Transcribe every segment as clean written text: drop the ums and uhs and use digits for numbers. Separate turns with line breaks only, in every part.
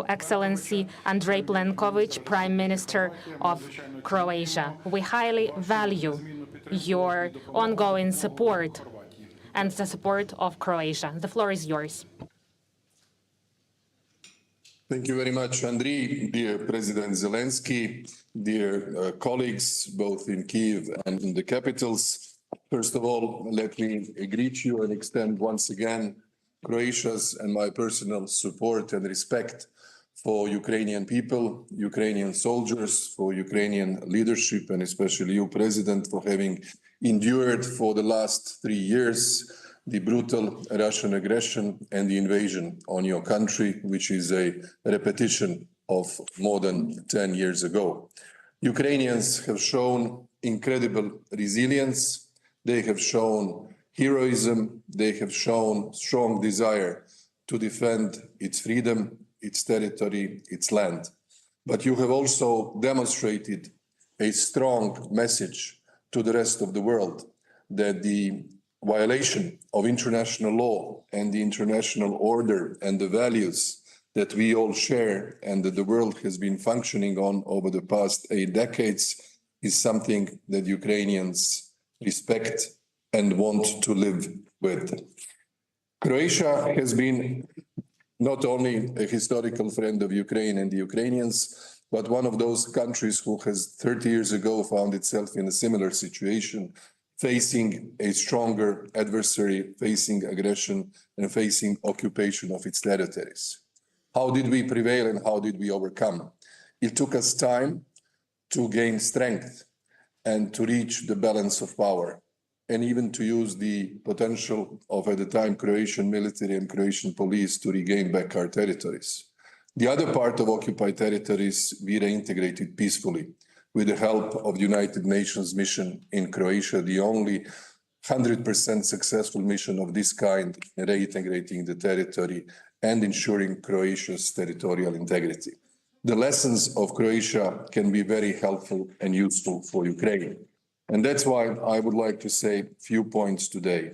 Excellency Andrej Plenković, Prime Minister of Croatia. We highly value your ongoing support and the support of Croatia. The floor is yours.
Thank you very much, Andriy. Dear President Zelensky, dear colleagues, both in Kyiv and in the capitals. First of all, let me greet you and extend once again Croatia's and my personal support and respect for Ukrainian people, Ukrainian soldiers, for Ukrainian leadership, and especially you, President, for having endured for the last 3 years the brutal Russian aggression and the invasion on your country, which is a repetition of more than 10 years ago. Ukrainians have shown incredible resilience. They have shown heroism. They have shown strong desire to defend its freedom, its territory, its land. But you have also demonstrated a strong message to the rest of the world that the violation of international law and the international order and the values that we all share and that the world has been functioning on over the past 8 decades is something that Ukrainians respect and want to live with. Croatia has been not only a historical friend of Ukraine and the Ukrainians, but one of those countries who has 30 years ago found itself in a similar situation, facing a stronger adversary, facing aggression, and facing occupation of its territories. How did we prevail and how did we overcome? It took us time to gain strength and to reach the balance of power, and even to use the potential of, at the time, Croatian military and Croatian police to regain back our territories. The other part of occupied territories we reintegrated peacefully, with the help of the United Nations mission in Croatia, the only 100% successful mission of this kind, reintegrating the territory and ensuring Croatia's territorial integrity. The lessons of Croatia can be very helpful and useful for Ukraine. And that's why I would like to say a few points today.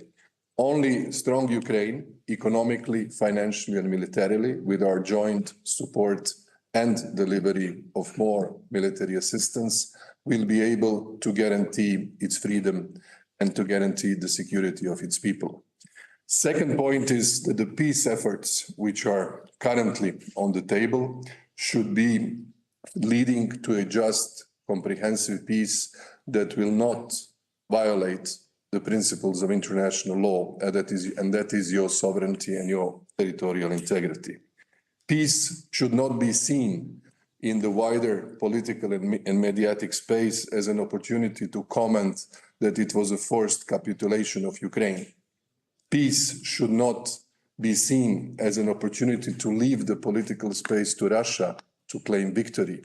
Only strong Ukraine, economically, financially, and militarily, with our joint support and delivery of more military assistance, will be able to guarantee its freedom and to guarantee the security of its people. Second point is that the peace efforts which are currently on the table should be leading to a just, comprehensive peace that will not violate the principles of international law, and that is your sovereignty and your territorial integrity. Peace should not be seen in the wider political and mediatic space as an opportunity to comment that it was a forced capitulation of Ukraine. Peace should not be seen as an opportunity to leave the political space to Russia to claim victory.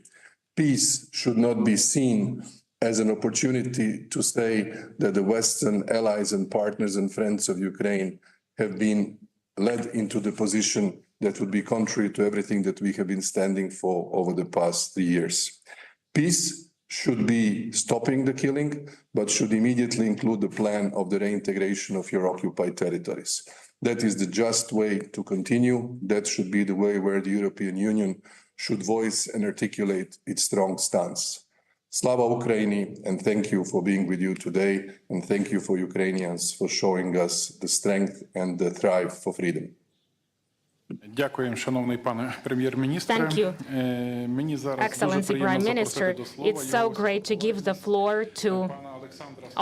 Peace should not be seen as an opportunity to say that the Western allies and partners and friends of Ukraine have been led into the position that would be contrary to everything that we have been standing for over the past 3 years. Peace should be stopping the killing, but should immediately include the plan of the reintegration of your occupied territories. That is the just way to continue. That should be the way where the European Union should voice and articulate its strong stance. Slava Ukraini, and thank you for being with you today, and thank you for Ukrainians for showing us the strength and the thrive for freedom.
Дякуємо, шановний пане прем'єр-міністре.
Thank you, Excellency Prime Minister. It's so great to give the floor to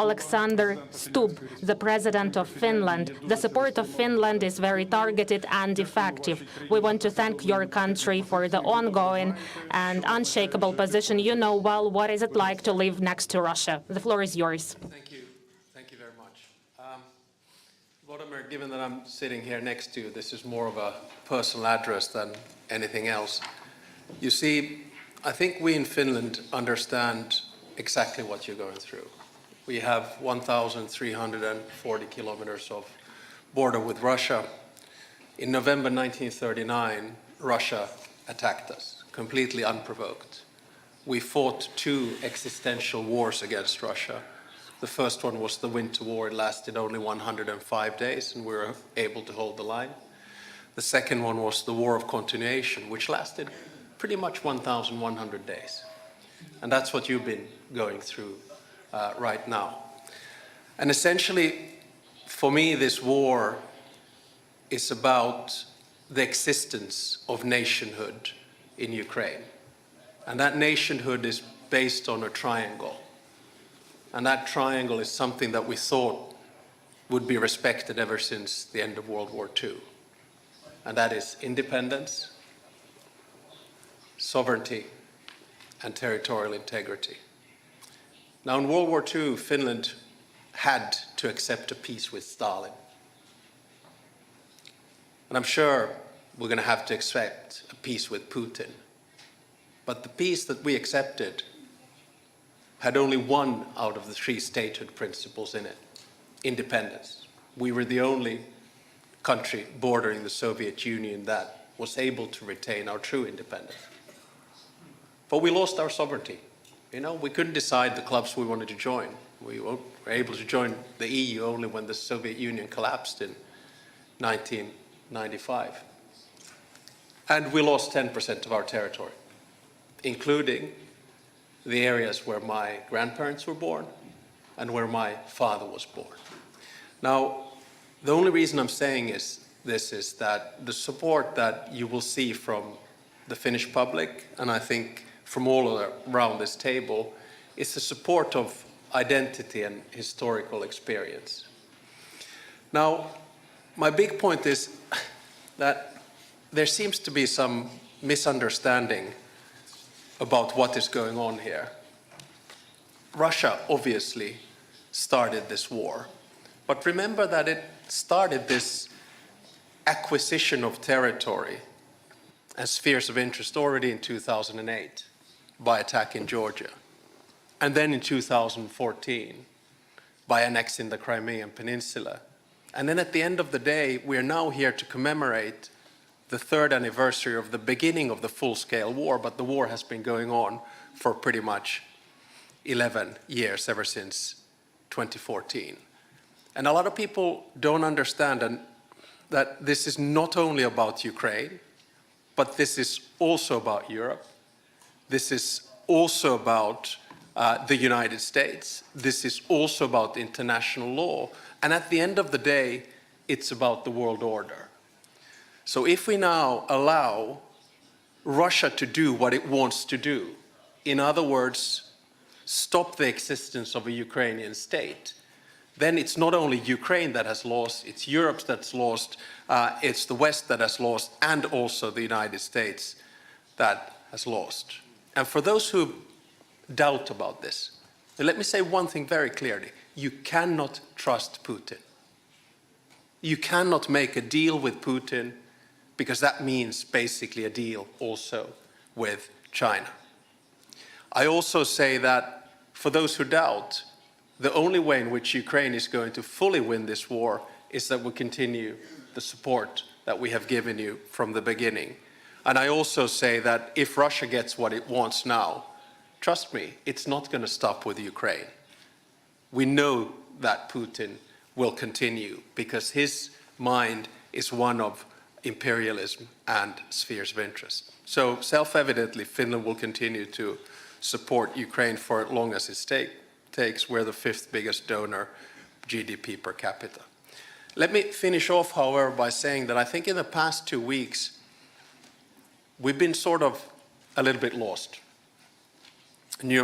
Alexander Stubb, the President of Finland. The support of Finland is very targeted and effective. We want to thank your country for the ongoing and unshakable position. You know well what is it like to live next to Russia. The floor is yours.
Thank you. Thank you very much. Volodymyr, given that I'm sitting here next to you, this is more of a personal address than anything else. You see, I think we in Finland understand exactly what you're going through. We have 1,340 kilometers of border with Russia. In November 1939, Russia attacked us, completely unprovoked. We fought 2 existential wars against Russia. The first one was the Winter War. It lasted only 105 days, and we were able to hold the line. The second one was the War of Continuation, which lasted pretty much 1,100 days. And that's what you've been going through right now. And essentially, for me, this war is about the existence of nationhood in Ukraine. And that nationhood is based on a triangle. And that triangle is something that we thought would be respected ever since the end of World War II. And that is independence, sovereignty, and territorial integrity. Now, in World War II, Finland had to accept a peace with Stalin. And I'm sure we're going to have to accept a peace with Putin. But the peace that we accepted had only one out of the three statehood principles in it: independence. We were the only country bordering the Soviet Union that was able to retain our true independence. But we lost our sovereignty. You know, we couldn't decide the clubs we wanted to join. We were able to join the EU only when the Soviet Union collapsed in 1995. And we lost 10% of our territory, including the areas where my grandparents were born and where my father was born. Now, the only reason I'm saying this is that the support that you will see from the Finnish public, and I think from all around this table, is the support of identity and historical experience. Now, my big point is that there seems to be some misunderstanding about what is going on here. Russia obviously started this war, but remember that it started this acquisition of territory and spheres of interest already in 2008 by attacking Georgia, and then in 2014 by annexing the Crimean Peninsula. And then at the end of the day, we are now here to commemorate the third anniversary of the beginning of the full-scale war, but the war has been going on for pretty much 11 years, ever since 2014. And a lot of people don't understand that this is not only about Ukraine, but this is also about Europe. This is also about the United States. This is also about international law. And at the end of the day, it's about the world order. So if we now allow Russia to do what it wants to do, in other words, stop the existence of a Ukrainian state, then it's not only Ukraine that has lost, it's Europe that's lost, it's the West that has lost, and also the United States that has lost. And for those who doubt about this, let me say one thing very clearly. You cannot trust Putin. You cannot make a deal with Putin, because that means basically a deal also with China. I also say that for those who doubt, the only way in which Ukraine is going to fully win this war is that we continue the support that we have given you from the beginning. And I also say that if Russia gets what it wants now, trust me, it's not going to stop with Ukraine. We know that Putin will continue because his mind is one of imperialism and spheres of interest. So self-evidently, Finland will continue to support Ukraine for as long as it takes. We're the fifth biggest donor, GDP per capita. Let me finish off, however, by saying that I think in the past 2 weeks, we've been sort of a little bit lost. A new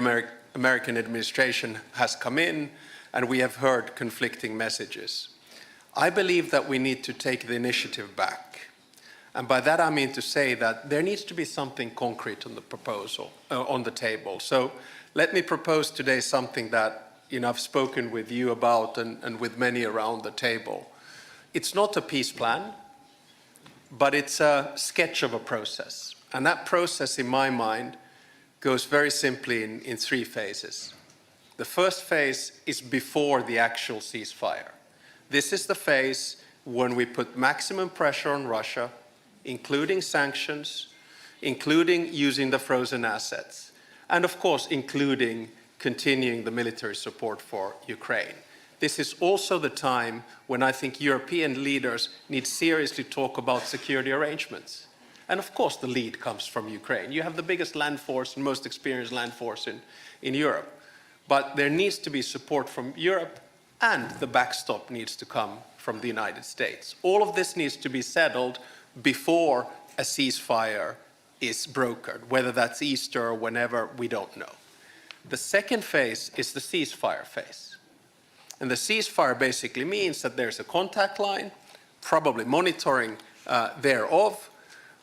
American administration has come in, and we have heard conflicting messages. I believe that we need to take the initiative back. And by that I mean to say that there needs to be something concrete on the proposal, on the table. So let me propose today something that I've spoken with you about and with many around the table. It's not a peace plan, but it's a sketch of a process. And that process, in my mind, goes very simply in 3 phases. The first phase is before the actual ceasefire. This is the phase when we put maximum pressure on Russia, including sanctions, including using the frozen assets, and of course, including continuing the military support for Ukraine. This is also the time when I think European leaders need seriously talk about security arrangements. And of course, the lead comes from Ukraine. You have the biggest land force and most experienced land force in Europe. But there needs to be support from Europe, and the backstop needs to come from the United States. All of this needs to be settled before a ceasefire is brokered, whether that's Easter or whenever, we don't know. The second phase is the ceasefire phase. And the ceasefire basically means that there's a contact line, probably monitoring thereof,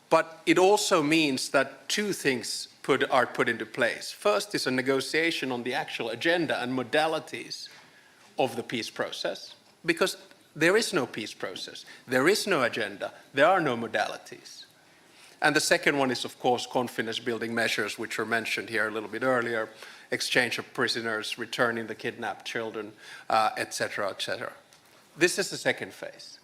but it also means that two things are put into place. First is a negotiation on the actual agenda and modalities of the peace process, because there is no peace process, there is no agenda, there are no modalities. And the second one is, of course, confidence-building measures, which were mentioned here a little bit earlier, exchange of prisoners, returning the kidnapped children, etc., etc. This is the second phase.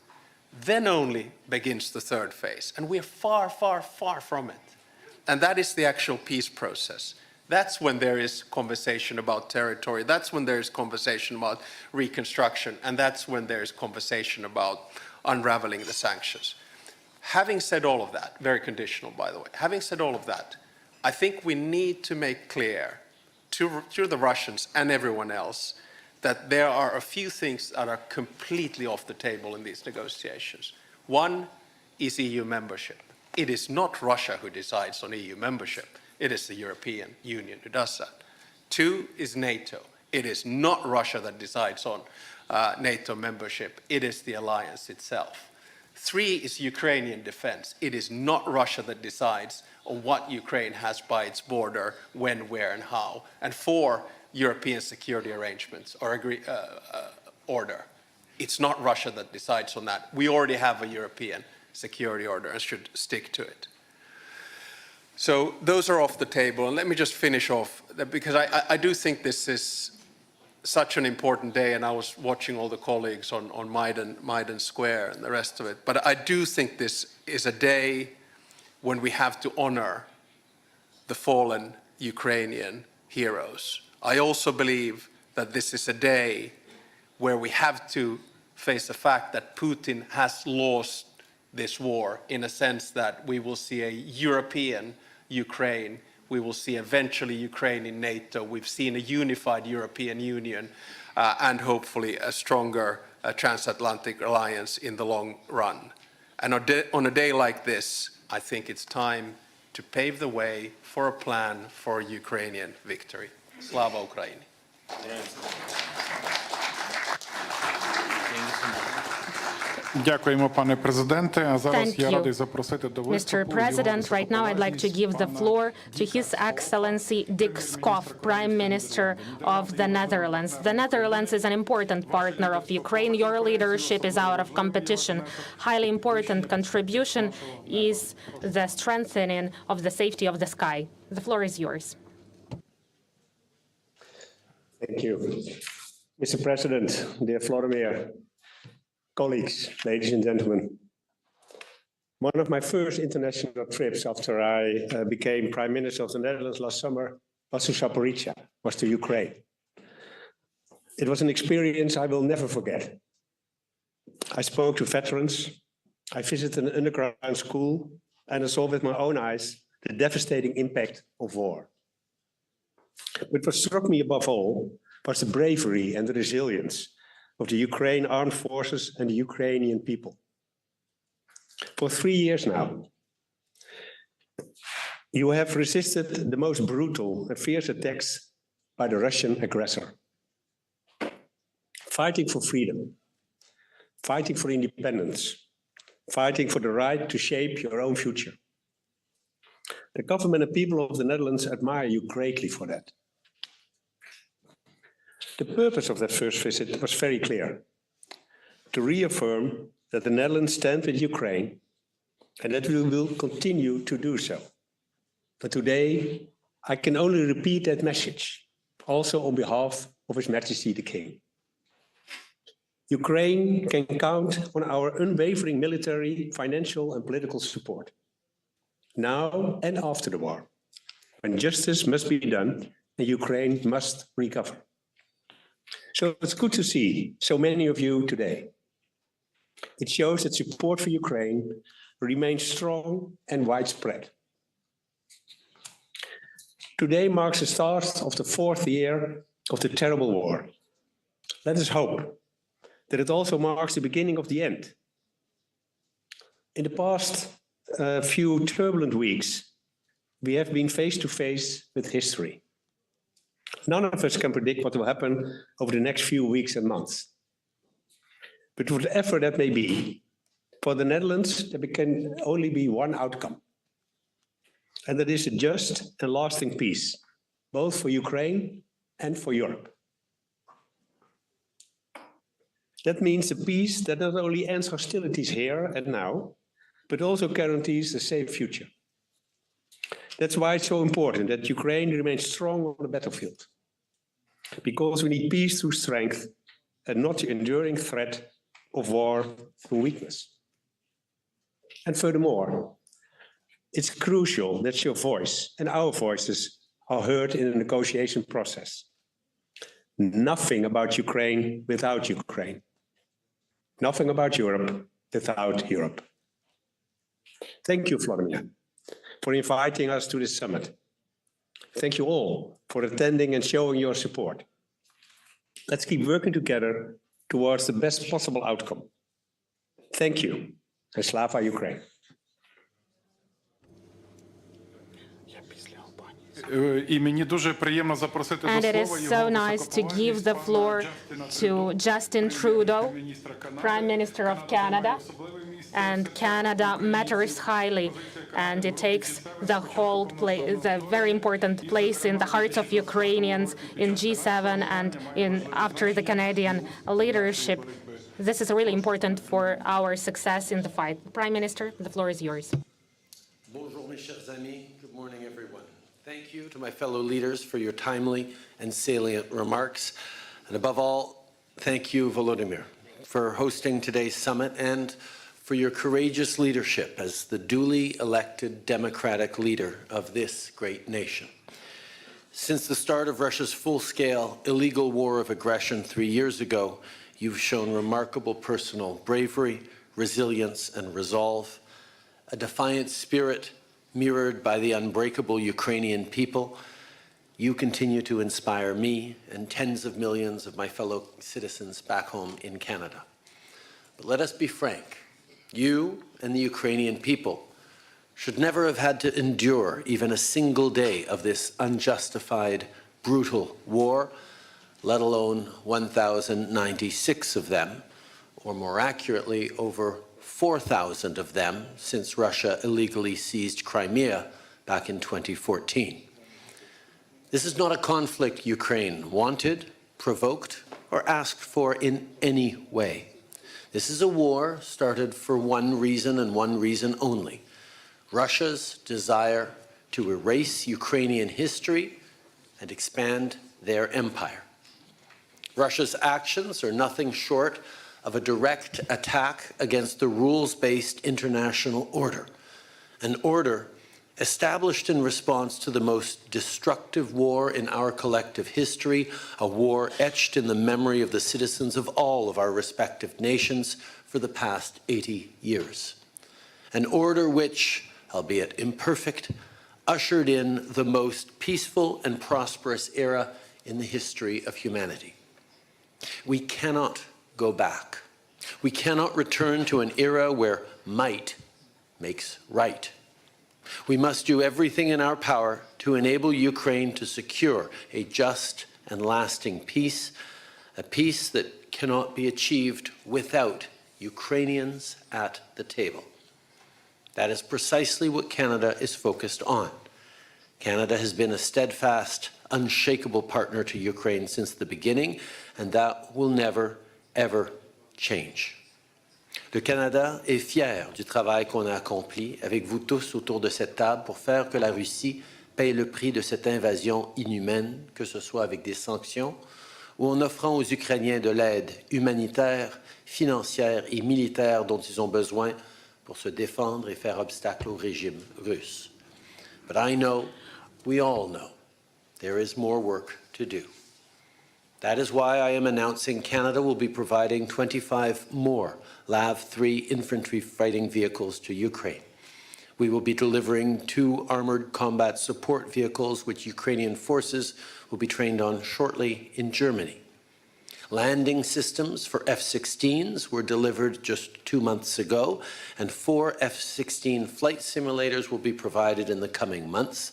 Then only begins the third phase, and we're far, far, far from it. And that is the actual peace process. That's when there is conversation about territory, that's when there is conversation about reconstruction, and that's when there is conversation about unraveling the sanctions. Having said all of that, very conditional by the way, having said all of that, I think we need to make clear to the Russians and everyone else that there are a few things that are completely off the table in these negotiations. One is EU membership. It is not Russia who decides on EU membership. It is the European Union who does that. Two is NATO. It is not Russia that decides on NATO membership. It is the alliance itself. Three is Ukrainian defense. It is not Russia that decides on what Ukraine has by its border, when, where, and how. And four, European security arrangements or order. It's not Russia that decides on that. We already have a European security order and should stick to it. So those are off the table. And let me just finish off, because I do think this is such an important day, and I was watching all the colleagues on Maidan Square and the rest of it. But I do think this is a day when we have to honor the fallen Ukrainian heroes. I also believe that this is a day where we have to face the fact that Putin has lost this war, in a sense that we will see a European Ukraine, we will see eventually Ukraine in NATO, we've seen a unified European Union, and hopefully a stronger transatlantic alliance in the long run. And on a day like this, I think it's time to pave the way for a plan for Ukrainian victory. Slava Ukraini.
Дякуємо, пане президенте. А зараз
Thank
я
you,
радий запросити до виступу
Mr. President. Right now, I'd like to give the floor to His Excellency Dick Schoof, Prime Minister of the Netherlands. The Netherlands is an important partner of Ukraine. Your leadership is out of competition. Highly important contribution is the strengthening of the safety of the sky. The floor is yours.
Thank you. Mr. President, dear Volodymyr, colleagues, ladies and gentlemen. One of my first international trips after I became Prime Minister of the Netherlands last summer was to Zaporizhzhia, was to Ukraine. It was an experience I will never forget. I spoke to veterans, I visited an underground school, and I saw with my own eyes the devastating impact of war. But what struck me above all was the bravery and the resilience of the Ukraine armed forces and the Ukrainian people. For 3 years now, you have resisted the most brutal and fierce attacks by the Russian aggressor. Fighting for freedom, fighting for independence, fighting for the right to shape your own future. The government and people of the Netherlands admire you greatly for that. The purpose of that first visit was very clear: to reaffirm that the Netherlands stands with Ukraine and that we will continue to do so. But today, I can only repeat that message, also on behalf of His Majesty the King. Ukraine can count on our unwavering military, financial, and political support, now and after the war, when justice must be done and Ukraine must recover. So it's good to see so many of you today. It shows that support for Ukraine remains strong and widespread. Today marks the start of the 4th year of the terrible war. Let us hope that it also marks the beginning of the end. In the past few turbulent weeks, we have been face to face with history. None of us can predict what will happen over the next few weeks and months. But whatever that may be, for the Netherlands, there can only be one outcome. And that is a just and lasting peace, both for Ukraine and for Europe. That means a peace that not only ends hostilities here and now, but also guarantees a safe future. That's why it's so important that Ukraine remains strong on the battlefield. Because we need peace through strength and not the enduring threat of war through weakness. And furthermore, it's crucial that your voice and our voices are heard in the negotiation process. Nothing about Ukraine without Ukraine. Nothing about Europe without Europe. Thank you, Volodymyr, for inviting us to this summit. Thank you all for attending and showing your support. Let's keep working together towards the best possible outcome. Thank you, and Slava Ukraine.
And it is so nice to give the floor to Justin Trudeau, Prime Minister of Canada. And Canada matters highly, and it takes the very important place in the hearts of Ukrainians in G7 and after the Canadian leadership. This is really important for our success in the fight. Prime Minister, the floor is yours.
Bonjour, mes chers amis. Good morning, everyone. Thank you to my fellow leaders for your timely and salient remarks. And above all, thank you, Volodymyr, for hosting today's summit and for your courageous leadership as the duly elected democratic leader of this great nation. Since the start of Russia's full-scale illegal war of aggression 3 years ago, you've shown remarkable personal bravery, resilience, and resolve, a defiant spirit mirrored by the unbreakable Ukrainian people. You continue to inspire me and tens of millions of my fellow citizens back home in Canada. But let us be frank. You and the Ukrainian people should never have had to endure even a single day of this unjustified, brutal war, let alone 1,096 of them, or more accurately, over 4,000 of them since Russia illegally seized Crimea back in 2014. This is not a conflict Ukraine wanted, provoked, or asked for in any way. This is a war started for one reason and one reason only: Russia's desire to erase Ukrainian history and expand their empire. Russia's actions are nothing short of a direct attack against the rules-based international order, an order established in response to the most destructive war in our collective history, a war etched in the memory of the citizens of all of our respective nations for the past 80 years. An order which, albeit imperfect, ushered in the most peaceful and prosperous era in the history of humanity. We cannot go back. We cannot return to an era where might makes right. We must do everything in our power to enable Ukraine to secure a just and lasting peace, a peace that cannot be achieved without Ukrainians at the table. That is precisely what Canada is focused on. Canada has been a steadfast, unshakable partner to Ukraine since the beginning, and that will never, ever change. Le Canada est fier du travail qu'on a accompli avec vous tous autour de cette table pour faire que la Russie paye le prix de cette invasion inhumaine, que ce soit avec des sanctions ou en offrant aux Ukrainiens de l'aide humanitaire, financière et militaire dont ils ont besoin pour se défendre et faire obstacle au régime russe. But I know, we all know, there is more work to do. That is why I am announcing Canada will be providing 25 more LAV-3 infantry fighting vehicles to Ukraine. We will be delivering 2 armored combat support vehicles, which Ukrainian forces will be trained on shortly in Germany. Landing systems for F-16s were delivered just 2 months ago, and 4 F-16 flight simulators will be provided in the coming months.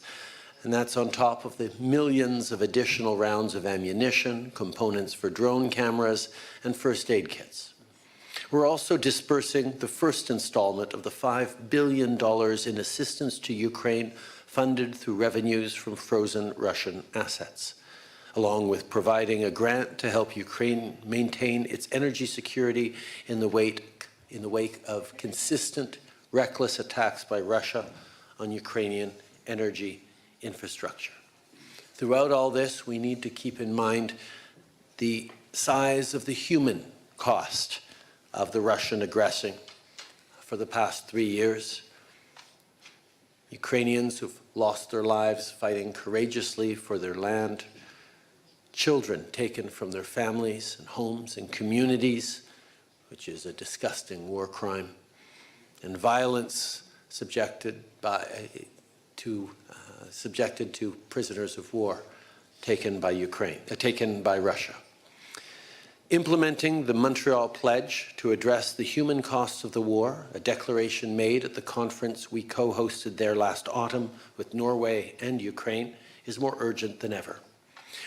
And that's on top of the millions of additional rounds of ammunition, components for drone cameras, and first aid kits. We're also dispersing the first installment of the $5 billion in assistance to Ukraine funded through revenues from frozen Russian assets, along with providing a grant to help Ukraine maintain its energy security in the wake of consistent, reckless attacks by Russia on Ukrainian energy infrastructure. Throughout all this, we need to keep in mind the size of the human cost of the Russian aggression for the past 3 years. Ukrainians who've lost their lives fighting courageously for their land, children taken from their families and homes and communities, which is a disgusting war crime, and violence subjected to prisoners of war taken by Russia. Implementing the Montreal Pledge to address the human costs of the war, a declaration made at the conference we co-hosted there last autumn with Norway and Ukraine, is more urgent than ever.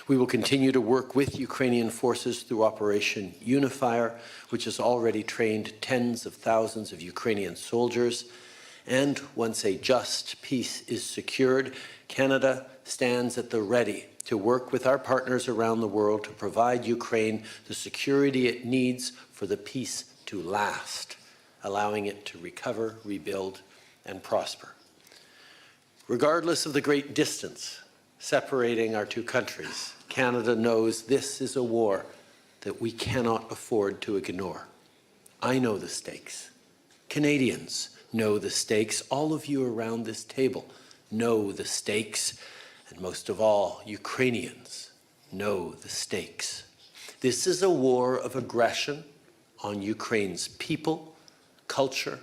We will continue to work with Ukrainian forces through Operation Unifier, which has already trained tens of thousands of Ukrainian soldiers. And once a just peace is secured, Canada stands at the ready to work with our partners around the world to provide Ukraine the security it needs for the peace to last, allowing it to recover, rebuild, and prosper. Regardless of the great distance separating our two countries, Canada knows this is a war that we cannot afford to ignore. I know the stakes. Canadians know the stakes. All of you around this table know the stakes. And most of all, Ukrainians know the stakes. This is a war of aggression on Ukraine's people, culture,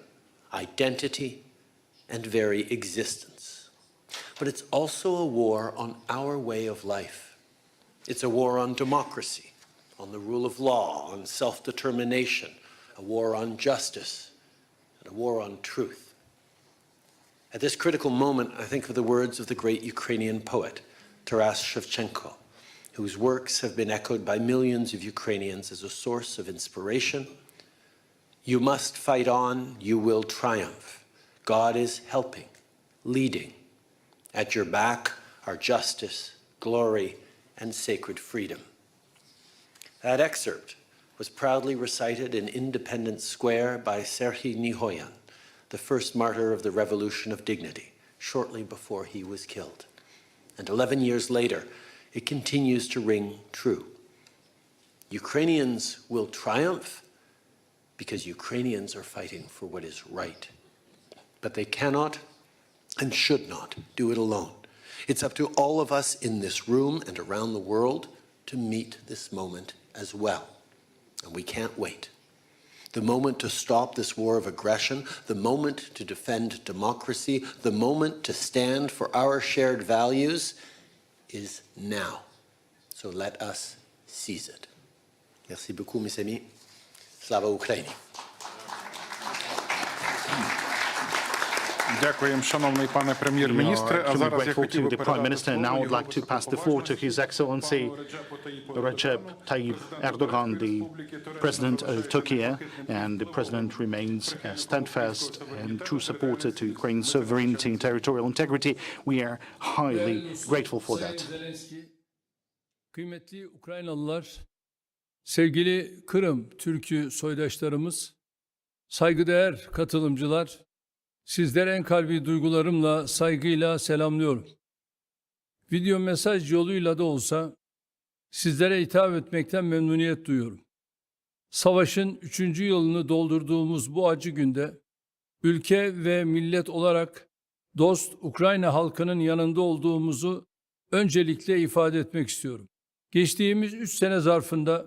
identity, and very existence. But it's also a war on our way of life. It's a war on democracy, on the rule of law, on self-determination, a war on justice, and a war on truth. At this critical moment, I think of the words of the great Ukrainian poet, Taras Shevchenko, whose works have been echoed by millions of Ukrainians as a source of inspiration. You must fight on, you will triumph. God is helping, leading. At your back are justice, glory, and sacred freedom. That excerpt was proudly recited in Independence Square by Serhiy Nihoyan, the first martyr of the Revolution of Dignity, shortly before he was killed. And 11 years later, it continues to ring true. Ukrainians will triumph because Ukrainians are fighting for what is right. But they cannot and should not do it alone. It's up to all of us in this room and around the world to meet this moment as well. And we can't wait. The moment to stop this war of aggression, the moment to defend democracy, the moment to stand for our shared values is now. So let us seize it. Merci beaucoup, mes amis. Slava Ukraini.
Дякуємо, шановний пане прем'єр-міністре. А зараз я хотів би передати слово
Now I'd like to pass the floor to His Excellency Recep Tayyip Erdogan, the President of Turkey, and the President remains a steadfast and true supporter to Ukraine's sovereignty and territorial integrity. We are highly grateful for that.
Kıymetli Ukraynalılar, sevgili Kırım Türk'ü soydaşlarımız, saygıdeğer katılımcılar, sizlere en kalbi duygularımla, saygıyla selamlıyorum. Video mesaj yoluyla da olsa sizlere hitap etmekten memnuniyet duyuyorum. Savaşın 3. yılını doldurduğumuz bu acı günde ülke ve millet olarak dost Ukrayna halkının yanında olduğumuzu öncelikle ifade etmek istiyorum. Geçtiğimiz 3 sene zarfında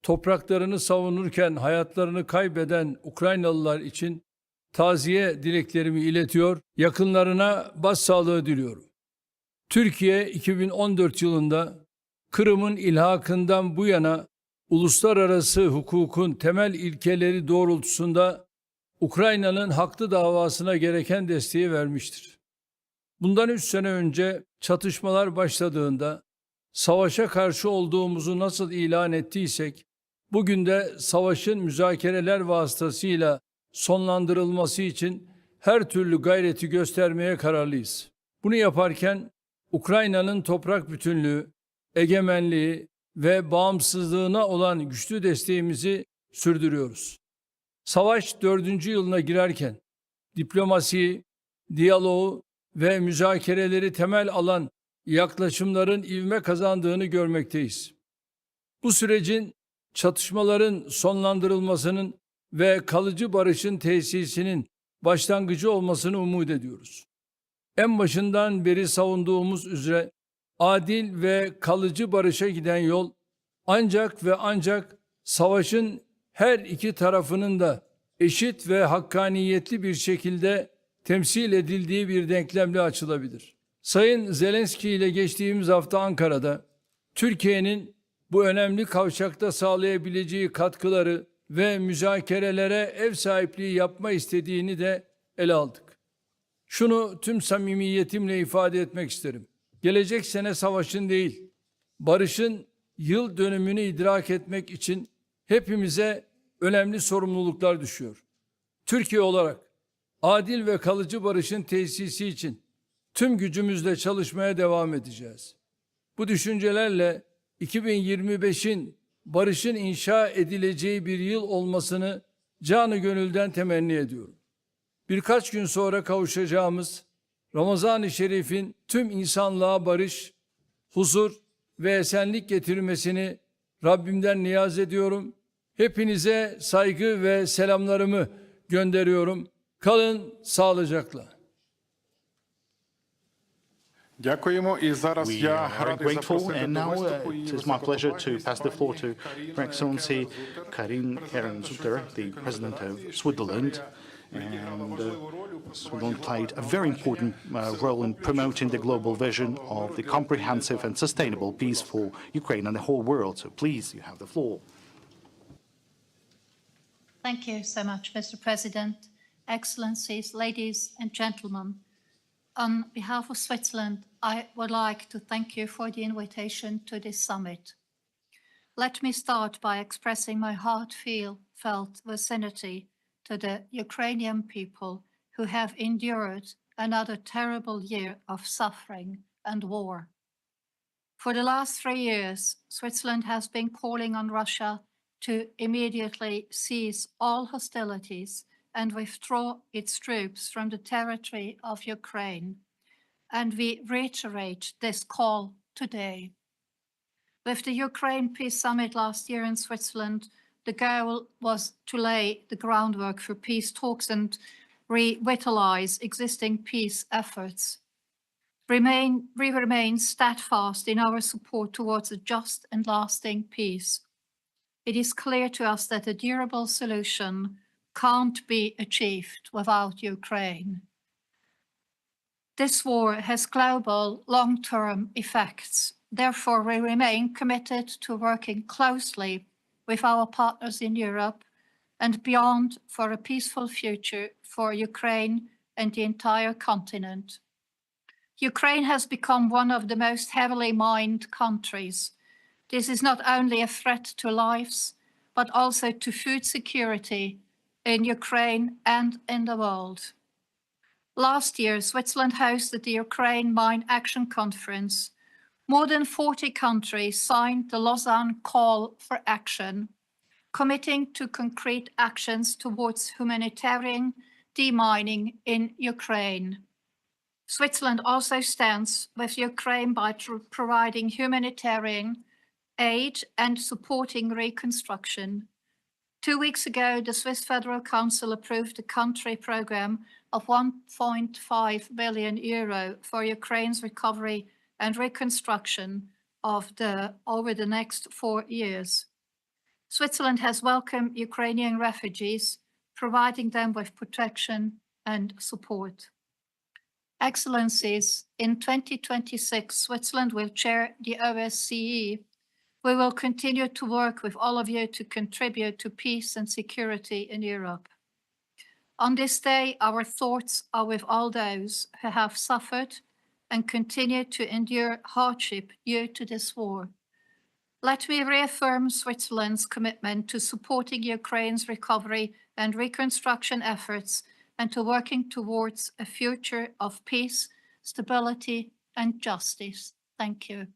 topraklarını savunurken hayatlarını kaybeden Ukraynalılar için taziye dileklerimi iletiyor, yakınlarına başsağlığı diliyorum. Türkiye 2014 yılında Kırım'ın ilhakından bu yana uluslararası hukukun temel ilkeleri doğrultusunda Ukrayna'nın haklı davasına gereken desteği vermiştir. Bundan 3 sene önce çatışmalar başladığında savaşa karşı olduğumuzu nasıl ilan ettiysek, bugün de savaşın müzakereler vasıtasıyla sonlandırılması için her türlü gayreti göstermeye kararlıyız. Bunu yaparken Ukrayna'nın toprak bütünlüğü, egemenliği ve bağımsızlığına olan güçlü desteğimizi sürdürüyoruz. Savaş 4. yılına girerken diplomasiyi, diyaloğu ve müzakereleri temel alan yaklaşımların ivme kazandığını görmekteyiz. Bu sürecin çatışmaların sonlandırılmasının ve kalıcı barışın tesisinin başlangıcı olmasını umut ediyoruz. En başından beri savunduğumuz üzere adil ve kalıcı barışa giden yol ancak ve ancak savaşın her iki tarafının da eşit ve hakkaniyetli bir şekilde temsil edildiği bir denklemle açılabilir. Sayın Zelenski ile geçtiğimiz hafta Ankara'da Türkiye'nin bu önemli kavşakta sağlayabileceği katkıları ve müzakerelere ev sahipliği yapma istediğini de ele aldık. Şunu tüm samimiyetimle ifade etmek isterim. Gelecek sene savaşın değil, barışın yıl dönümünü idrak etmek için hepimize önemli sorumluluklar düşüyor. Türkiye olarak adil ve kalıcı barışın tesisi için tüm gücümüzle çalışmaya devam edeceğiz. Bu düşüncelerle 2025'in barışın inşa edileceği bir yıl olmasını canı gönülden temenni ediyorum. Birkaç gün sonra kavuşacağımız Ramazan-ı Şerif'in tüm insanlığa barış, huzur ve esenlik getirmesini Rabbimden niyaz ediyorum. Hepinize saygı ve selamlarımı gönderiyorum. Kalın sağlıcakla.
Дякуємо. І зараз
We
я
are
радий
grateful,
запросити
and
до
now
виступу
it
її
is my pleasure to pass the floor to
високоповноважену
Her Excellency Karin Ehrensutter, the President of Switzerland. And Switzerland played a very important role in promoting the global vision of the comprehensive and sustainable peace for Ukraine and the whole world. So please, you have the floor.
Thank you so much, Mr. President, Excellencies, ladies and gentlemen. On behalf of Switzerland, I would like to thank you for the invitation to this summit. Let me start by expressing my heartfelt vicinity to the Ukrainian people who have endured another terrible year of suffering and war. For the last 3 years, Switzerland has been calling on Russia to immediately cease all hostilities and withdraw its troops from the territory of Ukraine. And we reiterate this call today. With the Ukraine Peace Summit last year in Switzerland, the goal was to lay the groundwork for peace talks and revitalize existing peace efforts. We remain steadfast in our support towards a just and lasting peace. It is clear to us that a durable solution can't be achieved without Ukraine. This war has global long-term effects. Therefore, we remain committed to working closely with our partners in Europe and beyond for a peaceful future for Ukraine and the entire continent. Ukraine has become one of the most heavily mined countries. This is not only a threat to lives, but also to food security in Ukraine and in the world. Last year, Switzerland hosted the Ukraine Mine Action Conference. More than 40 countries signed the Lausanne Call for Action, committing to concrete actions towards humanitarian demining in Ukraine. Switzerland also stands with Ukraine by providing humanitarian aid and supporting reconstruction. 2 weeks ago, the Swiss Federal Council approved a country program of 1.5 billion euro for Ukraine's recovery and reconstruction, over the next 4 years. Switzerland has welcomed Ukrainian refugees, providing them with protection and support. Excellencies, in 2026, Switzerland will chair the OSCE. We will continue to work with all of you to contribute to peace and security in Europe. On this day, our thoughts are with all those who have suffered and continue to endure hardship due to this war. Let me reaffirm Switzerland's commitment to supporting Ukraine's recovery and reconstruction efforts and to working towards a future of peace, stability and justice. Thank you.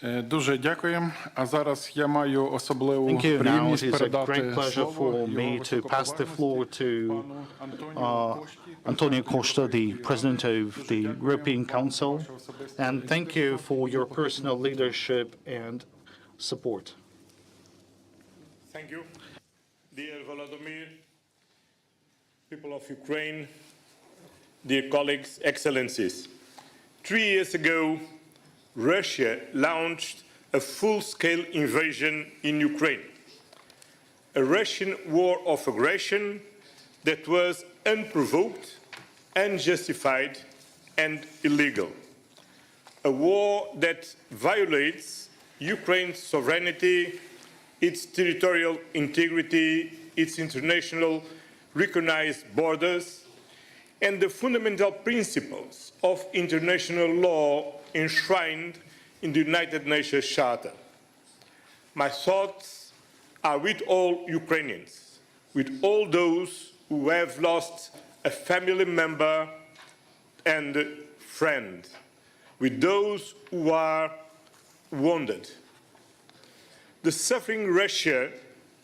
Дуже дякуємо. А зараз я маю особливу
Thank you. Now it
приємність
is a
передати
great pleasure
слово
for me
його
to pass the floor to Antonio Costa, the President of the European Council, and thank you for your personal leadership and support.
Thank you. Dear Volodymyr, people of Ukraine, dear colleagues, excellencies. 3 years ago, Russia launched a full-scale invasion in Ukraine, a Russian war of aggression that was unprovoked, unjustified, and illegal. A war that violates Ukraine's sovereignty, its territorial integrity, its international recognized borders, and the fundamental principles of international law enshrined in the United Nations Charter. My thoughts are with all Ukrainians, with all those who have lost a family member and friend, with those who are wounded. The suffering Russia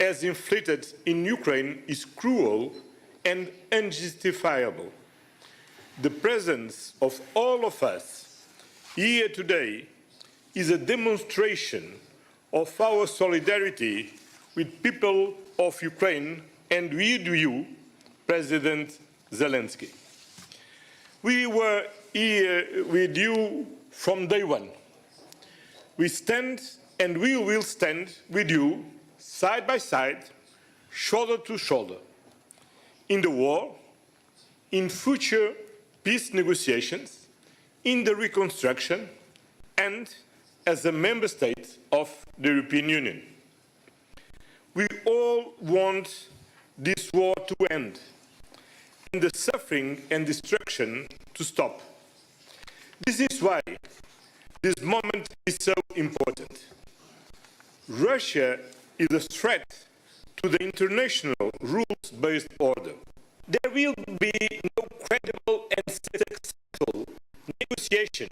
has inflicted in Ukraine is cruel and unjustifiable. The presence of all of us here today is a demonstration of our solidarity with people of Ukraine and with you, President Zelensky. We were here with you from day one. We stand and we will stand with you side by side, shoulder to shoulder, in the war, in future peace negotiations, in the reconstruction, and as a member state of the European Union. We all want this war to end and the suffering and destruction to stop. This is why this moment is so important. Russia is a threat to the international rules-based order. There will be no credible and successful negotiation,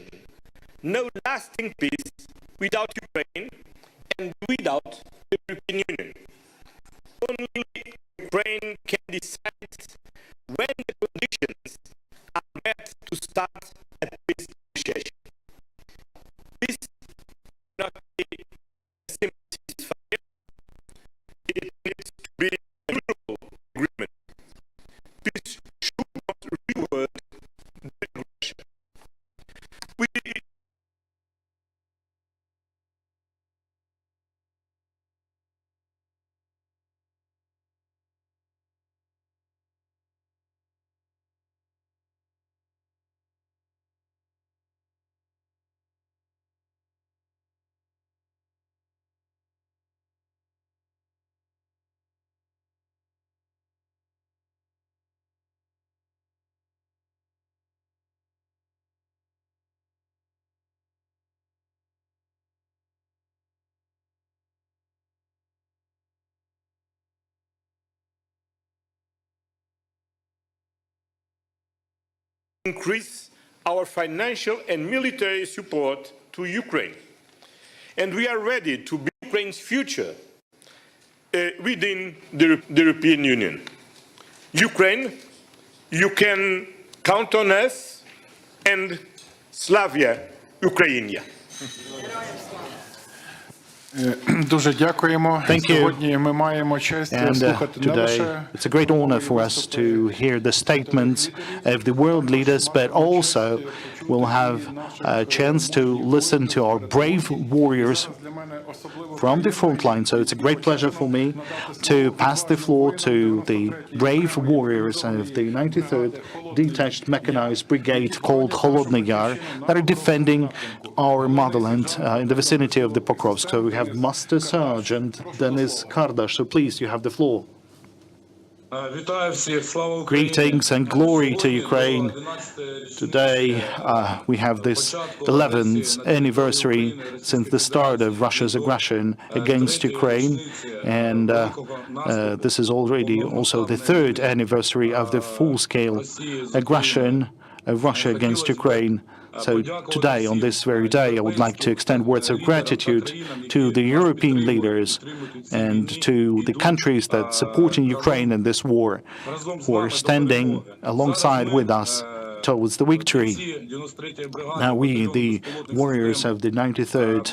no lasting peace without Ukraine and without the European Union. Only Ukraine can decide when the conditions are met to start a peace negotiation. This cannot be a simple ceasefire. It needs to be a durable agreement. Peace should not reward Russia. We increase our financial and military support to Ukraine. And we are ready to build Ukraine's future within the European Union. Ukraine, you can count on us, and Slavia Ukrainia.
Дуже дякуємо.
Thank you.
Сьогодні ми маємо честь
And
слухати не
today,
лише
it's a great honor for us to hear the statements of the world leaders, but also we'll have a chance to listen to our brave warriors from the front line. So it's a great pleasure for me to pass the floor to the brave warriors of the 93rd Detached Mechanized Brigade called Holodny Yar that are defending our motherland in the vicinity of the Pokrovsk. So we have Master Sergeant Denis Kardash. So please, you have the floor. Greetings and glory to Ukraine. Today we have this 11th anniversary since the start of Russia's aggression against Ukraine, and this is already also the 3rd anniversary of the full-scale aggression of Russia against Ukraine. So today, on this very day, I would like to extend words of gratitude to the European leaders and to the countries that support Ukraine in this war, who are standing alongside with us towards the victory. Now we, the warriors of the 93rd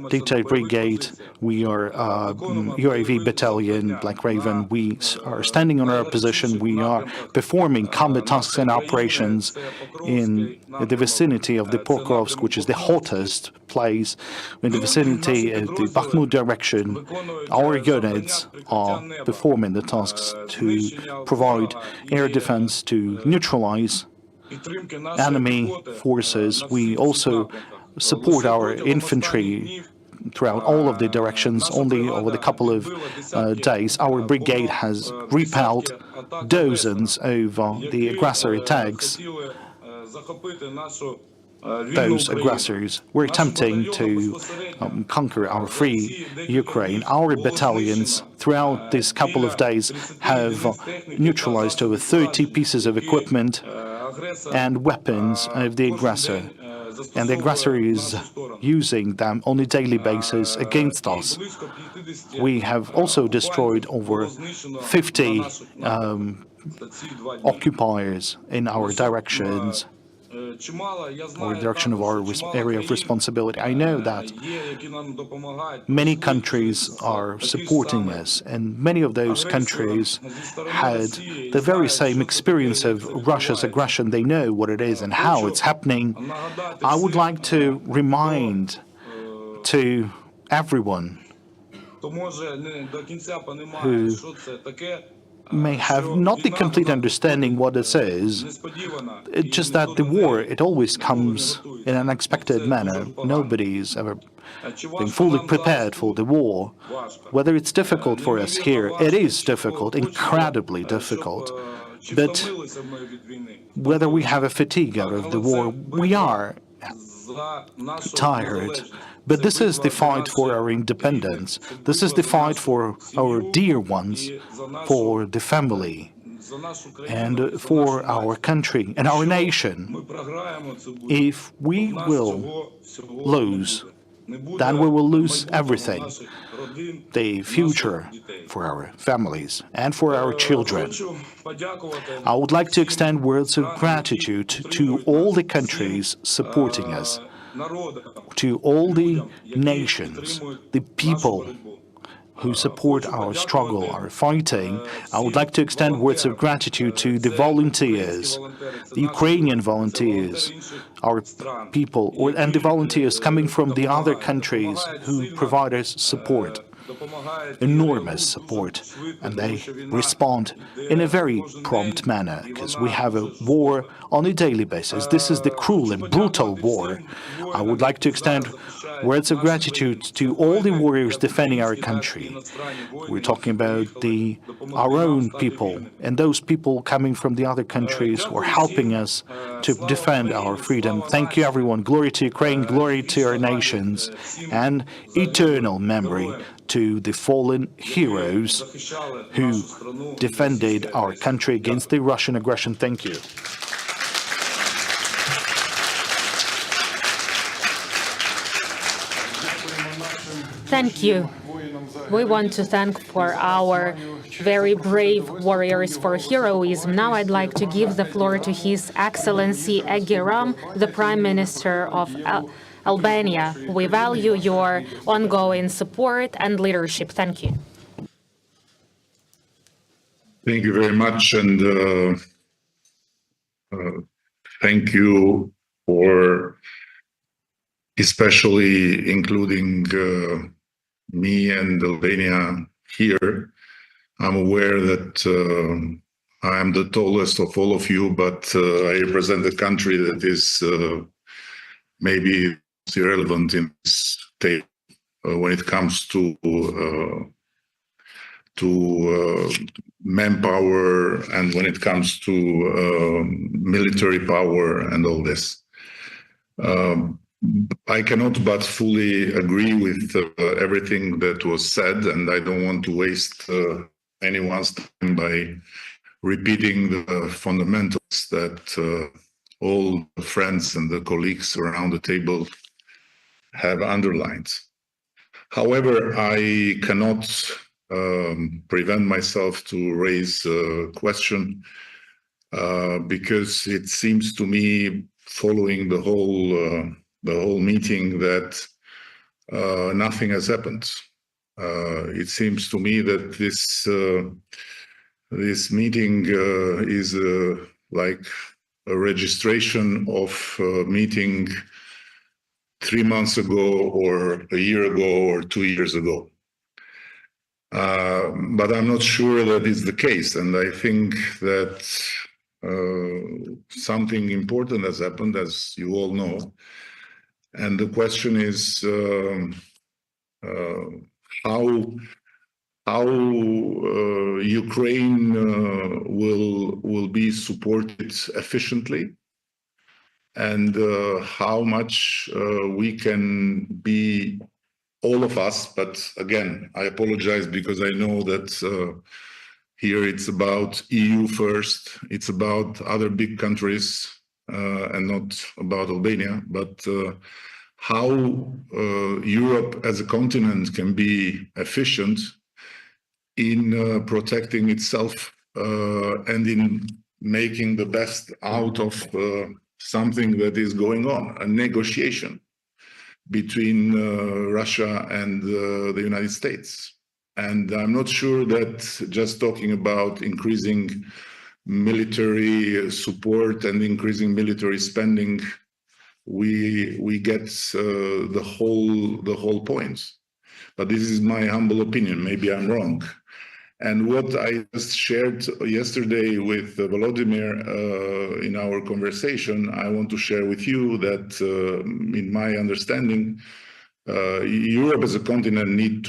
Detached Brigade, we are UAV Battalion, Black Raven, we are standing on our position. We are performing combat tasks and operations in the vicinity of the Pokrovsk, which is the hottest place in the vicinity of the Bakhmut direction. Our units are performing the tasks to provide air defense, to neutralize enemy forces. We also support our infantry throughout all of the directions. Only over the couple of days, our brigade has repelled dozens of the aggressor attacks. Those aggressors were attempting to conquer our free Ukraine. Our battalions throughout these couple of days have neutralized over 30 pieces of equipment and weapons of the aggressor. And the aggressor is using them on a daily basis against us. We have also destroyed over 50 occupiers in our directions, or direction of our area of responsibility. I know that many countries are supporting us, and many of those countries had the very same experience of Russia's aggression. They know what it is and how it's happening. I would like to remind to everyone who may have not the complete understanding what this is. It's just that the war, it always comes in an unexpected manner. Nobody's ever been fully prepared for the war. Whether it's difficult for us here, it is difficult, incredibly difficult. But whether we have a fatigue out of the war, we are tired. But this is the fight for our independence. This is the fight for our dear ones, for the family, and for our country and our nation. If we will lose, then we will lose everything. The future for our families and for our children. I would like to extend words of gratitude to all the countries supporting us, to all the nations, the people who support our struggle, our fighting. I would like to extend words of gratitude to the volunteers, the Ukrainian volunteers, our people, and the volunteers coming from the other countries who provide us support. Enormous support, and they respond in a very prompt manner, because we have a war on a daily basis. This is the cruel and brutal war. I would like to extend words of gratitude to all the warriors defending our country. We're talking about our own people and those people coming from the other countries who are helping us to defend our freedom. Thank you, everyone. Glory to Ukraine, glory to our nations, and eternal memory to the fallen heroes who defended our country against the Russian aggression. Thank you.
Thank you. We want to thank for our very brave warriors for heroism. Now I'd like to give the floor to His Excellency Egeram, the Prime Minister of Albania. We value your ongoing support and leadership. Thank you.
Thank you very much, and thank you for especially including me and Albania here. I'm aware that I am the tallest of all of you, but I represent a country that is maybe irrelevant in this state when it comes to manpower and when it comes to military power and all this. I cannot but fully agree with everything that was said, and I don't want to waste anyone's time by repeating the fundamentals that all the friends and the colleagues around the table have underlined. However, I cannot prevent myself to raise a question because it seems to me, following the whole meeting, that nothing has happened. It seems to me that this meeting is like a registration of a meeting 3 months ago or a year ago or 2 years ago. But I'm not sure that is the case, and I think that something important has happened, as you all know. And the question is how Ukraine will be supported efficiently, and how much we can be, all of us. But again, I apologize because I know that here it's about EU first, it's about other big countries and not about Albania, but how Europe as a continent can be efficient in protecting itself and in making the best out of something that is going on, a negotiation between Russia and the United States. And I'm not sure that just talking about increasing military support and increasing military spending, we get the whole point. But this is my humble opinion. Maybe I'm wrong. And what I just shared yesterday with Volodymyr in our conversation, I want to share with you that, in my understanding, Europe as a continent need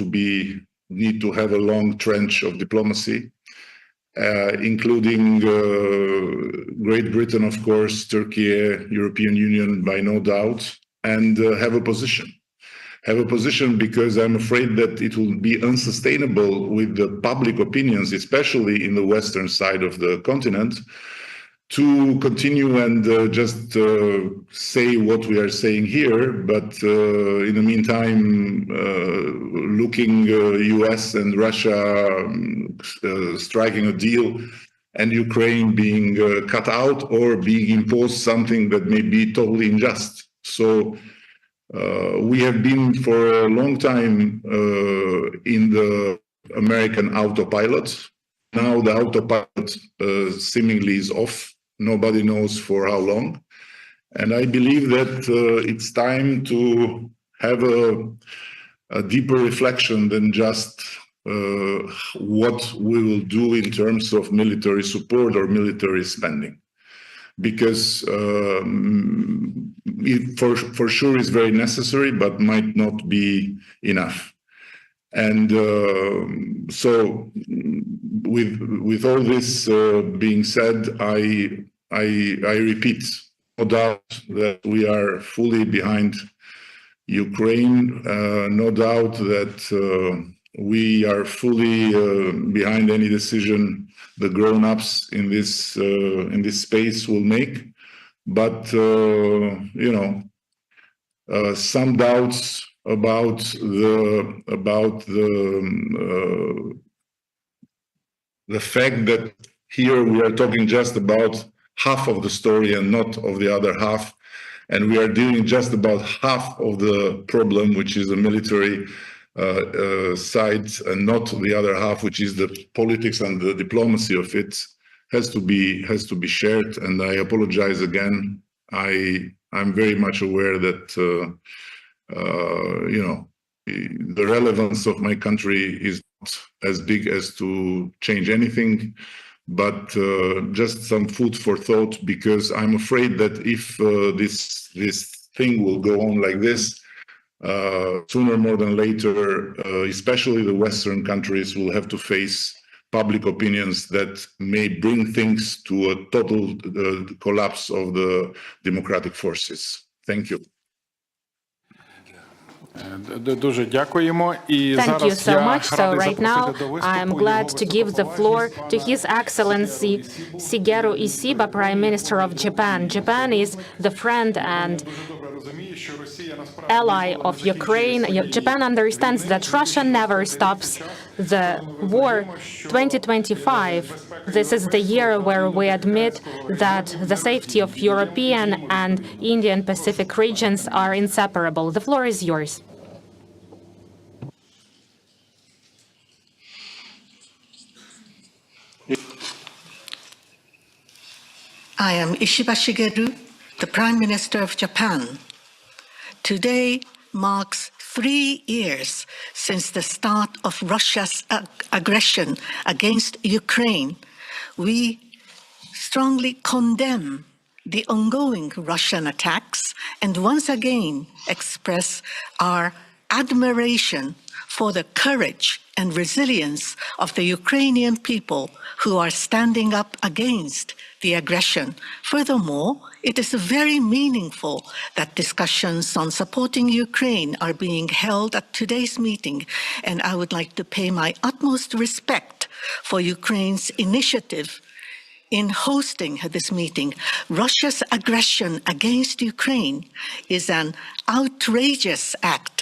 to have a long trench of diplomacy, including Great Britain, of course, Turkey, European Union, by no doubt, and have a position. Have a position because I'm afraid that it will be unsustainable with the public opinions, especially in the western side of the continent, to continue and just say what we are saying here, but in the meantime, looking US and Russia striking a deal and Ukraine being cut out or being imposed something that may be totally unjust. So we have been for a long time in the American autopilot. Now the autopilot seemingly is off. Nobody knows for how long. And I believe that it's time to have a deeper reflection than just what we will do in terms of military support or military spending. Because it for sure is very necessary, but might not be enough. And so with all this being said, I repeat, no doubt that we are fully behind Ukraine, no doubt that we are fully behind any decision the grown-ups in this space will make, but some doubts about the fact that here we are talking just about half of the story and not of the other half, and we are dealing just about half of the problem, which is the military side, and not the other half, which is the politics and the diplomacy of it. has to be shared. And I apologize again. I'm very much aware that the relevance of my country is not as big as to change anything, but just some food for thought, because I'm afraid that if this thing will go on like this, sooner more than later, especially the Western countries will have to face public opinions that may bring things to a total collapse of the democratic forces. Thank you.
Дуже дякуємо. І
Thank you
зараз
so
я
much. So
радий
right now,
запросити до
I am
виступу
glad
його
to give the floor to His
високоповажність
Excellency Shigeru Ishiba, Prime Minister of Japan. Japan is the friend and
дуже добре розуміє, що Росія насправді
ally of Ukraine. Japan understands that Russia never stops the war. 2025, this is the year where we admit that the safety of European and Indian Pacific regions are inseparable. The floor is yours.
I am Ishiba Shigeru, the Prime Minister of Japan. Today marks 3 years since the start of Russia's aggression against Ukraine. We strongly condemn the ongoing Russian attacks and once again express our admiration for the courage and resilience of the Ukrainian people who are standing up against the aggression. Furthermore, it is very meaningful that discussions on supporting Ukraine are being held at today's meeting, and I would like to pay my utmost respect for Ukraine's initiative in hosting this meeting. Russia's aggression against Ukraine is an outrageous act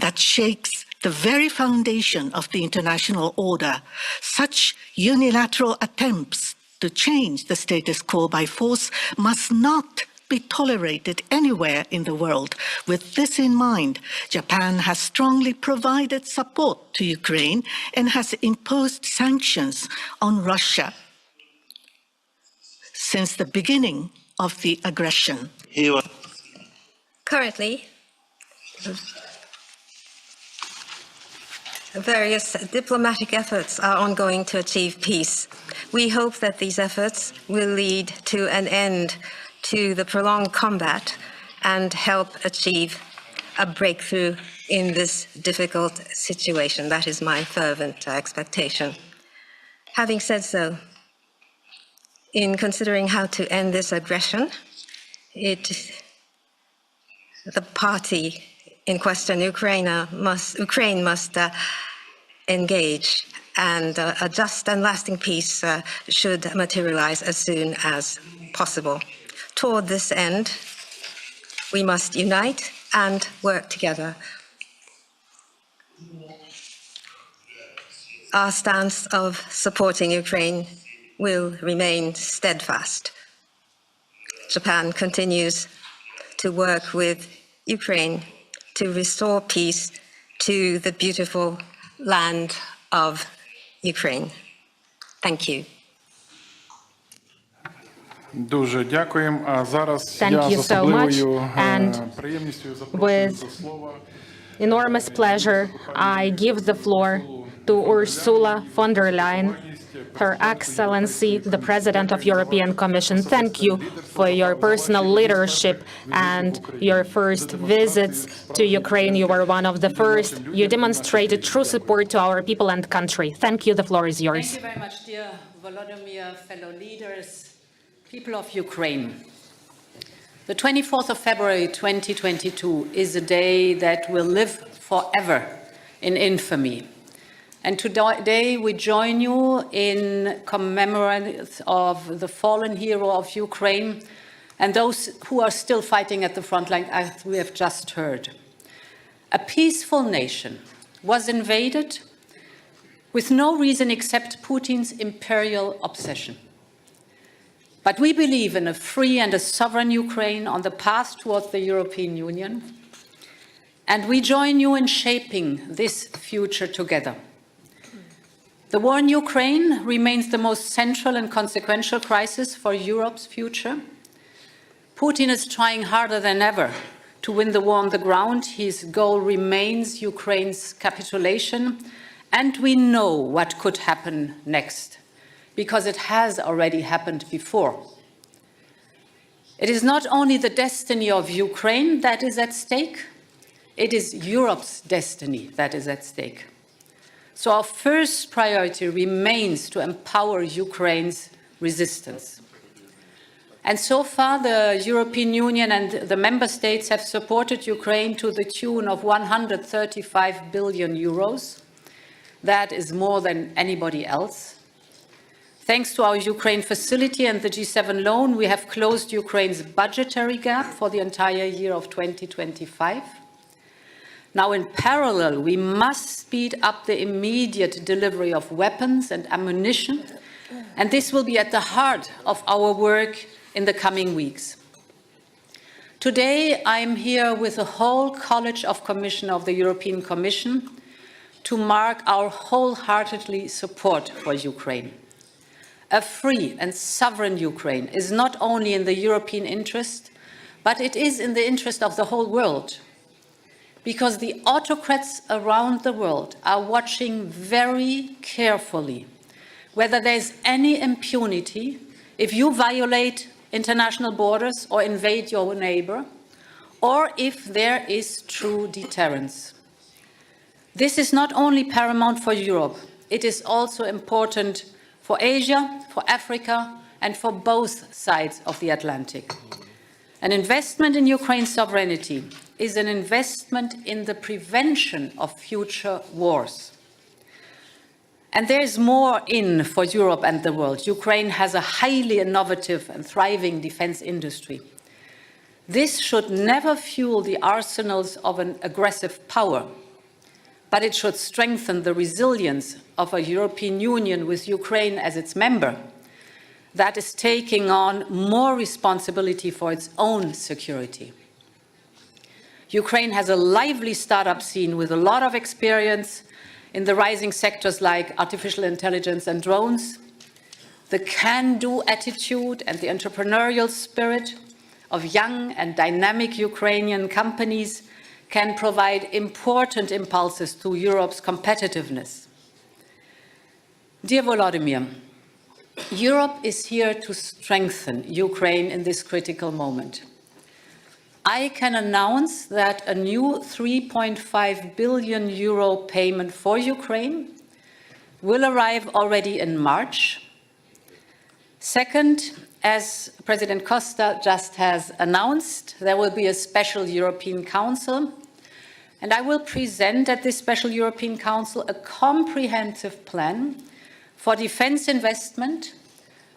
that shakes the very foundation of the international order. Such unilateral attempts to change the status quo by force must not be tolerated anywhere in the world. With this in mind, Japan has strongly provided support to Ukraine and has imposed sanctions on Russia since the beginning of the aggression.
Currently, various diplomatic efforts are ongoing to achieve peace. We hope that these efforts will lead to an end to the prolonged combat and help achieve a breakthrough in this difficult situation. That is my fervent expectation. Having said so, in considering how to end this aggression, the party in question, Ukraine must engage, and a just and lasting peace should materialize as soon as possible. Toward this end, we must unite and work together. Our stance of supporting Ukraine will remain steadfast. Japan continues to work with Ukraine to restore peace to the beautiful land of Ukraine. Thank you.
Дуже дякуємо. А зараз
Thank
я
you
з
so much.
особливою
And
приємністю запрошую
with
до слова
enormous pleasure, I give the floor to Ursula von der Leyen, Her Excellency, the President of European Commission. Thank you for your personal leadership and your first visits to Ukraine. You were one of the first. You demonstrated true support to our people and country. Thank you. The floor is yours.
Thank you very much, dear Volodymyr, fellow leaders, people of Ukraine. The 24th of February 2022 is a day that will live forever in infamy. And today we join you in commemoration of the fallen hero of Ukraine and those who are still fighting at the front line, as we have just heard. A peaceful nation was invaded with no reason except Putin's imperial obsession. But we believe in a free and a sovereign Ukraine on the path towards the European Union, and we join you in shaping this future together. The war in Ukraine remains the most central and consequential crisis for Europe's future. Putin is trying harder than ever to win the war on the ground. His goal remains Ukraine's capitulation, and we know what could happen next, because it has already happened before. It is not only the destiny of Ukraine that is at stake, it is Europe's destiny that is at stake. So our first priority remains to empower Ukraine's resistance. And so far, the European Union and the member states have supported Ukraine to the tune of 135 billion euros. That is more than anybody else. Thanks to our Ukraine facility and the G7 loan, we have closed Ukraine's budgetary gap for the entire year of 2025. Now, in parallel, we must speed up the immediate delivery of weapons and ammunition, and this will be at the heart of our work in the coming weeks. Today, I'm here with the whole College of Commissioners of the European Commission to mark our wholeheartedly support for Ukraine. A free and sovereign Ukraine is not only in the European interest, but it is in the interest of the whole world, because the autocrats around the world are watching very carefully whether there's any impunity if you violate international borders or invade your neighbor, or if there is true deterrence. This is not only paramount for Europe, it is also important for Asia, for Africa, and for both sides of the Atlantic. An investment in Ukraine's sovereignty is an investment in the prevention of future wars. And there is more in for Europe and the world. Ukraine has a highly innovative and thriving defense industry. This should never fuel the arsenals of an aggressive power, but it should strengthen the resilience of a European Union with Ukraine as its member that is taking on more responsibility for its own security. Ukraine has a lively startup scene with a lot of experience in the rising sectors like artificial intelligence and drones. The can-do attitude and the entrepreneurial spirit of young and dynamic Ukrainian companies can provide important impulses to Europe's competitiveness. Dear Volodymyr, Europe is here to strengthen Ukraine in this critical moment. I can announce that a new 3.5 billion euro payment for Ukraine will arrive already in March. Second, as President Costa just has announced, there will be a special European Council, and I will present at this special European Council a comprehensive plan for defense investment,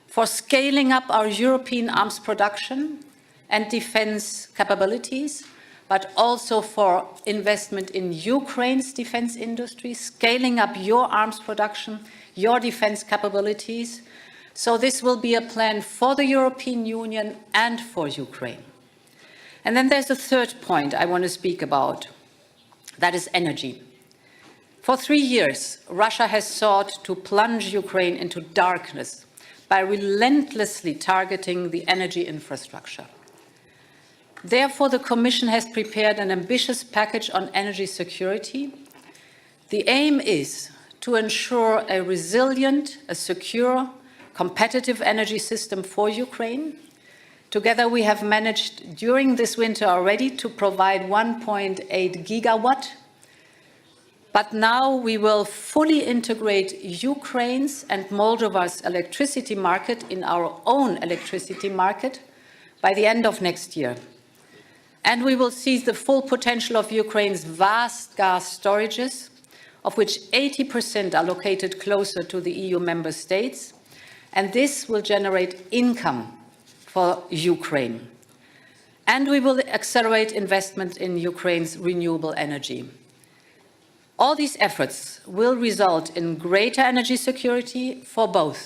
for scaling up our European arms production and defense capabilities, but also for investment in Ukraine's defense industry, scaling up your arms production, your defense capabilities. So this will be a plan for the European Union and for Ukraine. And then there's a third point I want to speak about. That is energy. For 3 years, Russia has sought to plunge Ukraine into darkness by relentlessly targeting the energy infrastructure. Therefore, the Commission has prepared an ambitious package on energy security. The aim is to ensure a resilient, a secure, competitive energy system for Ukraine. Together, we have managed during this winter already to provide 1.8 gigawatt. But now we will fully integrate Ukraine's and Moldova's electricity market in our own electricity market by the end of next year. And we will seize the full potential of Ukraine's vast gas storages, of which 80% are located closer to the EU member states. And this will generate income for Ukraine. And we will accelerate investment in Ukraine's renewable energy. All these efforts will result in greater energy security for both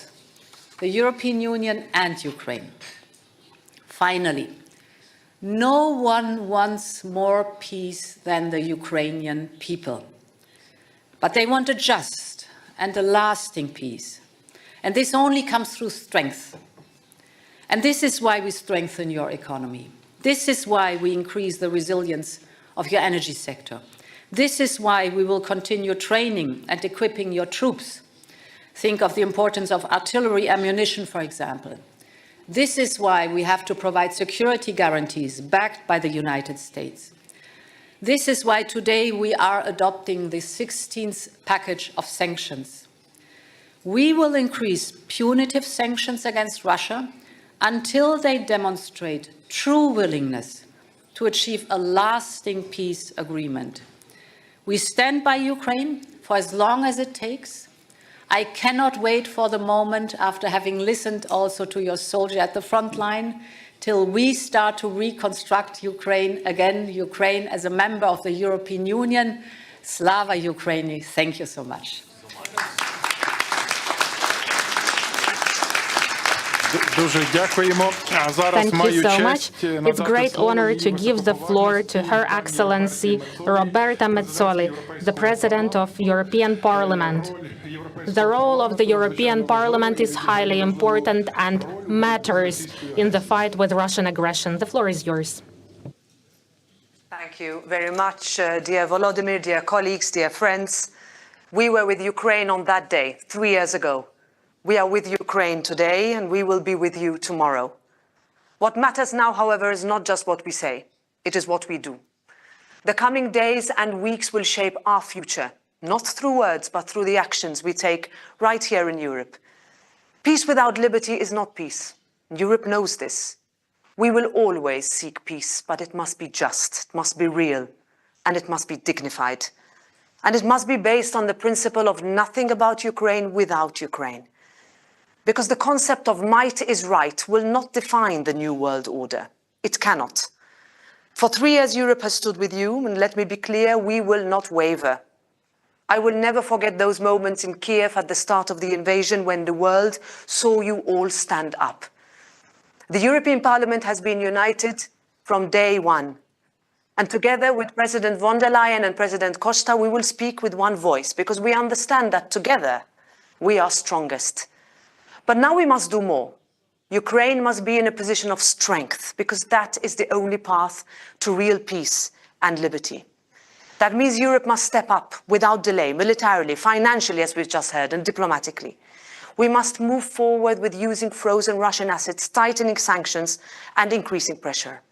the European Union and Ukraine. Finally, no one wants more peace than the Ukrainian people. But they want a just and a lasting peace. And this only comes through strength. And this is why we strengthen your economy. This is why we increase the resilience of your energy sector. This is why we will continue training and equipping your troops. Think of the importance of artillery ammunition, for example. This is why we have to provide security guarantees backed by the United States. This is why today we are adopting the 16th package of sanctions. We will increase punitive sanctions against Russia until they demonstrate true willingness to achieve a lasting peace agreement. We stand by Ukraine for as long as it takes. I cannot wait for the moment, after having listened also to your soldier at the front line, till we start to reconstruct Ukraine again, Ukraine as a member of the European Union. Slava Ukraini. Thank you so much.
Thank you so much. It's a great honor to give the floor to Her Excellency Roberta Metsola, the President of European Parliament. The role of the European Parliament is highly important and matters in the fight with Russian aggression. The floor is yours.
Thank you very much, dear Volodymyr, dear colleagues, dear friends. We were with Ukraine on that day, 3 years ago. We are with Ukraine today, and we will be with you tomorrow. What matters now, however, is not just what we say. It is what we do. The coming days and weeks will shape our future, not through words, but through the actions we take right here in Europe. Peace without liberty is not peace. Europe knows this. We will always seek peace, but it must be just, it must be real, and it must be dignified. And it must be based on the principle of nothing about Ukraine without Ukraine. Because the concept of might is right will not define the new world order. It cannot. For 3 years, Europe has stood with you, and let me be clear, we will not waver. I will never forget those moments in Kiev at the start of the invasion when the world saw you all stand up. The European Parliament has been united from day one. And together with President von der Leyen and President Costa, we will speak with one voice, because we understand that together we are strongest. But now we must do more. Ukraine must be in a position of strength, because that is the only path to real peace and liberty. That means Europe must step up without delay, militarily, financially, as we've just heard, and diplomatically. We must move forward with using frozen Russian assets, tightening sanctions, and increasing pressure.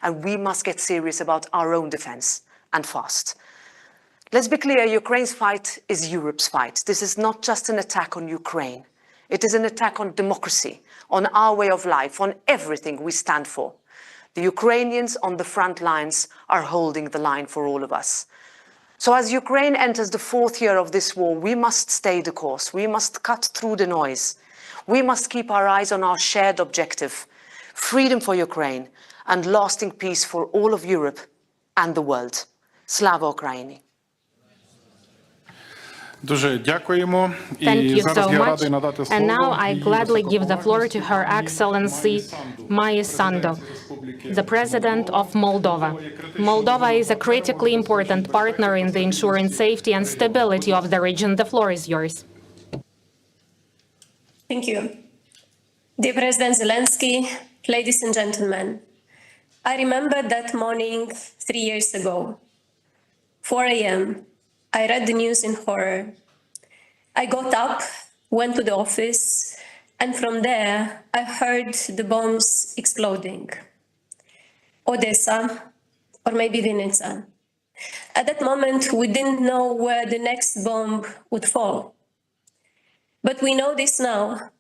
And we must get serious about our own defense, and fast. Let's be clear, Ukraine's fight is Europe's fight. This is not just an attack on Ukraine. It is an attack on democracy, on our way of life, on everything we stand for. The Ukrainians on the front lines are holding the line for all of us. So as Ukraine enters the 4th year of this war, we must stay the course. We must cut through the noise. We must keep our eyes on our shared objective, freedom for Ukraine and lasting peace for all of Europe and the world. Slava Ukraini.
Thank you so much. And now I gladly give the floor to Her Excellency Maia Sandu, the President of Moldova. Moldova is a critically important partner in the ensuring safety and stability of the region. The floor is yours.
Thank you. Dear President Zelensky, ladies and gentlemen, I remember that morning 3 years ago, 4 a.m. I read the news in horror. I got up, went to the office, and from there I heard the bombs exploding. Odessa, or maybe Vinnytsia. At that moment, we didn't know where the next bomb would fall. But we know this now.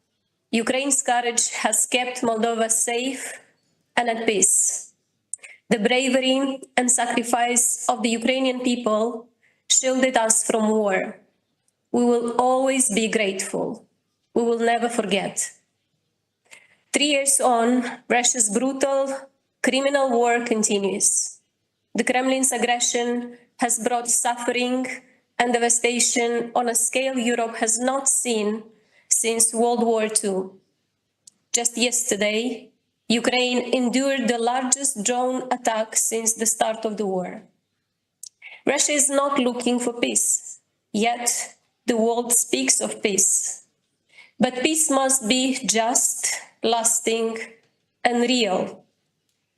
Ukraine's courage has kept Moldova safe and at peace. The bravery and sacrifice of the Ukrainian people shielded us from war. We will always be grateful. We will never forget. 3 years on, Russia's brutal, criminal war continues. The Kremlin's aggression has brought suffering and devastation on a scale Europe has not seen since World War II. Just yesterday, Ukraine endured the largest drone attack since the start of the war. Russia is not looking for peace, yet the world speaks of peace. But peace must be just, lasting, and real.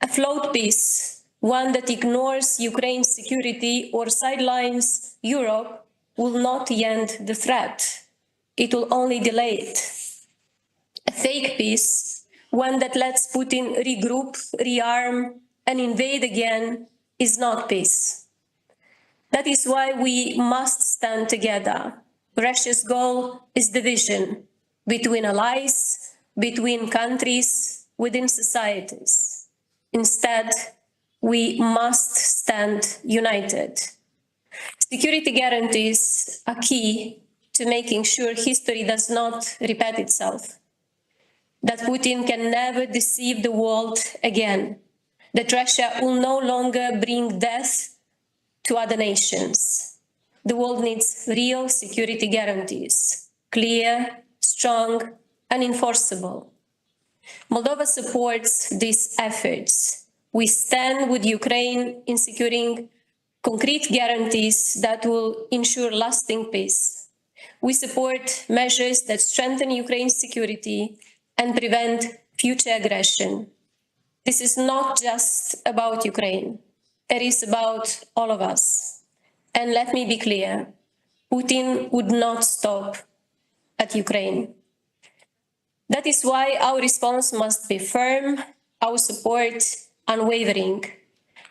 A flawed peace, one that ignores Ukraine's security or sidelines Europe, will not end the threat. It will only delay it. A fake peace, one that lets Putin regroup, rearm, and invade again, is not peace. That is why we must stand together. Russia's goal is division between allies, between countries, within societies. Instead, we must stand united. Security guarantees are key to making sure history does not repeat itself, that Putin can never deceive the world again, that Russia will no longer bring death to other nations. The world needs real security guarantees, clear, strong, and enforceable. Moldova supports these efforts. We stand with Ukraine in securing concrete guarantees that will ensure lasting peace. We support measures that strengthen Ukraine's security and prevent future aggression. This is not just about Ukraine. It is about all of us. And let me be clear, Putin would not stop at Ukraine. That is why our response must be firm, our support unwavering,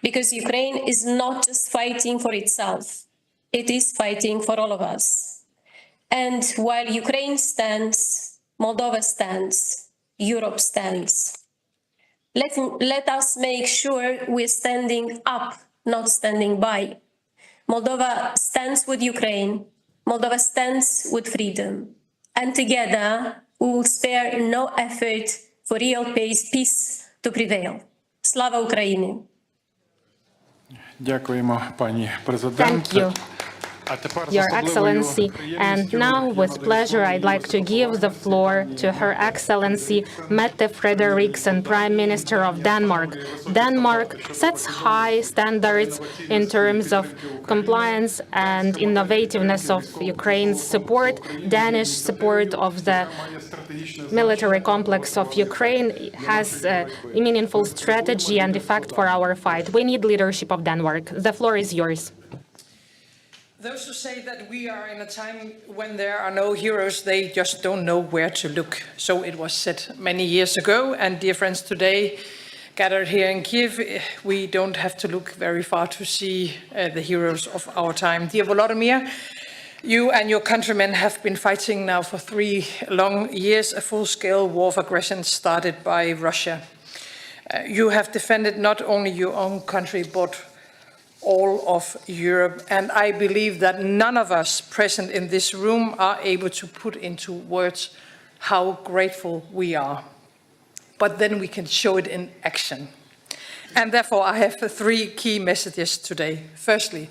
because Ukraine is not just fighting for itself, it is fighting for all of us. And while Ukraine stands, Moldova stands, Europe stands. Let us make sure we're standing up, not standing by. Moldova stands with Ukraine. Moldova stands with freedom. And together, we will spare no effort for real peace to prevail. Slava Ukraini!
Дякуємо, пані
Thank
президент.
you, Your Excellency. And now, with pleasure, I'd like to give the floor to Her Excellency Mette Frederiksen, Prime Minister of Denmark. Denmark sets high standards in terms of compliance and innovativeness of Ukraine's support. Danish support of the military complex of Ukraine has a meaningful strategy and effect for our fight. We need leadership of Denmark. The floor is yours.
Those who say that we are in a time when there are no heroes, they just don't know where to look. So it was said many years ago, and dear friends, today gathered here in Kiev, we don't have to look very far to see the heroes of our time. Dear Volodymyr, you and your countrymen have been fighting now for 3 long years, a full-scale war of aggression started by Russia. You have defended not only your own country, but all of Europe. And I believe that none of us present in this room are able to put into words how grateful we are. But then we can show it in action. And therefore, I have 3 key messages today. Firstly,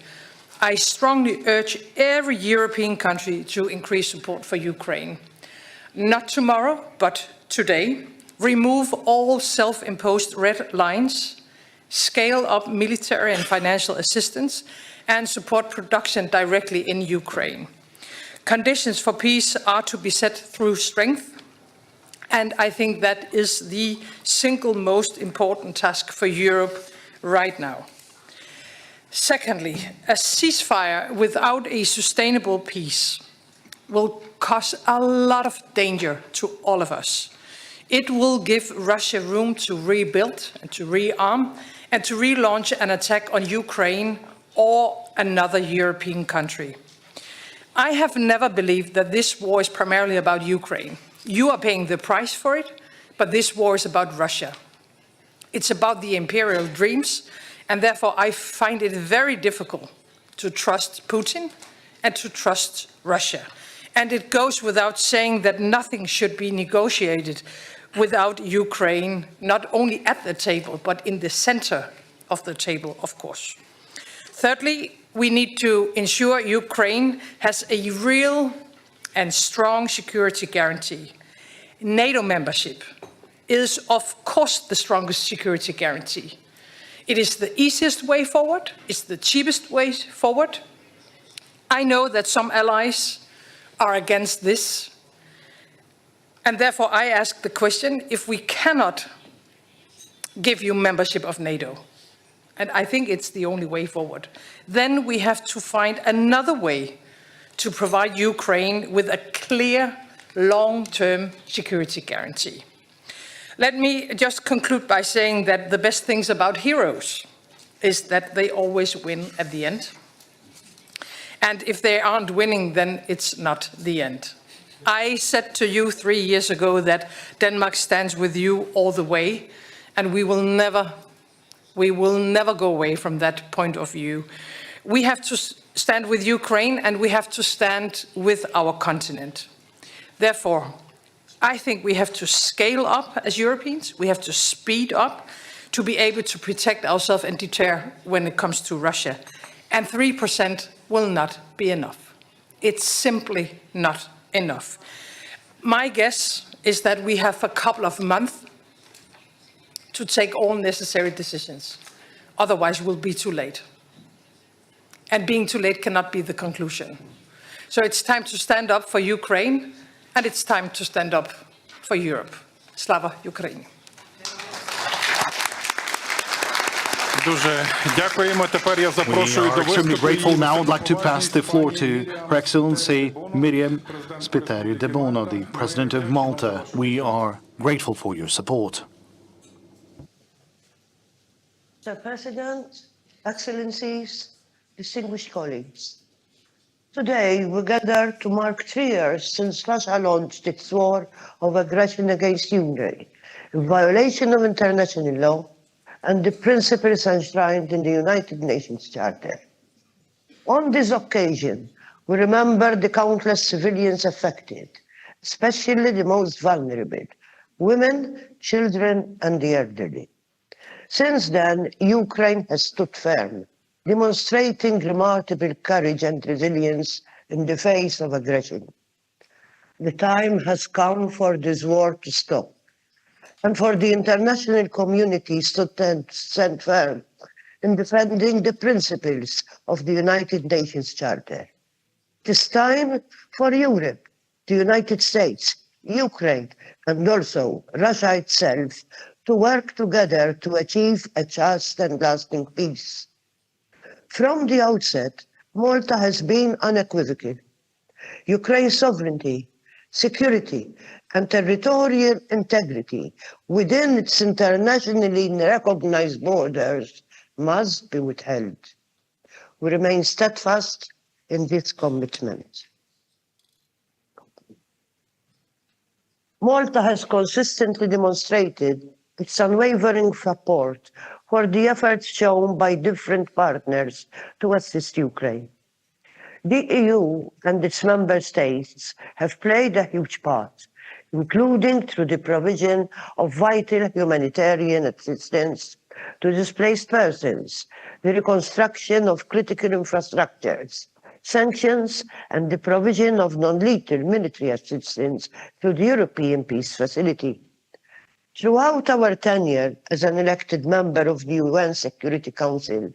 I strongly urge every European country to increase support for Ukraine. Not tomorrow, but today. Remove all self-imposed red lines, scale up military and financial assistance, and support production directly in Ukraine. Conditions for peace are to be set through strength, and I think that is the single most important task for Europe right now. Secondly, a ceasefire without a sustainable peace will cause a lot of danger to all of us. It will give Russia room to rebuild and to rearm and to relaunch an attack on Ukraine or another European country. I have never believed that this war is primarily about Ukraine. You are paying the price for it, but this war is about Russia. It's about the imperial dreams, and therefore I find it very difficult to trust Putin and to trust Russia. And it goes without saying that nothing should be negotiated without Ukraine, not only at the table, but in the center of the table, of course. Thirdly, we need to ensure Ukraine has a real and strong security guarantee. NATO membership is, of course, the strongest security guarantee. It is the easiest way forward, it's the cheapest way forward. I know that some allies are against this. And therefore, I ask the question, if we cannot give you membership of NATO, and I think it's the only way forward, then we have to find another way to provide Ukraine with a clear, long-term security guarantee. Let me just conclude by saying that the best things about heroes is that they always win at the end. And if they aren't winning, then it's not the end. I said to you 3 years ago that Denmark stands with you all the way, and we will never go away from that point of view. We have to stand with Ukraine, and we have to stand with our continent. Therefore, I think we have to scale up as Europeans. We have to speed up to be able to protect ourselves and deter when it comes to Russia. And 3% will not be enough. It's simply not enough. My guess is that we have a couple of months to take all necessary decisions. Otherwise, we'll be too late. And being too late cannot be the conclusion. So it's time to stand up for Ukraine, and it's time to stand up for Europe. Slava Ukraini.
Дуже дякуємо. Тепер я
We
запрошую
are
до
extremely
виступу.
grateful now. I'd like to pass the floor to Her Excellency Miriam Spiteri de Bono, the President of Malta. We are grateful for your support.
Mr. President, Excellencies, distinguished colleagues. Today, we gather to mark 3 years since Russia launched its war of aggression against Ukraine, in violation of international law and the principles enshrined in the United Nations Charter. On this occasion, we remember the countless civilians affected, especially the most vulnerable, women, children, and the elderly. Since then, Ukraine has stood firm, demonstrating remarkable courage and resilience in the face of aggression. The time has come for this war to stop, and for the international community to stand firm in defending the principles of the United Nations Charter. It is time for Europe, the United States, Ukraine, and also Russia itself to work together to achieve a just and lasting peace. From the outset, Malta has been unequivocal. Ukraine's sovereignty, security, and territorial integrity within its internationally recognized borders must be withheld. We remain steadfast in this commitment. Malta has consistently demonstrated its unwavering support for the efforts shown by different partners to assist Ukraine. The EU and its member states have played a huge part, including through the provision of vital humanitarian assistance to displaced persons, the reconstruction of critical infrastructures, sanctions, and the provision of non-lethal military assistance through the European Peace Facility. Throughout our tenure as an elected member of the UN Security Council,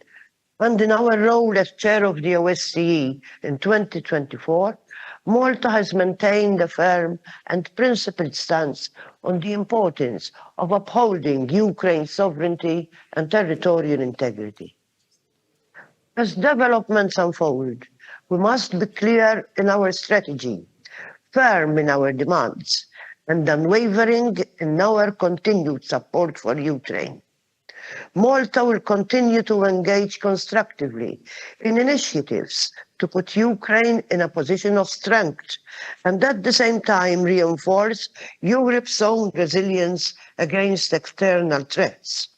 and in our role as chair of the OSCE in 2024, Malta has maintained a firm and principled stance on the importance of upholding Ukraine's sovereignty and territorial integrity. As developments unfold, we must be clear in our strategy, firm in our demands, and unwavering in our continued support for Ukraine. Malta will continue to engage constructively in initiatives to put Ukraine in a position of strength and at the same time reinforce Europe's own resilience against external threats.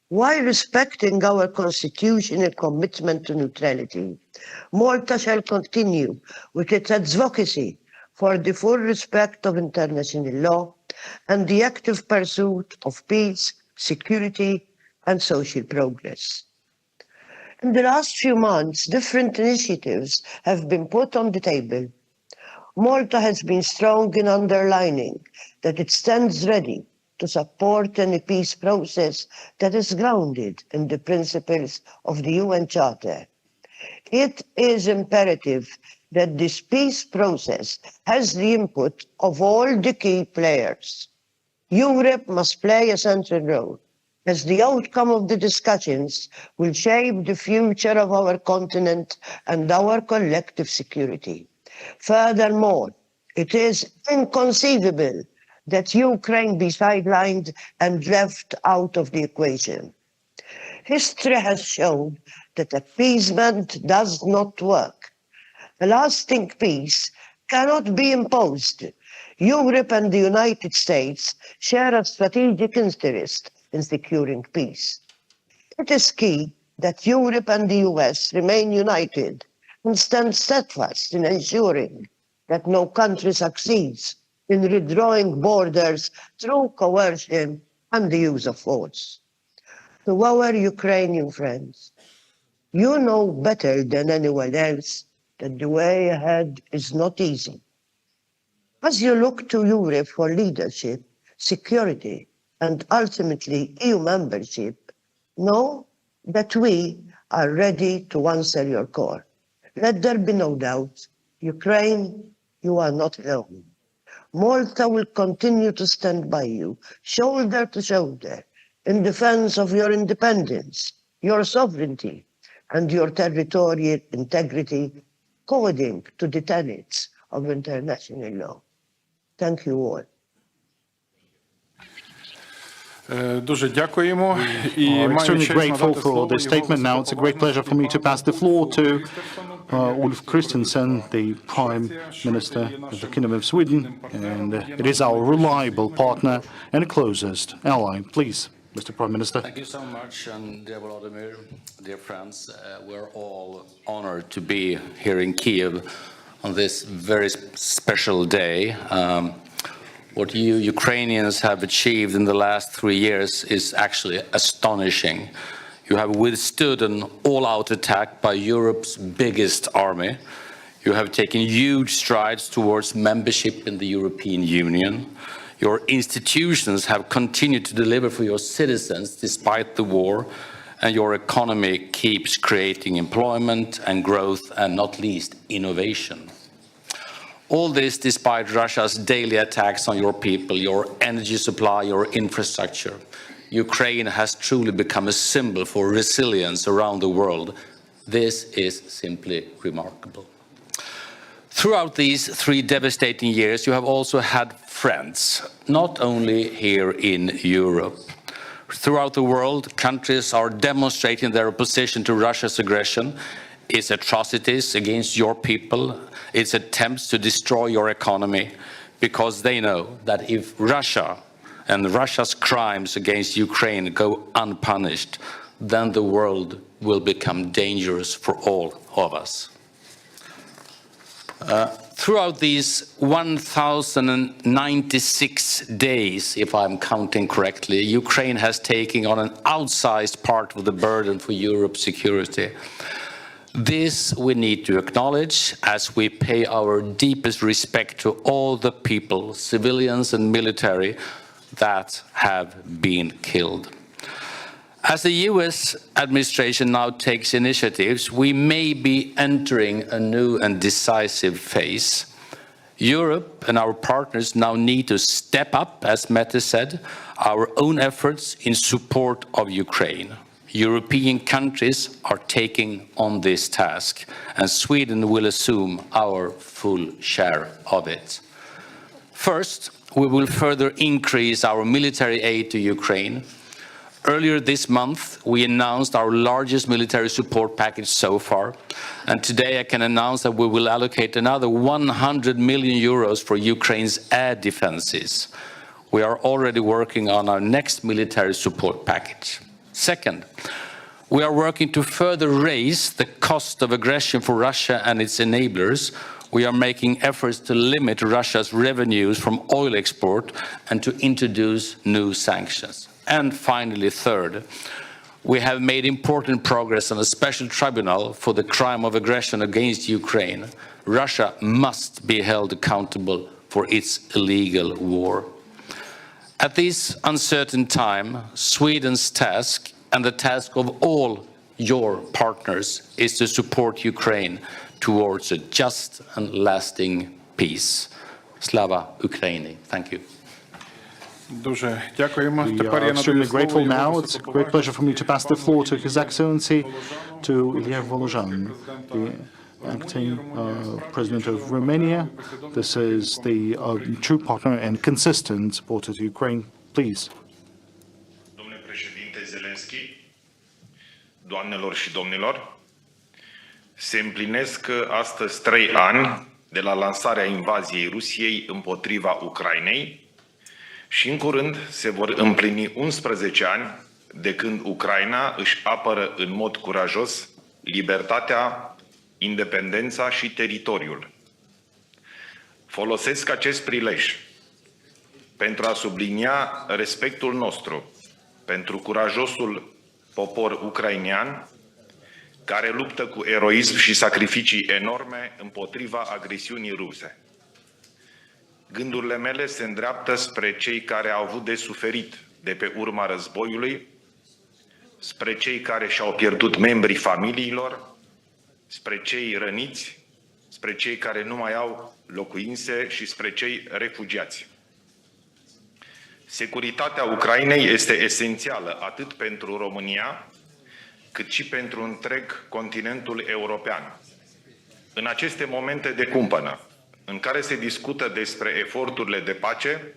While respecting our constitutional commitment to neutrality, Malta shall continue with its advocacy for the full respect of international law and the active pursuit of peace, security, and social progress. In the last few months, different initiatives have been put on the table. Malta has been strong in underlining that it stands ready to support any peace process that is grounded in the principles of the UN Charter. It is imperative that this peace process has the input of all the key players. Europe must play a central role, as the outcome of the discussions will shape the future of our continent and our collective security. Furthermore, it is inconceivable that Ukraine be sidelined and left out of the equation. History has shown that appeasement does not work. A lasting peace cannot be imposed. Europe and the United States share a strategic interest in securing peace. It is key that Europe and the US remain united and stand steadfast in ensuring that no country succeeds in redrawing borders through coercion and the use of force. To our Ukrainian friends, you know better than anyone else that the way ahead is not easy. As you look to Europe for leadership, security, and ultimately EU membership, know that we are ready to answer your call. Let there be no doubt, Ukraine, you are not alone. Malta will continue to stand by you, shoulder to shoulder, in defense of your independence, your sovereignty, and your territorial integrity, according to the tenets of international law. Thank you all.
Дуже дякуємо.
We're extremely grateful for this statement. Now it's a great pleasure for me to pass the floor to Ulf Kristersson, the Prime Minister of the Kingdom of Sweden, and it is our reliable partner and closest ally. Please, Mr. Prime Minister.
Thank you so much, and dear Volodymyr, dear friends, we're all honored to be here in Kiev on this very special day. What you Ukrainians have achieved in the last 3 years is actually astonishing. You have withstood an all-out attack by Europe's biggest army. You have taken huge strides towards membership in the European Union. Your institutions have continued to deliver for your citizens despite the war, and your economy keeps creating employment and growth, and not least innovation. All this despite Russia's daily attacks on your people, your energy supply, your infrastructure. Ukraine has truly become a symbol for resilience around the world. This is simply remarkable. Throughout these 3 devastating years, you have also had friends, not only here in Europe. Throughout the world, countries are demonstrating their opposition to Russia's aggression, its atrocities against your people, its attempts to destroy your economy, because they know that if Russia and Russia's crimes against Ukraine go unpunished, then the world will become dangerous for all of us. Throughout these 1,096 days, if I'm counting correctly, Ukraine has taken on an outsized part of the burden for Europe's security. This we need to acknowledge as we pay our deepest respect to all the people, civilians and military, that have been killed. As the US administration now takes initiatives, we may be entering a new and decisive phase. Europe and our partners now need to step up, as Mette said, our own efforts in support of Ukraine. European countries are taking on this task, and Sweden will assume our full share of it. First, we will further increase our military aid to Ukraine. Earlier this month, we announced our largest military support package so far, and today I can announce that we will allocate another 100 million euros for Ukraine's air defenses. We are already working on our next military support package. Second, we are working to further raise the cost of aggression for Russia and its enablers. We are making efforts to limit Russia's revenues from oil export and to introduce new sanctions. And finally, third, we have made important progress on a special tribunal for the crime of aggression against Ukraine. Russia must be held accountable for its illegal war. At this uncertain time, Sweden's task and the task of all your partners is to support Ukraine towards a just and lasting peace. Slava Ukraini. Thank you.
Дуже дякуємо.
We
Тепер
are
я надаю
extremely
слово
grateful
його
now. It's a great pleasure for me to pass the floor to His Excellency, to Ilya Volodymyr, the acting President of Romania. This is the true partner and consistent supporter to Ukraine. Please.
Domnule președinte Zelensky, doamnelor și domnilor, se împlinesc astăzi 3 ani de la lansarea invaziei Rusiei împotriva Ucrainei și în curând se vor împlini 11 ani de când Ucraina își apără în mod curajos libertatea, independența și teritoriul. Folosesc acest prilej pentru a sublinia respectul nostru pentru curajosul popor ucrainean care luptă cu eroism și sacrificii enorme împotriva agresiunii ruse. Gândurile mele se îndreaptă spre cei care au avut de suferit de pe urma războiului, spre cei care și-au pierdut membrii familiilor, spre cei răniți, spre cei care nu mai au locuințe și spre cei refugiați. Securitatea Ucrainei este esențială atât pentru România, cât și pentru întreg continentul european. În aceste momente de cumpănă, în care se discută despre eforturile de pace,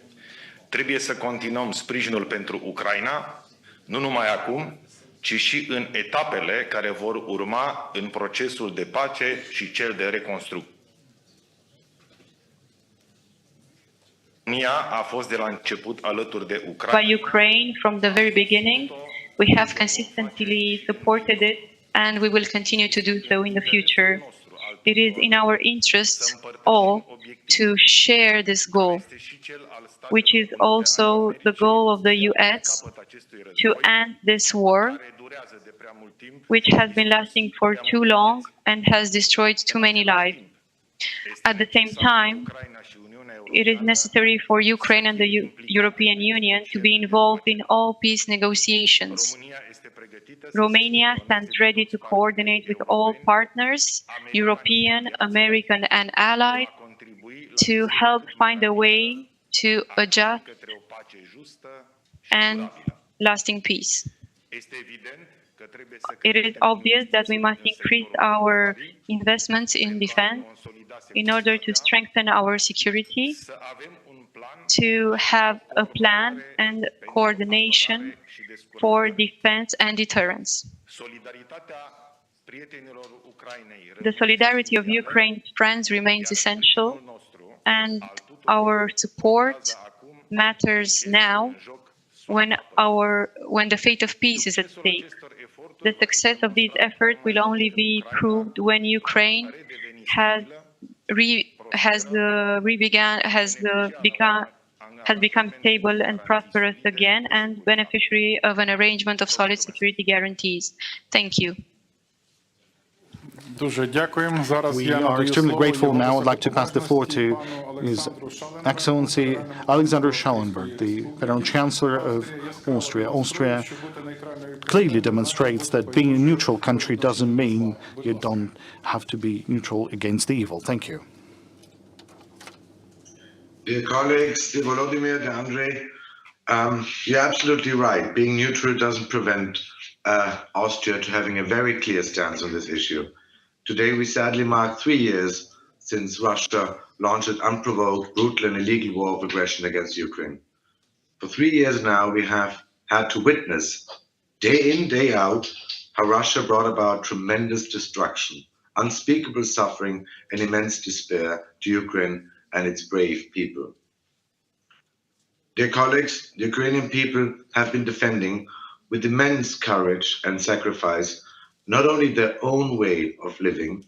trebuie să continuăm sprijinul pentru Ucraina, nu numai acum, ci și în etapele care vor urma în procesul de pace și cel de reconstrucție. România a fost de la început alături de Ucraina.
By Ukraine from the very beginning. We have consistently supported it and we will continue to do so in the future. It is in our interests all to share this goal, which is also the goal of the US, to end this war, which has been lasting for too long and has destroyed too many lives. At the same time, it is necessary for Ukraine and the European Union to be involved in all peace negotiations. Romania stands ready to coordinate with all partners, European, American, and allied, to help find a way to a just and lasting peace. It is obvious that we must increase our investments in defense in order to strengthen our security, to have a plan and coordination for defense and deterrence. The solidarity of Ukraine's friends remains essential, and our support matters now when the fate of peace is at stake. The success of these efforts will only be proved when Ukraine has become stable and prosperous again and beneficiary of an arrangement of solid security guarantees. Thank you.
We are extremely grateful now. I'd like to pass the floor to His Excellency Alexander Schallenberg, the Federal Chancellor of Austria. Austria clearly demonstrates that being a neutral country doesn't mean you don't have to be neutral against the evil. Thank you.
Dear colleagues, dear Volodymyr, dear Andrei, you're absolutely right. Being neutral doesn't prevent Austria to having a very clear stance on this issue. Today, we sadly mark 3 years since Russia launched an unprovoked, brutal and illegal war of aggression against Ukraine. For 3 years now, we have had to witness, day in, day out, how Russia brought about tremendous destruction, unspeakable suffering and immense despair to Ukraine and its brave people. Dear colleagues, the Ukrainian people have been defending with immense courage and sacrifice not only their own way of living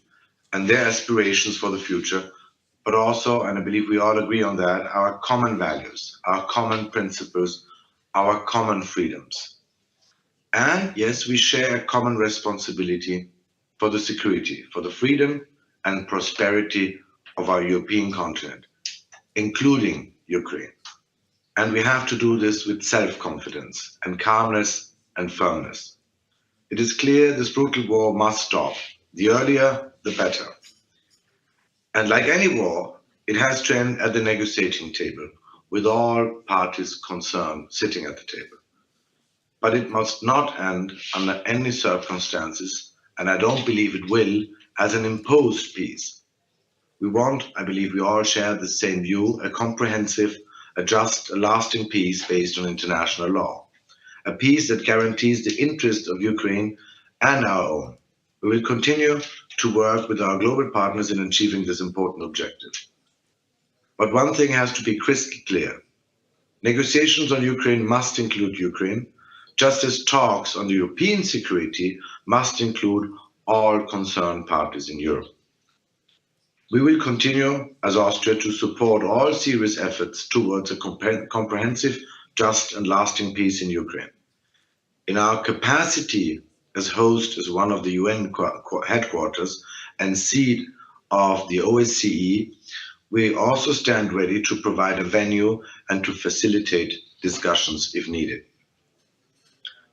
and their aspirations for the future, but also, and I believe we all agree on that, our common values, our common principles, our common freedoms. And yes, we share a common responsibility for the security, for the freedom and prosperity of our European continent, including Ukraine. And we have to do this with self-confidence and calmness and firmness. It is clear this brutal war must stop. The earlier, the better. And like any war, it has to end at the negotiating table, with all parties concerned sitting at the table. But it must not end under any circumstances, and I don't believe it will, as an imposed peace. We want, I believe we all share the same view, a comprehensive, a just, a lasting peace based on international law. A peace that guarantees the interests of Ukraine and our own. We will continue to work with our global partners in achieving this important objective. But one thing has to be crystal clear. Negotiations on Ukraine must include Ukraine, just as talks on European security must include all concerned parties in Europe. We will continue, as Austria, to support all serious efforts towards a comprehensive, just and lasting peace in Ukraine. In our capacity as host as one of the UN headquarters and seat of the OSCE, we also stand ready to provide a venue and to facilitate discussions if needed.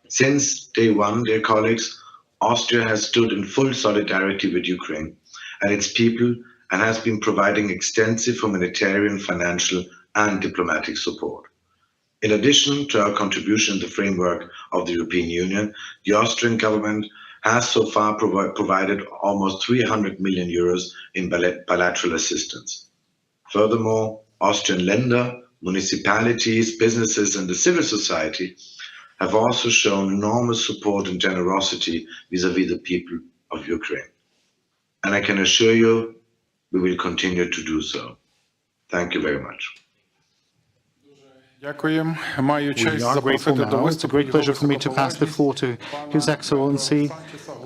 Since day one, dear colleagues, Austria has stood in full solidarity with Ukraine and its people and has been providing extensive humanitarian, financial and diplomatic support. In addition to our contribution in the framework of the European Union, the Austrian government has so far provided almost 300 million euros in bilateral assistance. Furthermore, Austrian Länder, municipalities, businesses and the civil society have also shown enormous support and generosity vis-à-vis the people of Ukraine. And I can assure you, we will continue to do so. Thank you very much.
We are grateful now. It's a great pleasure for me to pass the floor to His Excellency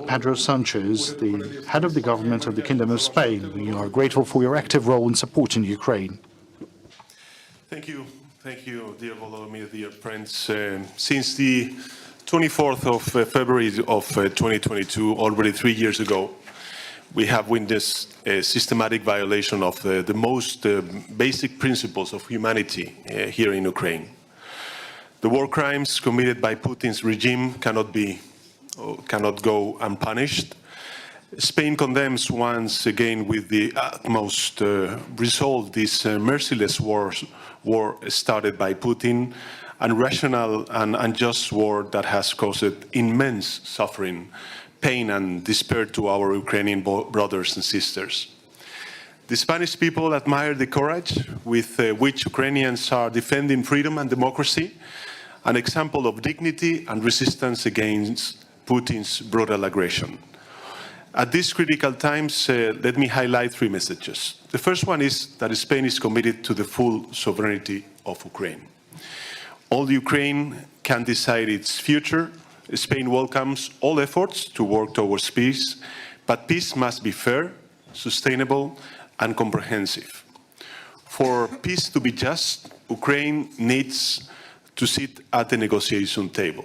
Pedro Sanchez, the head of the government of the Kingdom of Spain. We are grateful for your active role in supporting Ukraine.
Thank you, dear Volodymyr, dear friends. Since the 24th of February of 2022, already 3 years ago, we have witnessed a systematic violation of the most basic principles of humanity here in Ukraine. The war crimes committed by Putin's regime cannot go unpunished. Spain condemns once again with the utmost resolve this merciless war started by Putin, an irrational and unjust war that has caused immense suffering, pain and despair to our Ukrainian brothers and sisters. The Spanish people admire the courage with which Ukrainians are defending freedom and democracy, an example of dignity and resistance against Putin's brutal aggression. At these critical times, let me highlight 3 messages. The first one is that Spain is committed to the full sovereignty of Ukraine. All Ukraine can decide its future. Spain welcomes all efforts to work towards peace, but peace must be fair, sustainable, and comprehensive. For peace to be just, Ukraine needs to sit at the negotiation table.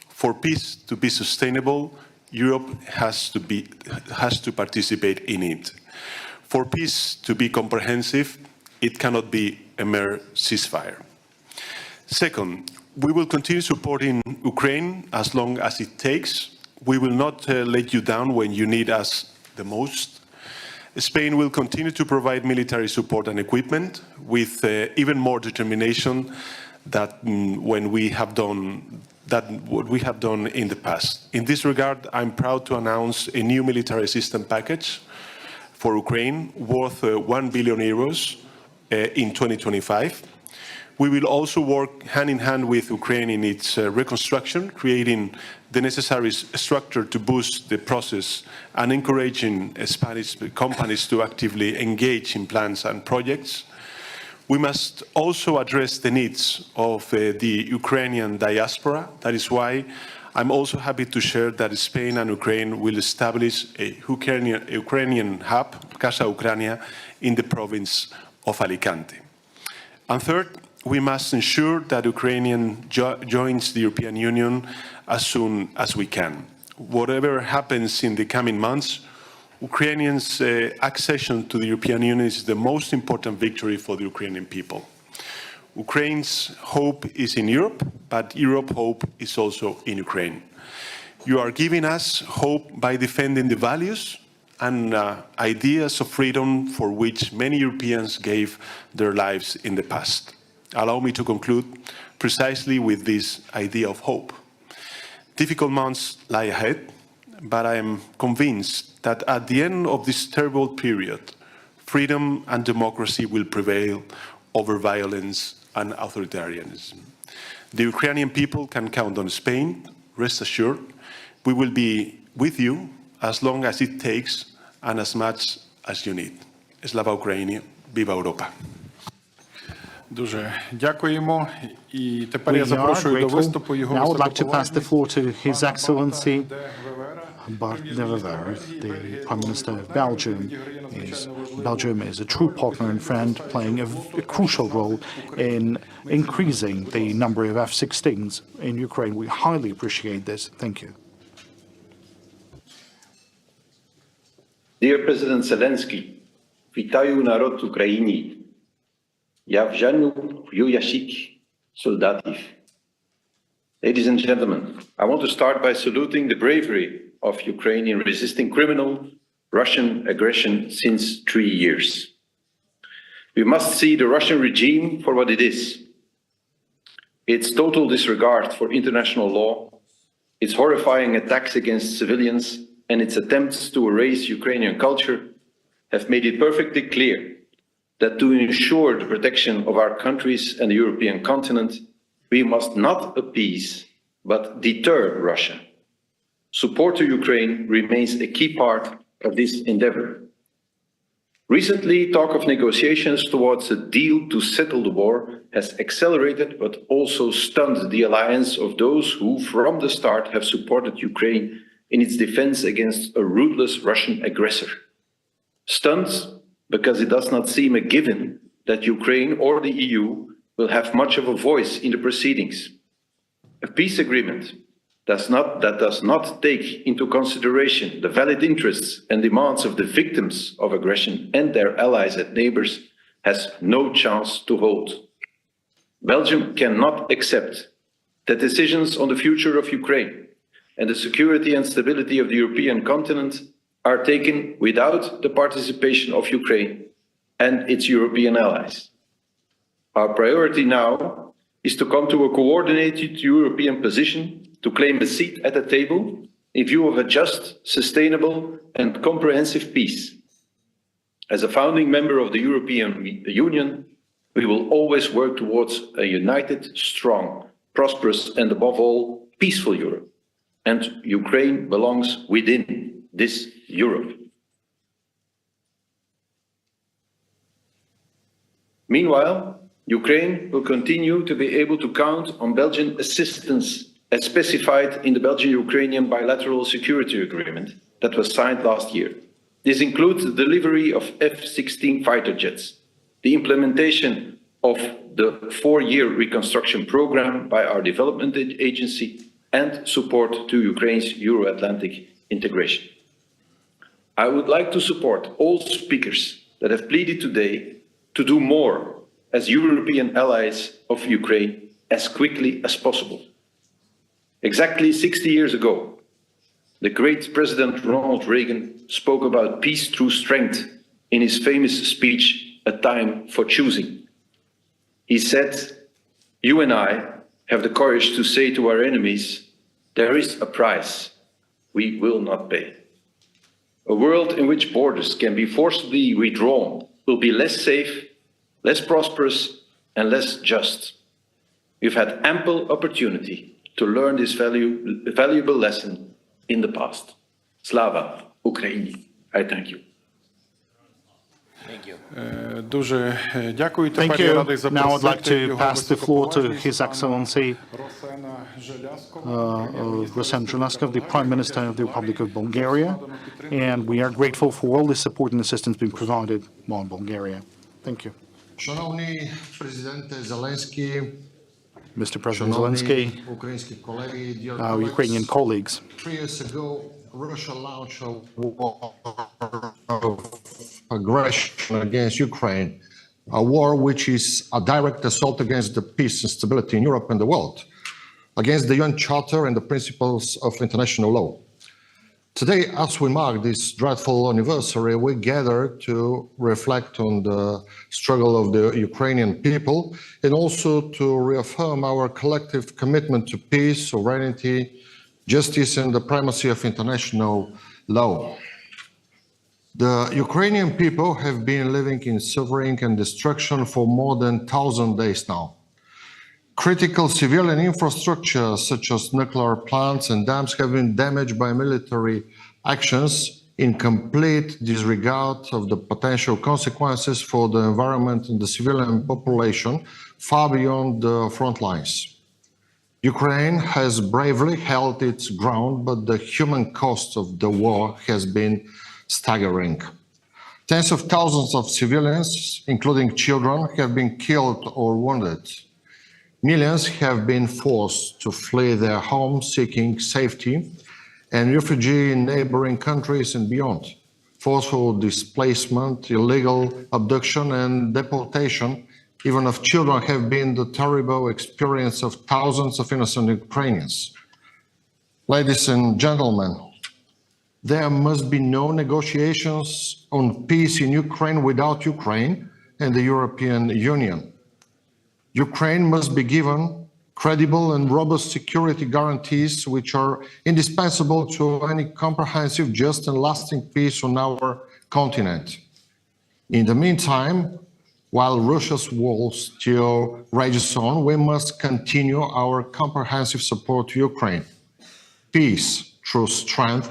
For peace to be sustainable, Europe has to participate in it. For peace to be comprehensive, it cannot be a mere ceasefire. Second, we will continue supporting Ukraine as long as it takes. We will not let you down when you need us the most. Spain will continue to provide military support and equipment with even more determination than what we have done in the past. In this regard, I'm proud to announce a new military assistance package for Ukraine worth 1 billion euros in 2025. We will also work hand in hand with Ukraine in its reconstruction, creating the necessary structure to boost the process and encouraging Spanish companies to actively engage in plans and projects. We must also address the needs of the Ukrainian diaspora. That is why I'm also happy to share that Spain and Ukraine will establish a Ukrainian hub, Casa Ucrania, in the province of Alicante. And third, we must ensure that Ukraine joins the European Union as soon as we can. Whatever happens in the coming months, Ukrainians' accession to the European Union is the most important victory for the Ukrainian people. Ukraine's hope is in Europe, but Europe's hope is also in Ukraine. You are giving us hope by defending the values and ideas of freedom for which many Europeans gave their lives in the past. Allow me to conclude precisely with this idea of hope. Difficult months lie ahead, but I am convinced that at the end of this terrible period, freedom and democracy will prevail over violence and authoritarianism. The Ukrainian people can count on Spain. Rest assured, we will be with you as long as it takes and as much as you need. Slava Ukraini, viva Europa.
Дуже дякуємо. І тепер я запрошую до виступу його
Now I would like to pass the floor to His Excellency Bart de Wever, the Prime Minister of Belgium. Belgium is a true partner and friend, playing a crucial role in increasing the number of F-16s in Ukraine. We highly appreciate this. Thank you.
Dear President Zelensky, вітаю народ України. Я вжену ящик солдатів. Ladies and gentlemen, I want to start by saluting the bravery of Ukraine in resisting criminal Russian aggression since 3 years. We must see the Russian regime for what it is. Its total disregard for international law, its horrifying attacks against civilians, and its attempts to erase Ukrainian culture have made it perfectly clear that to ensure the protection of our countries and the European continent, we must not appease, but deter Russia. Support to Ukraine remains a key part of this endeavor. Recently, talk of negotiations towards a deal to settle the war has accelerated, but also stunned the alliance of those who, from the start, have supported Ukraine in its defense against a ruthless Russian aggressor. Stunned because it does not seem a given that Ukraine or the EU will have much of a voice in the proceedings. A peace agreement that does not take into consideration the valid interests and demands of the victims of aggression and their allies and neighbors has no chance to hold. Belgium cannot accept that decisions on the future of Ukraine and the security and stability of the European continent are taken without the participation of Ukraine and its European allies. Our priority now is to come to a coordinated European position to claim a seat at the table in view of a just, sustainable and comprehensive peace. As a founding member of the European Union, we will always work towards a united, strong, prosperous and above all, peaceful Europe. And Ukraine belongs within this Europe. Meanwhile, Ukraine will continue to be able to count on Belgian assistance as specified in the Belgian-Ukrainian bilateral security agreement that was signed last year. This includes the delivery of F-16 fighter jets, the implementation of the 4-year reconstruction program by our development agency, and support to Ukraine's Euro-Atlantic integration. I would like to support all speakers that have pleaded today to do more as European allies of Ukraine as quickly as possible. Exactly 60 years ago, the great President Ronald Reagan spoke about peace through strength in his famous speech, A Time for Choosing. He said, "You and I have the courage to say to our enemies, there is a price we will not pay. A world in which borders can be forcibly withdrawn will be less safe, less prosperous, and less just. We've had ample opportunity to learn this valuable lesson in the past. Slava Ukraini." I thank you.
Thank you. Дуже дякую.
Thank you. Now I'd like to pass the floor to His Excellency Rosen Zhelaskov, the Prime Minister of the Republic of Bulgaria, and we are grateful for all the support and assistance being provided by Bulgaria. Thank you.
Шановний президенте Зеленський,
Mr. President Zelensky,
українські колеги, dear
our
colleagues,
Ukrainian colleagues,
3 years ago, Russia launched a war of aggression against Ukraine, a war which is a direct assault against the peace and stability in Europe and the world. against the UN Charter and the principles of international law. Today, as we mark this dreadful anniversary, we gather to reflect on the struggle of the Ukrainian people and also to reaffirm our collective commitment to peace, sovereignty, justice, and the primacy of international law. The Ukrainian people have been living in suffering and destruction for more than 1,000 days now. Critical civilian infrastructure, such as nuclear plants and dams, have been damaged by military actions in complete disregard of the potential consequences for the environment and the civilian population far beyond the front lines. Ukraine has bravely held its ground, but the human cost of the war has been staggering. Tens of thousands of civilians, including children, have been killed or wounded. Millions have been forced to flee their homes seeking safety and refugee in neighboring countries and beyond. Forceful displacement, illegal abduction and deportation, even of children, have been the terrible experience of thousands of innocent Ukrainians. Ladies and gentlemen, there must be no negotiations on peace in Ukraine without Ukraine and the European Union. Ukraine must be given credible and robust security guarantees which are indispensable to any comprehensive, just and lasting peace on our continent. In the meantime, while Russia's war still rages on, we must continue our comprehensive support to Ukraine. Peace through strength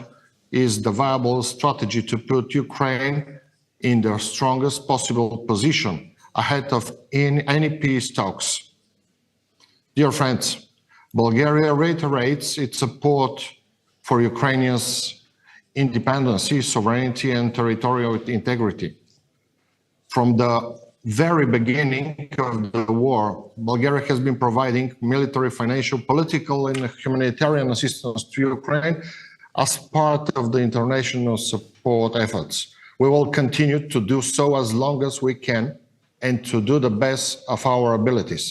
is the viable strategy to put Ukraine in the strongest possible position ahead of any peace talks. Dear friends, Bulgaria reiterates its support for Ukrainians' independence, sovereignty, and territorial integrity. From the very beginning of the war, Bulgaria has been providing military, financial, political, and humanitarian assistance to Ukraine as part of the international support efforts. We will continue to do so as long as we can, and to do the best of our abilities.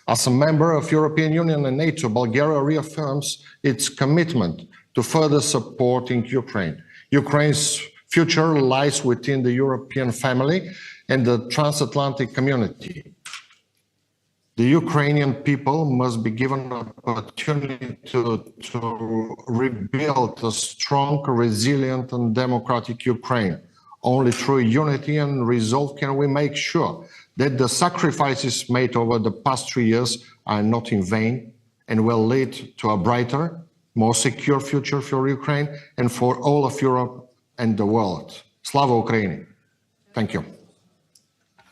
As a member of European Union and NATO, Bulgaria reaffirms its commitment to further supporting Ukraine. Ukraine's future lies within the European family and the transatlantic community. The Ukrainian people must be given an opportunity to rebuild a strong, resilient, and democratic Ukraine. Only through unity and resolve can we make sure that the sacrifices made over the past 3 years are not in vain and will lead to a brighter, more secure future for Ukraine and for all of Europe and the world. Slava Ukraini! Thank you.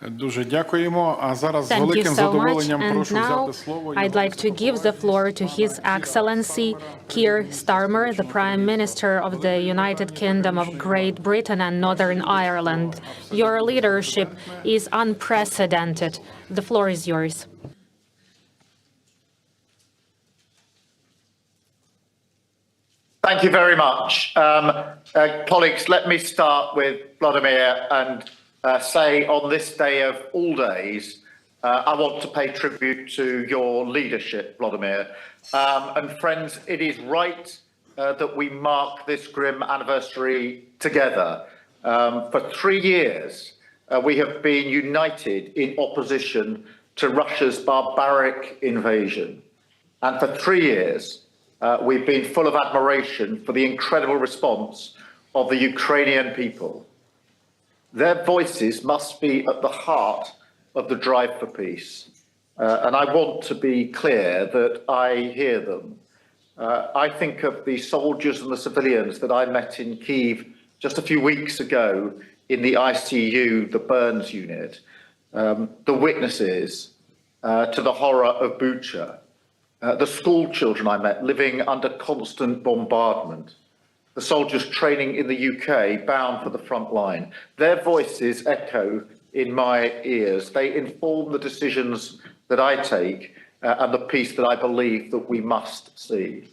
Дуже дякуємо. А зараз з
Thank you
великим
so much.
задоволенням
And
прошу
now
взяти слово.
I'd like to give the floor to His Excellency Keir Starmer, the Prime Minister of the United Kingdom of Great Britain and Northern Ireland. Your leadership is unprecedented. The floor is yours.
Thank you very much. Colleagues, let me start with Volodymyr and say on this day of all days, I want to pay tribute to your leadership, Volodymyr. And friends, it is right that we mark this grim anniversary together. For 3 years, we have been united in opposition to Russia's barbaric invasion. And for 3 years, we've been full of admiration for the incredible response of the Ukrainian people. Their voices must be at the heart of the drive for peace. And I want to be clear that I hear them. I think of the soldiers and the civilians that I met in Kyiv just a few weeks ago in the ICU, the burns unit, the witnesses to the horror of Bucha, the school children I met living under constant bombardment, the soldiers training in the UK bound for the front line. Their voices echo in my ears. They inform the decisions that I take and the peace that I believe that we must see.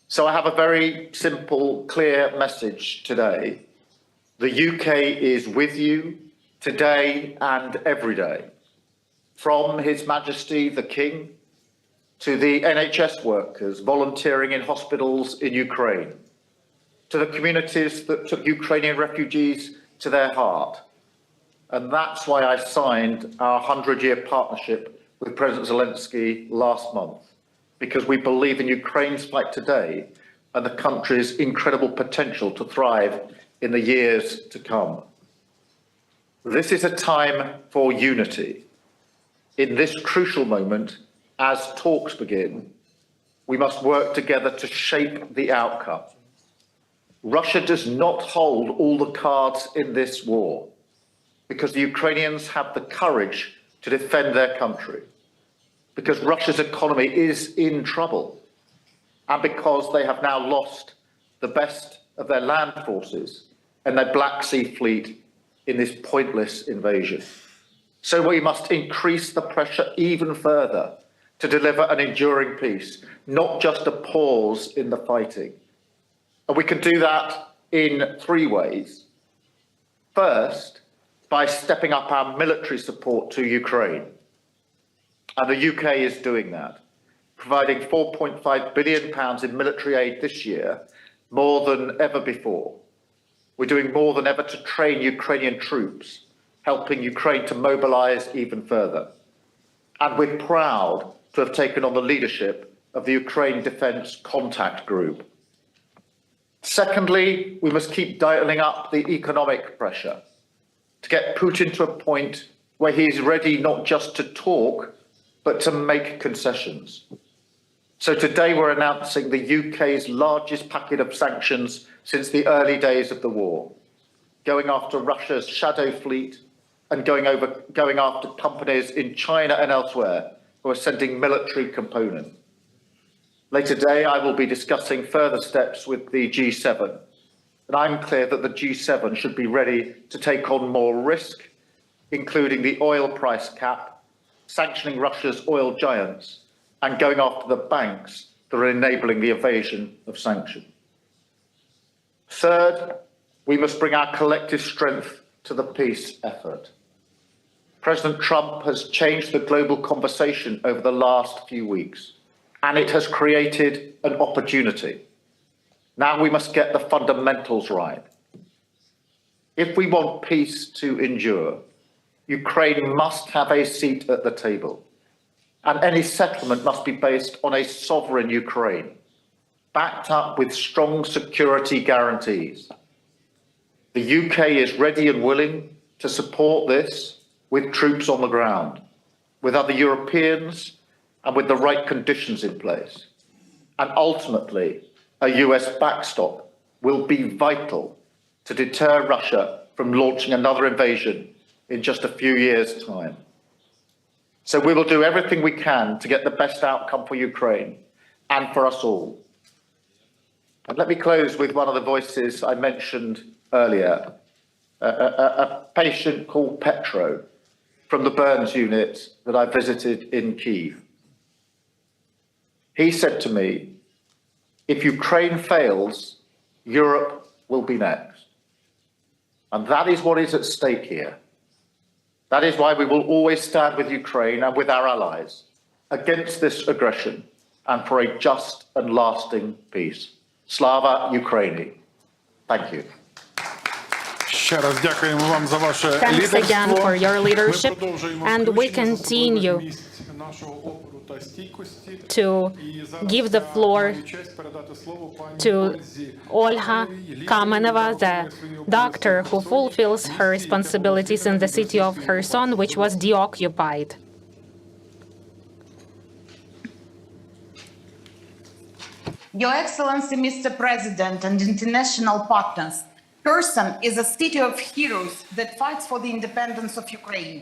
So I have a very simple, clear message today. The UK is with you today and every day. From His Majesty the King to the NHS workers volunteering in hospitals in Ukraine, to the communities that took Ukrainian refugees to their heart. And that's why I signed our 100-year partnership with President Zelensky last month, because we believe in Ukraine's fight today and the country's incredible potential to thrive in the years to come. This is a time for unity. In this crucial moment, as talks begin, we must work together to shape the outcome. Russia does not hold all the cards in this war because the Ukrainians have the courage to defend their country, because Russia's economy is in trouble, and because they have now lost the best of their land forces and their Black Sea fleet in this pointless invasion. So we must increase the pressure even further to deliver an enduring peace, not just a pause in the fighting. And we can do that in three ways. First, by stepping up our military support to Ukraine. And the UK is doing that, providing £4.5 billion in military aid this year, more than ever before. We're doing more than ever to train Ukrainian troops, helping Ukraine to mobilise even further. And we're proud to have taken on the leadership of the Ukraine Defence Contact Group. Secondly, we must keep dialling up the economic pressure to get Putin to a point where he is ready not just to talk, but to make concessions. So today we're announcing the UK's largest packet of sanctions since the early days of the war, going after Russia's shadow fleet and going after companies in China and elsewhere who are sending military components. Later today, I will be discussing further steps with the G7. And I'm clear that the G7 should be ready to take on more risk, including the oil price cap, sanctioning Russia's oil giants, and going after the banks that are enabling the evasion of sanctions. Third, we must bring our collective strength to the peace effort. President Trump has changed the global conversation over the last few weeks, and it has created an opportunity. Now we must get the fundamentals right. If we want peace to endure, Ukraine must have a seat at the table, and any settlement must be based on a sovereign Ukraine, backed up with strong security guarantees. The UK is ready and willing to support this with troops on the ground, with other Europeans, and with the right conditions in place. And ultimately, a US backstop will be vital to deter Russia from launching another invasion in just a few years' time. So we will do everything we can to get the best outcome for Ukraine and for us all. And let me close with one of the voices I mentioned earlier, a patient called Petro from the burns unit that I visited in Kyiv. He said to me, if Ukraine fails, Europe will be next. And that is what is at stake here. That is why we will always stand with Ukraine and with our allies against this aggression and for a just and lasting peace. Slava Ukraini. Thank you.
Ще раз дякуємо вам за ваше
Thanks
лідерство.
again for your
Ми
leadership,
продовжуємо
and we
включення за
continue
місць нашого опору та стійкості.
to
І зараз
give the
я
floor
маю честь передати слово пані
to
Ользі
Olha Kamenova, the doctor who fulfills her responsibilities in the city of Kherson, which was deoccupied.
Your Excellency, Mr. President and international partners, Kherson is a city of heroes that fights for the independence of Ukraine.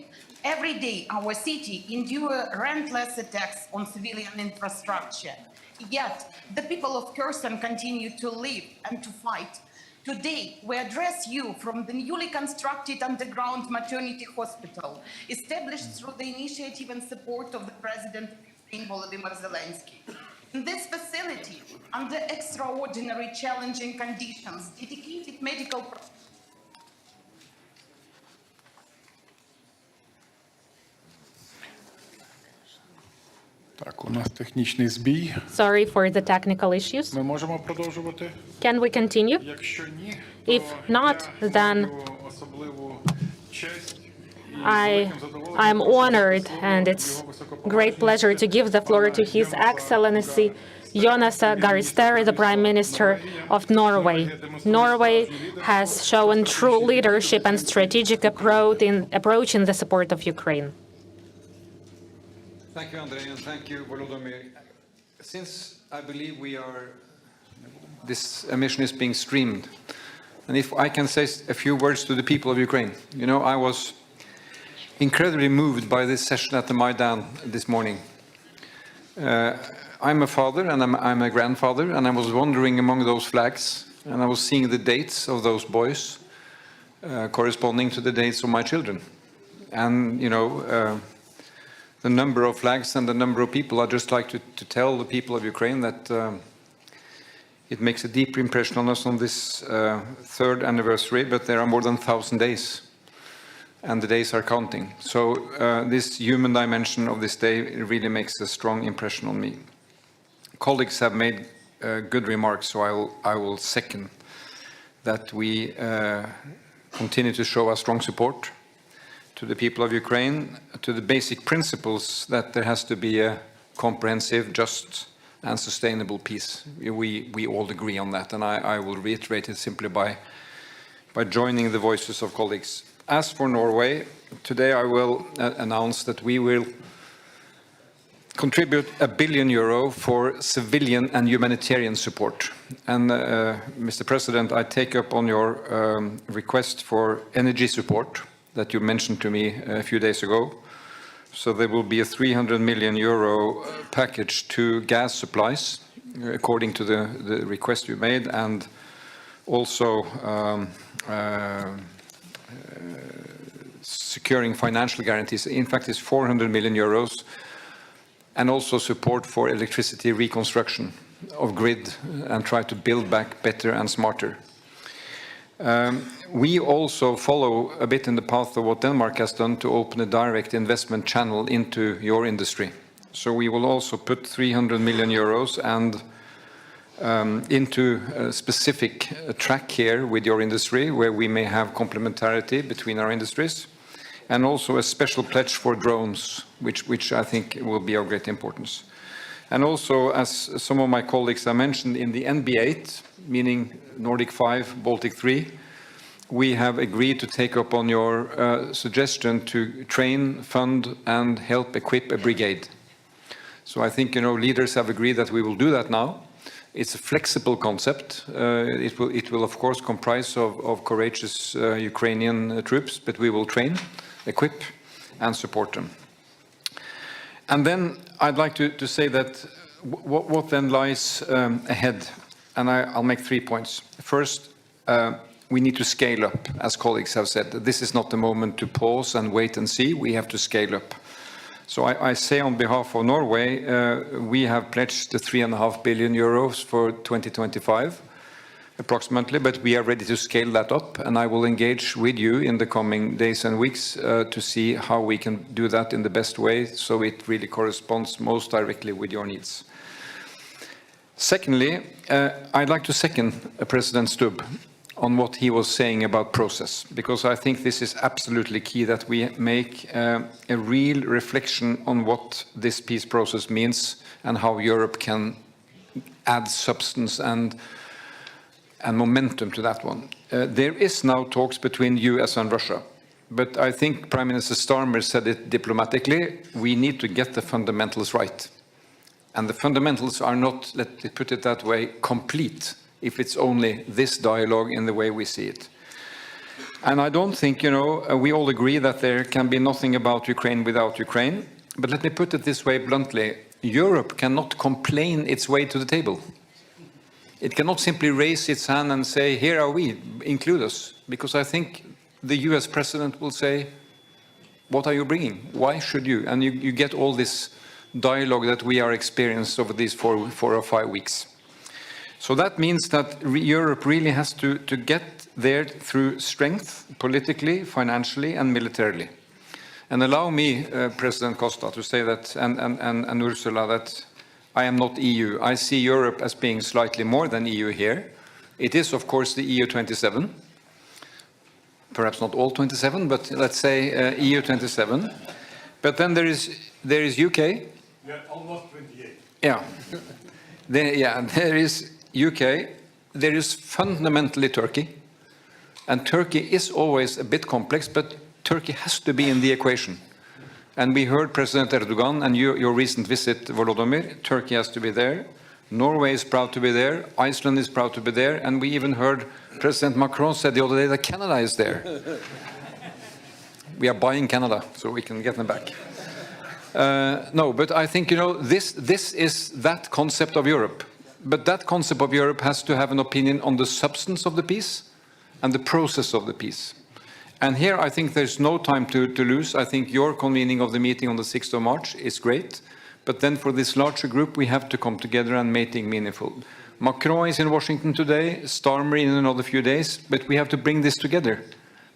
Every day, our city endures relentless attacks on civilian infrastructure. Yet, the people of Kherson continue to live and to fight. Today, we address you from the newly constructed underground maternity hospital, established through the initiative and support of the President Volodymyr Zelensky. In this facility, under extraordinary challenging conditions, dedicated medical
Так, у нас технічний збій.
Sorry for the technical issues.
Ми можемо продовжувати?
Can we continue?
Якщо ні,
If not, then
особливу честь.
I am honored, and it's great pleasure to give the floor to His Excellency Jonas Gahr Støre, the Prime Minister of Norway. Norway has shown true leadership and strategic approach in the support of Ukraine.
Thank you, Andrei, and thank you, Volodymyr. Since I believe this emission is being streamed, and if I can say a few words to the people of Ukraine. You know, I was incredibly moved by this session at the Maidan this morning. I'm a father and I'm a grandfather, and I was wandering among those flags, and I was seeing the dates of those boys corresponding to the dates of my children. And, you know, the number of flags and the number of people, I'd just like to tell the people of Ukraine that it makes a deep impression on us on this third anniversary, but there are more than 1,000 days. And the days are counting. So this human dimension of this day really makes a strong impression on me. Colleagues have made good remarks, so I will second that we continue to show our strong support to the people of Ukraine, to the basic principles that there has to be a comprehensive, just and sustainable peace. We all agree on that, and I will reiterate it simply by joining the voices of colleagues. As for Norway, today I will announce that we will contribute €1 billion for civilian and humanitarian support. And Mr. President, I take up on your request for energy support that you mentioned to me a few days ago. So there will be a €300 million package to gas supplies, according to the request you made, and also securing financial guarantees. In fact, it's €400 million, and also support for electricity reconstruction of grid and try to build back better and smarter. We also follow a bit in the path of what Denmark has done to open a direct investment channel into your industry. So we will also put €300 million and into a specific track here with your industry, where we may have complementarity between our industries, and also a special pledge for drones, which I think will be of great importance. And also, as some of my colleagues have mentioned, in the NB8, meaning Nordic 5, Baltic 3, we have agreed to take up on your suggestion to train, fund, and help equip a brigade. So I think, you know, leaders have agreed that we will do that now. It's a flexible concept. It will of course comprise of courageous Ukrainian troops, but we will train, equip, and support them. And then I'd like to say that what then lies ahead, and I'll make 3 points. First, we need to scale up, as colleagues have said. This is not the moment to pause and wait and see. We have to scale up. So I say on behalf of Norway, we have pledged the €3.5 billion for 2025, approximately, but we are ready to scale that up, and I will engage with you in the coming days and weeks to see how we can do that in the best way, so it really corresponds most directly with your needs. Secondly, I'd like to second President Stubb on what he was saying about process, because I think this is absolutely key, that we make a real reflection on what this peace process means and how Europe can add substance and momentum to that one. There is now talks between US and Russia, but I think Prime Minister Starmer said it diplomatically: we need to get the fundamentals right. And the fundamentals are not, let me put it that way, complete if it's only this dialogue in the way we see it. And I don't think, you know, we all agree that there can be nothing about Ukraine without Ukraine. But let me put it this way bluntly: Europe cannot complain its way to the table. It cannot simply raise its hand and say, here are we, include us. Because I think the US president will say, what are you bringing? Why should you? And you get all this dialogue that we are experienced over these 4 or 5 weeks. So that means that Europe really has to get there through strength, politically, financially, and militarily. And allow me, President Costa, to say that, and Ursula, that I am not EU. I see Europe as being slightly more than EU here. It is, of course, the EU 27. Perhaps not all 27, but let's say EU 27. But then there is UK.
Yeah, almost 28.
Yeah. There is UK. There is fundamentally Turkey. And Turkey is always a bit complex, but Turkey has to be in the equation. And we heard President Erdogan and your recent visit, Volodymyr, Turkey has to be there. Norway is proud to be there. Iceland is proud to be there. And we even heard President Macron said the other day that Canada is there. We are buying Canada, so we can get them back. No, but I think, this is that concept of Europe. But that concept of Europe has to have an opinion on the substance of the peace and the process of the peace. And here I think there's no time to lose. I think your convening of the meeting on the 6th of March is great. But then for this larger group, we have to come together and make it meaningful. Macron is in Washington today, Starmer in another few days, but we have to bring this together.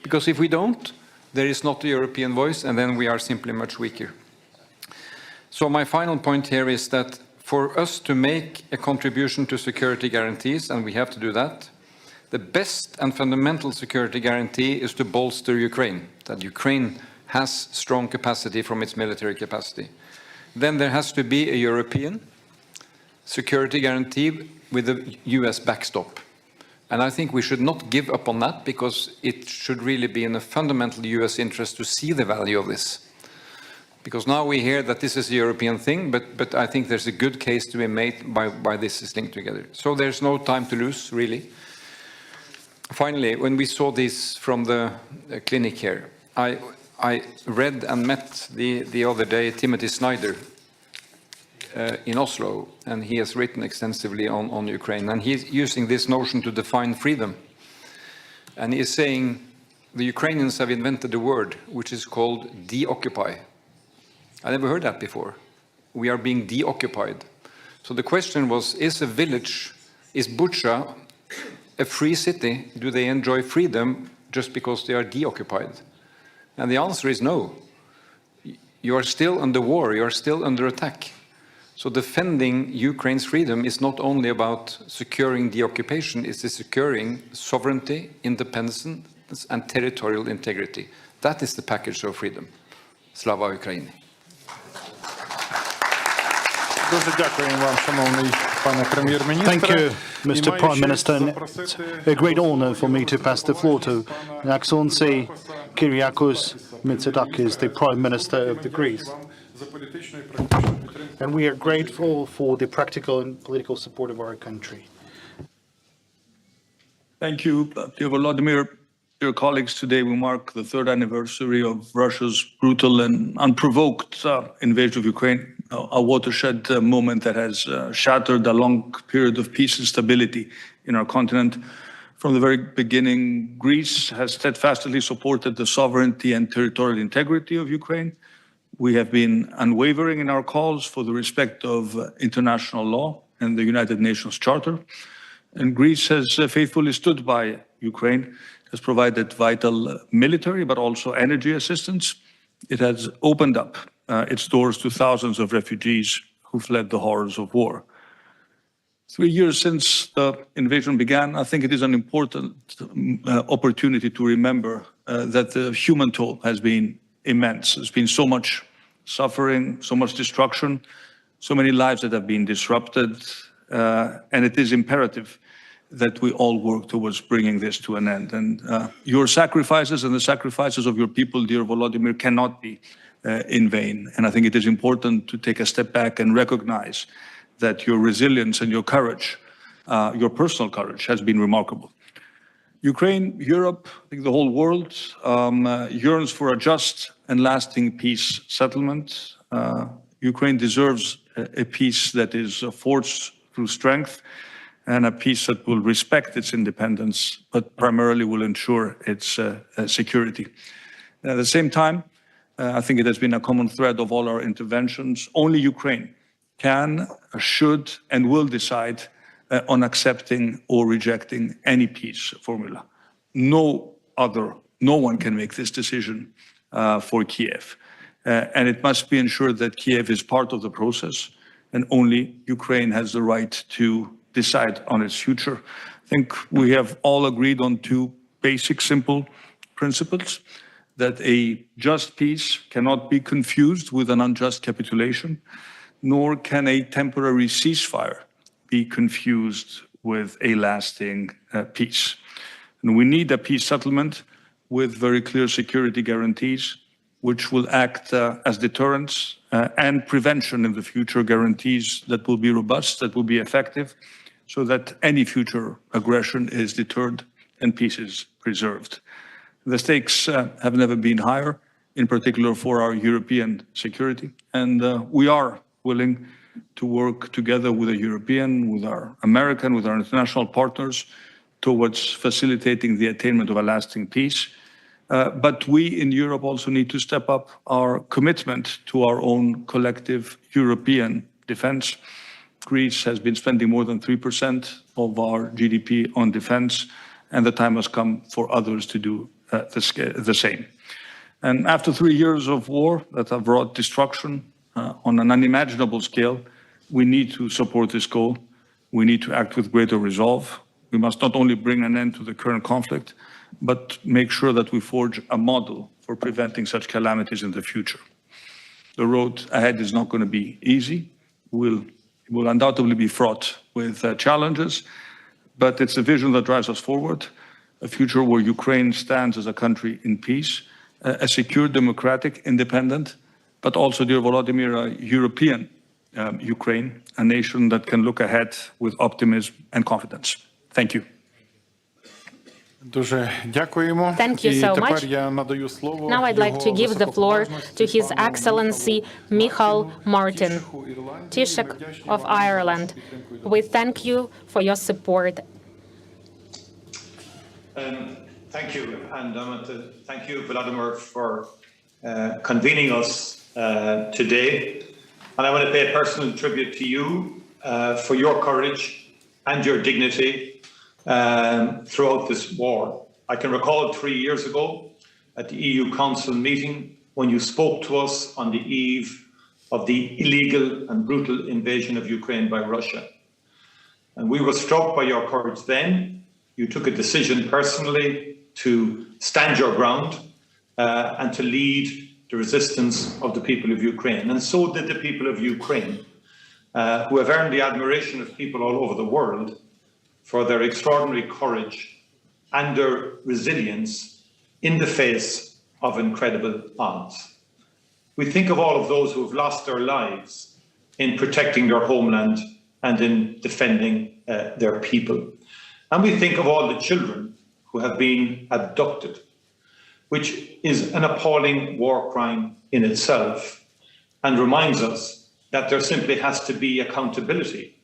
Because if we don't, there is not a European voice, and then we are simply much weaker. So my final point here is that for us to make a contribution to security guarantees, and we have to do that, the best and fundamental security guarantee is to bolster Ukraine, that Ukraine has strong capacity from its military capacity. Then there has to be a European security guarantee with a US backstop. And I think we should not give up on that, because it should really be in a fundamental US interest to see the value of this. Because now we hear that this is a European thing, but I think there's a good case to be made by this is linked together. So there's no time to lose, really. Finally, when we saw this from the clinic here, I read and met the other day Timothy Snyder in Oslo, and he has written extensively on Ukraine, and he's using this notion to define freedom. And he is saying the Ukrainians have invented a word which is called deoccupy. I never heard that before. We are being deoccupied. So the question was, is a village, is Bucha a free city? Do they enjoy freedom just because they are deoccupied? And the answer is no. You are still under war, you are still under attack. So defending Ukraine's freedom is not only about securing the occupation, it's securing sovereignty, independence, and territorial integrity. That is the package of freedom. Slava Ukraini.
Thank you, Mr. Prime Minister. It's a great honor for me to pass the floor to Excellency Kyriakos Mitsotakis, the Prime Minister of Greece. And we are grateful for the practical and political support of our country.
Thank you, dear Volodymyr. Dear colleagues, today we mark the 3rd anniversary of Russia's brutal and unprovoked invasion of Ukraine, a watershed moment that has shattered a long period of peace and stability in our continent. From the very beginning, Greece has steadfastly supported the sovereignty and territorial integrity of Ukraine. We have been unwavering in our calls for the respect of international law and the United Nations Charter. And Greece has faithfully stood by Ukraine, has provided vital military but also energy assistance. It has opened up its doors to thousands of refugees who fled the horrors of war. 3 years since the invasion began, I think it is an important opportunity to remember that the human toll has been immense. There's been so much suffering, so much destruction, so many lives that have been disrupted, and it is imperative that we all work towards bringing this to an end. And your sacrifices and the sacrifices of your people, dear Volodymyr, cannot be in vain. And I think it is important to take a step back and recognize that your resilience and your courage, your personal courage, has been remarkable. Ukraine, Europe, I think the whole world yearns for a just and lasting peace settlement. Ukraine deserves a peace that is forged through strength, and a peace that will respect its independence, but primarily will ensure its security. At the same time, I think it has been a common thread of all our interventions. Only Ukraine can, should, and will decide on accepting or rejecting any peace formula. No one can make this decision for Kiev. and it must be ensured that Kiev is part of the process, and only Ukraine has the right to decide on its future. I think we have all agreed on two basic, simple principles: that a just peace cannot be confused with an unjust capitulation, nor can a temporary ceasefire be confused with a lasting peace. And we need a peace settlement with very clear security guarantees, which will act as deterrents and prevention in the future, guarantees that will be robust, that will be effective, so that any future aggression is deterred and peace is preserved. The stakes have never been higher, in particular for our European security, and we are willing to work together with the European, with our American, with our international partners towards facilitating the attainment of a lasting peace. But we in Europe also need to step up our commitment to our own collective European defense. Greece has been spending more than 3% of our GDP on defense, and the time has come for others to do the same. And after 3 years of war that have brought destruction on an unimaginable scale, we need to support this goal. We need to act with greater resolve. We must not only bring an end to the current conflict, but make sure that we forge a model for preventing such calamities in the future. The road ahead is not going to be easy. It will undoubtedly be fraught with challenges, but it's a vision that drives us forward, a future where Ukraine stands as a country in peace, a secure, democratic, independent, but also, dear Volodymyr, a European Ukraine, a nation that can look ahead with optimism and confidence. Thank you.
Thank you so much. Now I'd like to give the floor to His Excellency Michal Martin, Taoiseach of Ireland. We thank you for your support.
Thank you, and I want to thank you, Volodymyr, for convening us today. And I want to pay a personal tribute to you for your courage and your dignity throughout this war. I can recall 3 years ago at the EU Council meeting when you spoke to us on the eve of the illegal and brutal invasion of Ukraine by Russia. And we were struck by your courage then. You took a decision personally to stand your ground and to lead the resistance of the people of Ukraine. And so did the people of Ukraine, who have earned the admiration of people all over the world for their extraordinary courage and their resilience in the face of incredible odds. We think of all of those who have lost their lives in protecting their homeland and in defending their people. And we think of all the children who have been abducted, which is an appalling war crime in itself, and reminds us that there simply has to be accountability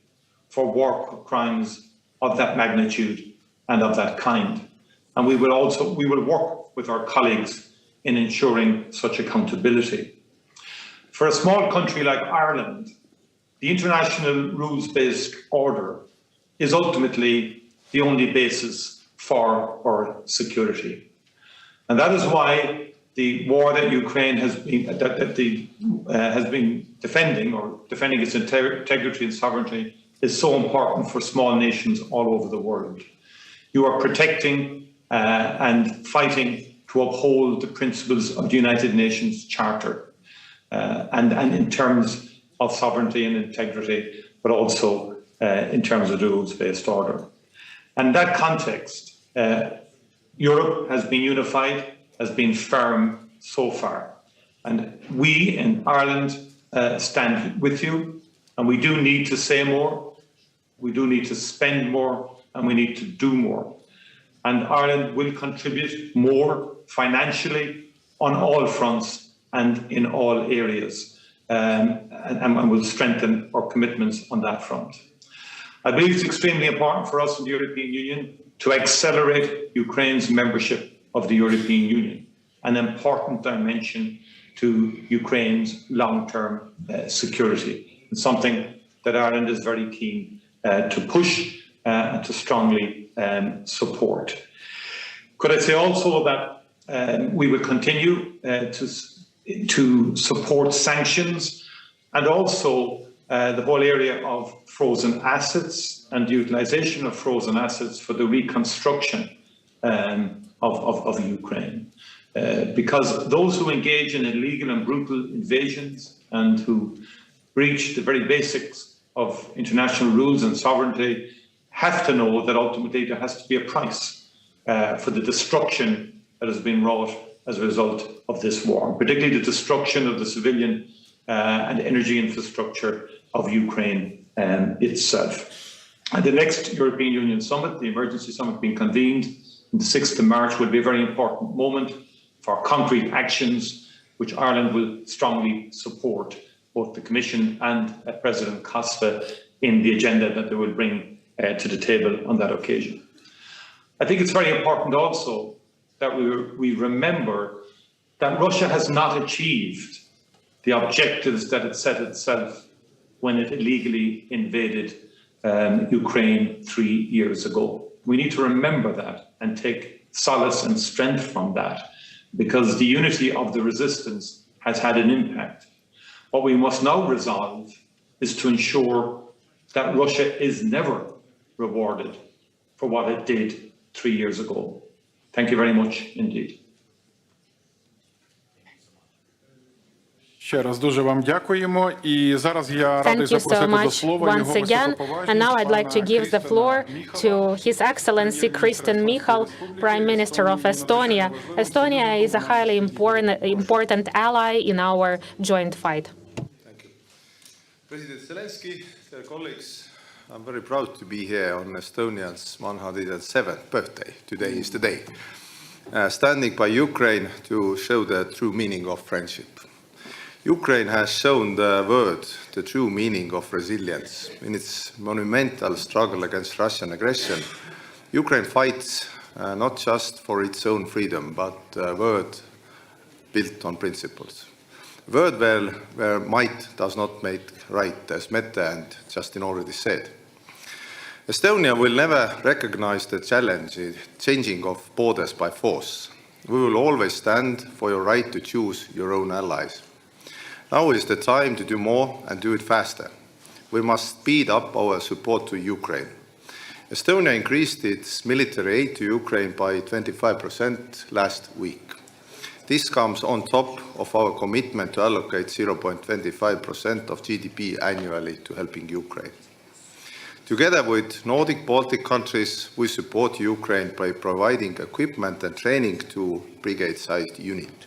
for war crimes of that magnitude and of that kind. And we will work with our colleagues in ensuring such accountability. For a small country like Ireland, the international rules-based order is ultimately the only basis for our security. And that is why the war that Ukraine has been defending its integrity and sovereignty is so important for small nations all over the world. You are protecting and fighting to uphold the principles of the United Nations Charter and in terms of sovereignty and integrity, but also in terms of the rules-based order. And in that context, Europe has been unified, has been firm so far. And we in Ireland stand with you, and we do need to say more, we do need to spend more, and we need to do more. And Ireland will contribute more financially on all fronts and in all areas, and will strengthen our commitments on that front. I believe it's extremely important for us in the European Union to accelerate Ukraine's membership of the European Union, an important dimension to Ukraine's long-term security, and something that Ireland is very keen to push and to strongly support. Could I say also that we will continue to to support sanctions, and also the whole area of frozen assets and the utilization of frozen assets for the reconstruction of Ukraine. Because those who engage in illegal and brutal invasions and who breach the very basics of international rules and sovereignty have to know that ultimately there has to be a price for the destruction that has been wrought as a result of this war, particularly the destruction of the civilian and energy infrastructure of Ukraine itself. And the next European Union summit, the emergency summit being convened on the 6th of March, will be a very important moment for concrete actions, which Ireland will strongly support both the Commission and President Costa in the agenda that they will bring to the table on that occasion. I think it's very important also that we remember that Russia has not achieved the objectives that it set itself when it illegally invaded Ukraine 3 years ago. We need to remember that and take solace and strength from that, because the unity of the resistance has had an impact. What we must now resolve is to ensure that Russia is never rewarded for what it did 3 years ago. Thank you very much indeed.
Ще раз дуже вам дякуємо. І зараз я радий запросити до слова його високоповажність.
And now I'd like to give the floor to His Excellency Kristen Michal, Prime Minister of Estonia. Estonia is a highly important ally in our joint fight.
Thank you. President Zelensky, dear colleagues, I'm very proud to be here on Estonia's 107th birthday. Today is the day. Standing by Ukraine to show the true meaning of friendship. Ukraine has shown the world the true meaning of resilience. In its monumental struggle against Russian aggression, Ukraine fights not just for its own freedom, but a world built on principles. A world where might does not make right, as Mette and Justin already said. Estonia will never recognize the changing of borders by force. We will always stand for your right to choose your own allies. Now is the time to do more and do it faster. We must speed up our support to Ukraine. Estonia increased its military aid to Ukraine by 25% last week. This comes on top of our commitment to allocate 0.25% of GDP annually to helping Ukraine. Together with Nordic Baltic countries, we support Ukraine by providing equipment and training to brigade-sized units.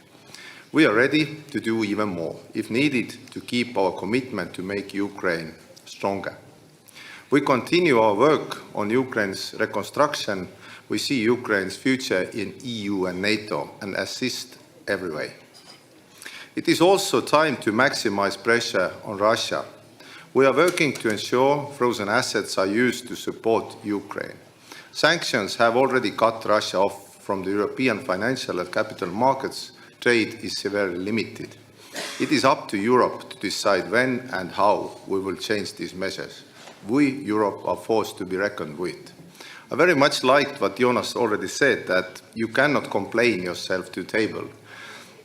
We are ready to do even more, if needed, to keep our commitment to make Ukraine stronger. We continue our work on Ukraine's reconstruction. We see Ukraine's future in EU and NATO and assist every way. It is also time to maximize pressure on Russia. We are working to ensure frozen assets are used to support Ukraine. Sanctions have already cut Russia off from the European financial and capital markets. Trade is severely limited. It is up to Europe to decide when and how we will change these measures. We, Europe, are forced to be reckoned with. I very much liked what Jonas already said, that you cannot complain yourself to the table.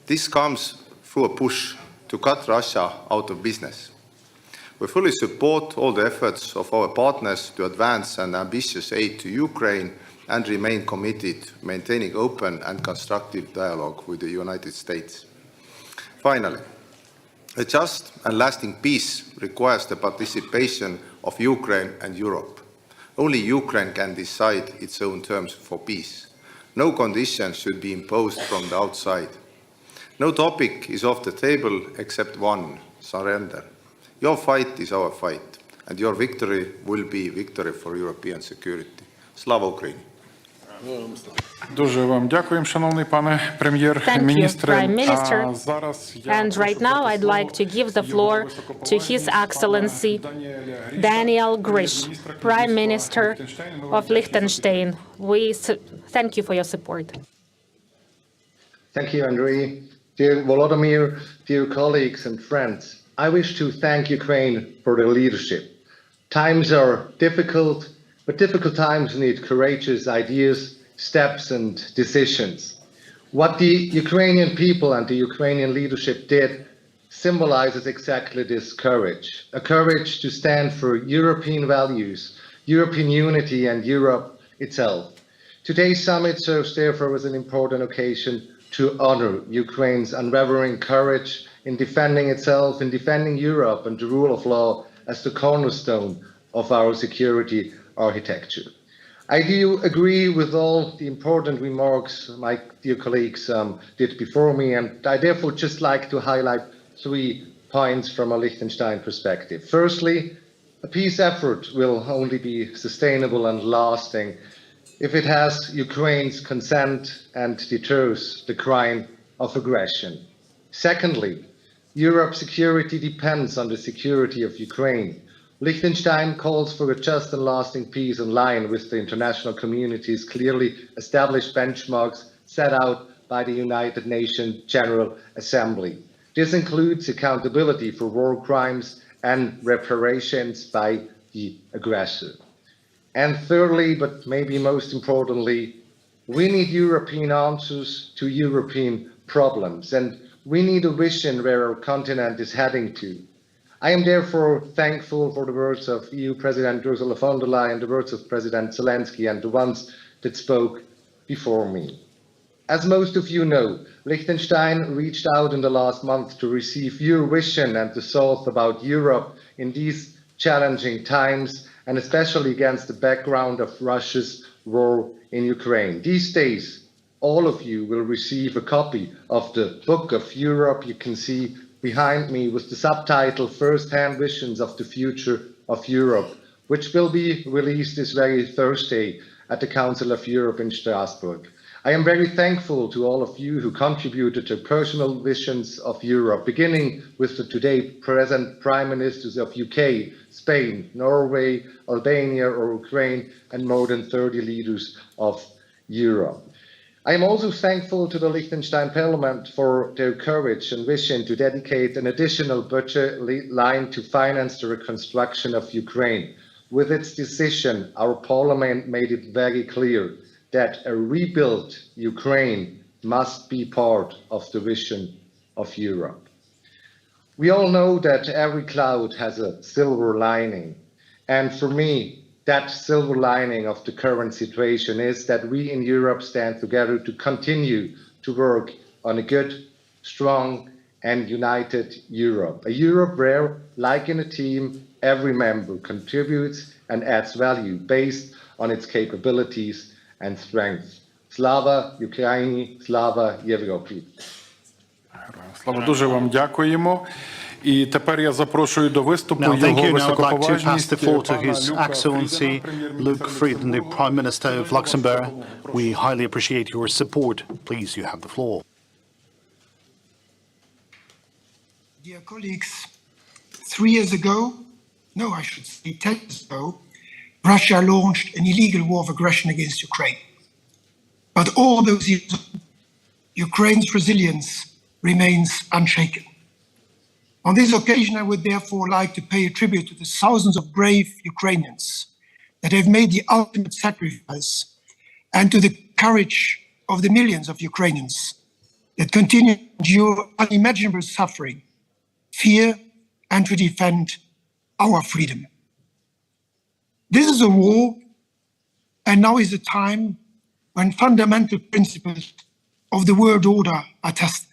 This comes through a push to cut Russia out of business. We fully support all the efforts of our partners to advance an ambitious aid to Ukraine and remain committed to maintaining open and constructive dialogue with the United States. Finally, a just and lasting peace requires the participation of Ukraine and Europe. Only Ukraine can decide its own terms for peace. No conditions should be imposed from the outside. No topic is off the table except one: surrender. Your fight is our fight, and your victory will be victory for European security. Slava Ukraini!
Дуже вам дякуємо, шановний пане прем'єр-міністре.
And right now I'd like to give the floor to His Excellency Daniel Grish, Prime Minister of Liechtenstein. We thank you for your support.
Thank you, Andriy. Dear Volodymyr, dear colleagues and friends, I wish to thank Ukraine for their leadership. Times are difficult, but difficult times need courageous ideas, steps and decisions. What the Ukrainian people and the Ukrainian leadership did symbolizes exactly this courage, a courage to stand for European values, European unity and Europe itself. Today's summit serves therefore as an important occasion to honor Ukraine's unwavering courage in defending itself, in defending Europe and the rule of law as the cornerstone of our security architecture. I do agree with all the important remarks my dear colleagues did before me, and I therefore just like to highlight 3 points from a Liechtenstein perspective. Firstly, a peace effort will only be sustainable and lasting if it has Ukraine's consent and deters the crime of aggression. Secondly, Europe's security depends on the security of Ukraine. Liechtenstein calls for a just and lasting peace in line with the international community's clearly established benchmarks set out by the United Nations General Assembly. This includes accountability for war crimes and reparations by the aggressor. And thirdly, but maybe most importantly, we need European answers to European problems, and we need a vision where our continent is heading to. I am therefore thankful for the words of EU President Ursula von der Leyen, the words of President Zelensky, and the ones that spoke before me. As most of you know, Liechtenstein reached out in the last month to receive your vision and the thoughts about Europe in these challenging times, and especially against the background of Russia's war in Ukraine. These days, all of you will receive a copy of the Book of Europe you can see behind me with the subtitle First-Hand Visions of the Future of Europe, which will be released this very Thursday at the Council of Europe in Strasbourg. I am very thankful to all of you who contributed to personal visions of Europe, beginning with the today present Prime Ministers of UK, Spain, Norway, Albania or Ukraine, and more than 30 leaders of Europe. I am also thankful to the Liechtenstein Parliament for their courage and vision to dedicate an additional budget line to finance the reconstruction of Ukraine. With its decision, our Parliament made it very clear that a rebuilt Ukraine must be part of the vision of Europe. We all know that every cloud has a silver lining, and for me, that silver lining of the current situation is that we in Europe stand together to continue to work on a good, strong and united Europe. A Europe where, like in a team, every member contributes and adds value based on its capabilities and strengths. Slava Ukraini, Slava Європі.
Слава, дуже вам дякуємо. І тепер я запрошую до виступу його високоповажність пана
His Excellency Luc Frieden, the Prime Minister of Luxembourg. We highly appreciate your support. Please, you have the floor.
Dear colleagues, 3 years ago, no, I should say 10 years ago, Russia launched an illegal war of aggression against Ukraine. But all those years, Ukraine's resilience remains unshaken. On this occasion, I would therefore like to pay a tribute to the thousands of brave Ukrainians that have made the ultimate sacrifice, and to the courage of the millions of Ukrainians that continue to endure unimaginable suffering, fear, and to defend our freedom. This is a war, and now is a time when fundamental principles of the world order are tested.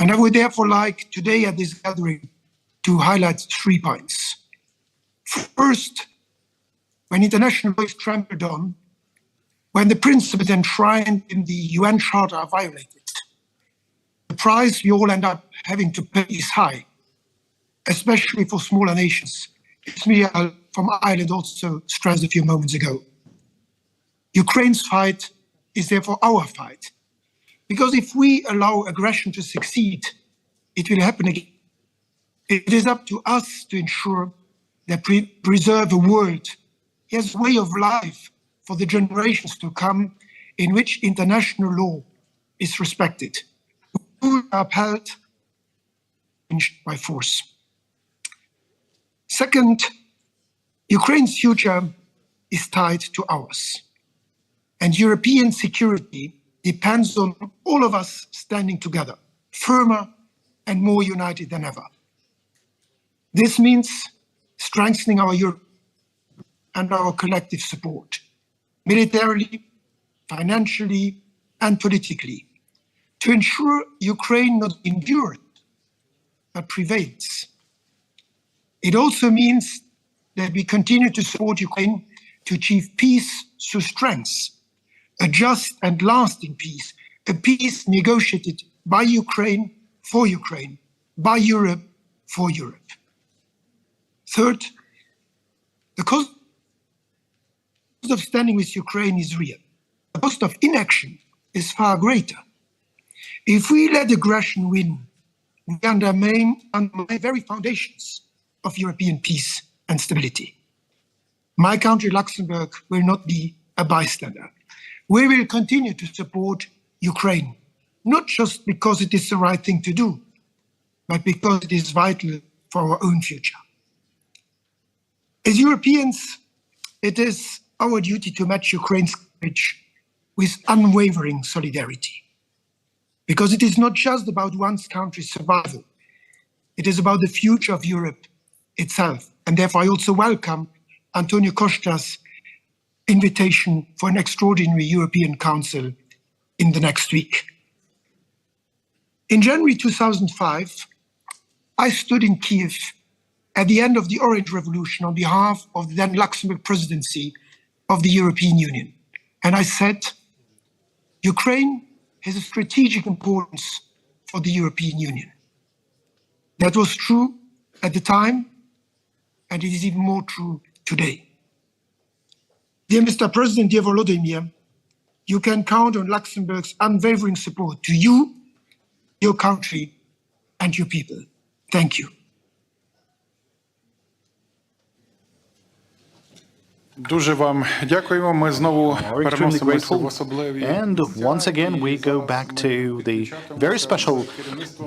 And I would therefore like today at this gathering to highlight 3 points. First, when international law is trampled on, when the principles enshrined in the UN Charter are violated, the price we all end up having to pay is high, especially for smaller nations. As Miguel from Ireland also stressed a few moments ago. Ukraine's fight is therefore our fight. Because if we allow aggression to succeed, it will happen again. It is up to us to ensure that we preserve a world, yes, way of life for the generations to come, in which international law is respected, upheld by force. Second, Ukraine's future is tied to ours, and European security depends on all of us standing together, firmer and more united than ever. This means strengthening our Europe and our collective support, militarily, financially, and politically, to ensure Ukraine not endures, but prevails. It also means that we continue to support Ukraine to achieve peace through strength, a just and lasting peace, a peace negotiated by Ukraine, by Europe, for Europe. Third, the cost of standing with Ukraine is real. The cost of inaction is far greater. If we let aggression win, we undermine the very foundations of European peace and stability. My country, Luxembourg, will not be a bystander. We will continue to support Ukraine, not just because it is the right thing to do, but because it is vital for our own future. As Europeans, it is our duty to match Ukraine's courage with unwavering solidarity. Because it is not just about one country's survival, it is about the future of Europe itself. And therefore, I also welcome Antonio Costa's invitation for an extraordinary European Council in the next week. In January 2005, I stood in Kiev at the end of the Orange Revolution on behalf of the then Luxembourg presidency of the European Union. And I said, Ukraine has a strategic importance for the European Union. That was true at the time, and it is even more true today. Dear Mr. President, dear Volodymyr, you can count on Luxembourg's unwavering support to you, your country, and your people. Thank you.
Дуже вам дякуємо. Ми знову переносимося в особливі.
And once again, we go back to the very special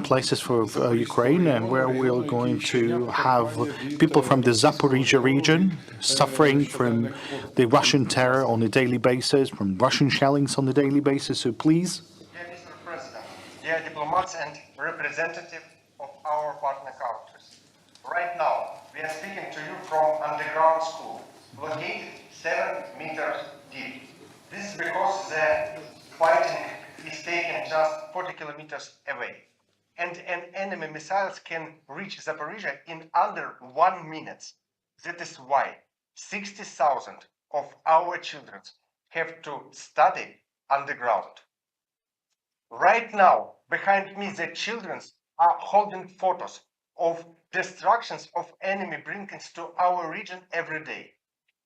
places for Ukraine, and where we're going to have people from the Zaporizhia region suffering from the Russian terror on a daily basis, from Russian shellings on a daily basis. So please.
Dear Mr. President, dear diplomats and representatives of our partner countries, right now we are speaking to you from underground school, located 7 meters deep. This is because the fighting is taken just 40 kilometers away. And an enemy missiles can reach Zaporizhia in under 1 minute. That is why 60,000 of our children have to study underground. Right now, behind me, the children are holding photos of destructions of enemy bringing to our region every day.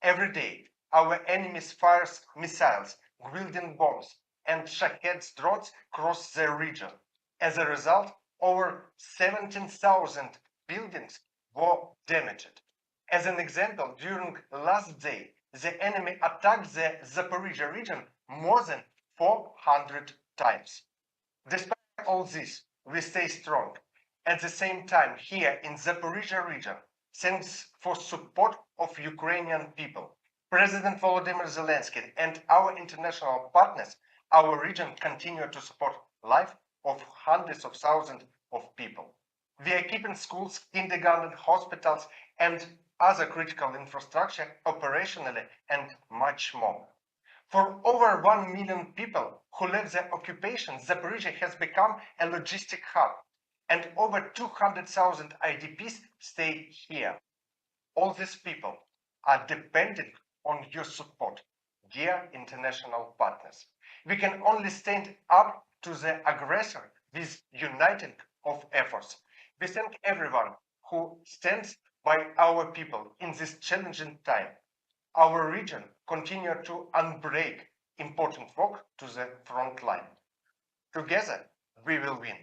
Every day, our enemies fires missiles, Gwildin bombs, and Shahed drones cross the region. As a result, over 17,000 buildings were damaged. As an example, during last day, the enemy attacked the Zaporizhia region more than 400 times. Despite all this, we stay strong. At the same time, here in Zaporizhia region, thanks for support of Ukrainian people, President Volodymyr Zelensky and our international partners, our region continue to support life of hundreds of thousands of people. We are keeping schools, kindergarten, hospitals, and other critical infrastructure operationally and much more. For over 1 million people who left the occupation, Zaporizhia has become a logistic hub, and over 200,000 IDPs stay here. All these people are dependent on your support, dear international partners. We can only stand up to the aggressor with uniting of efforts. We thank everyone who stands by our people in this challenging time. Our region continues to unbreak important work to the front line. Together, we will win.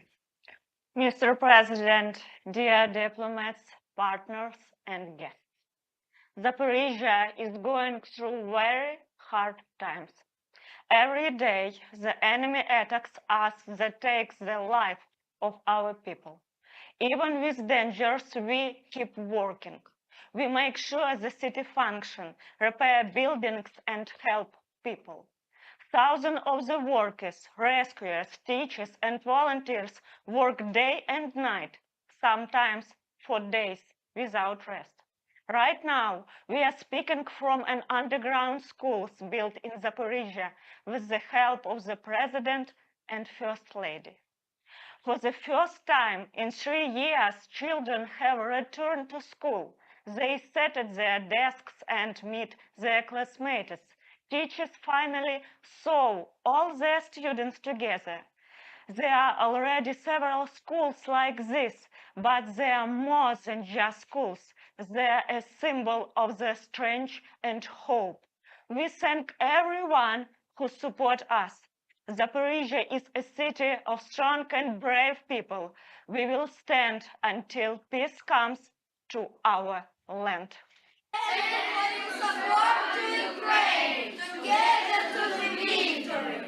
Mr. President, dear diplomats, partners, and guests. Zaporizhia is going through very hard times. Every day, the enemy attacks us that takes the life of our people. Even with dangers, we keep working. We make sure the city functions, repair buildings, and help people. Thousands of the workers, rescuers, teachers, and volunteers work day and night, sometimes for days without rest. Right now, we are speaking from an underground school built in Zaporizhia with the help of the President and First Lady. For the first time in 3 years, children have returned to school. They sit at their desks and meet their classmates. Teachers finally saw all their students together. There are already several schools like this, but they are more than just schools. They are a symbol of the strength and hope. We thank everyone who supports us. Zaporizhia is a city of strong and brave people. We will stand until peace comes to our land.
Support to Ukraine, together to the victory.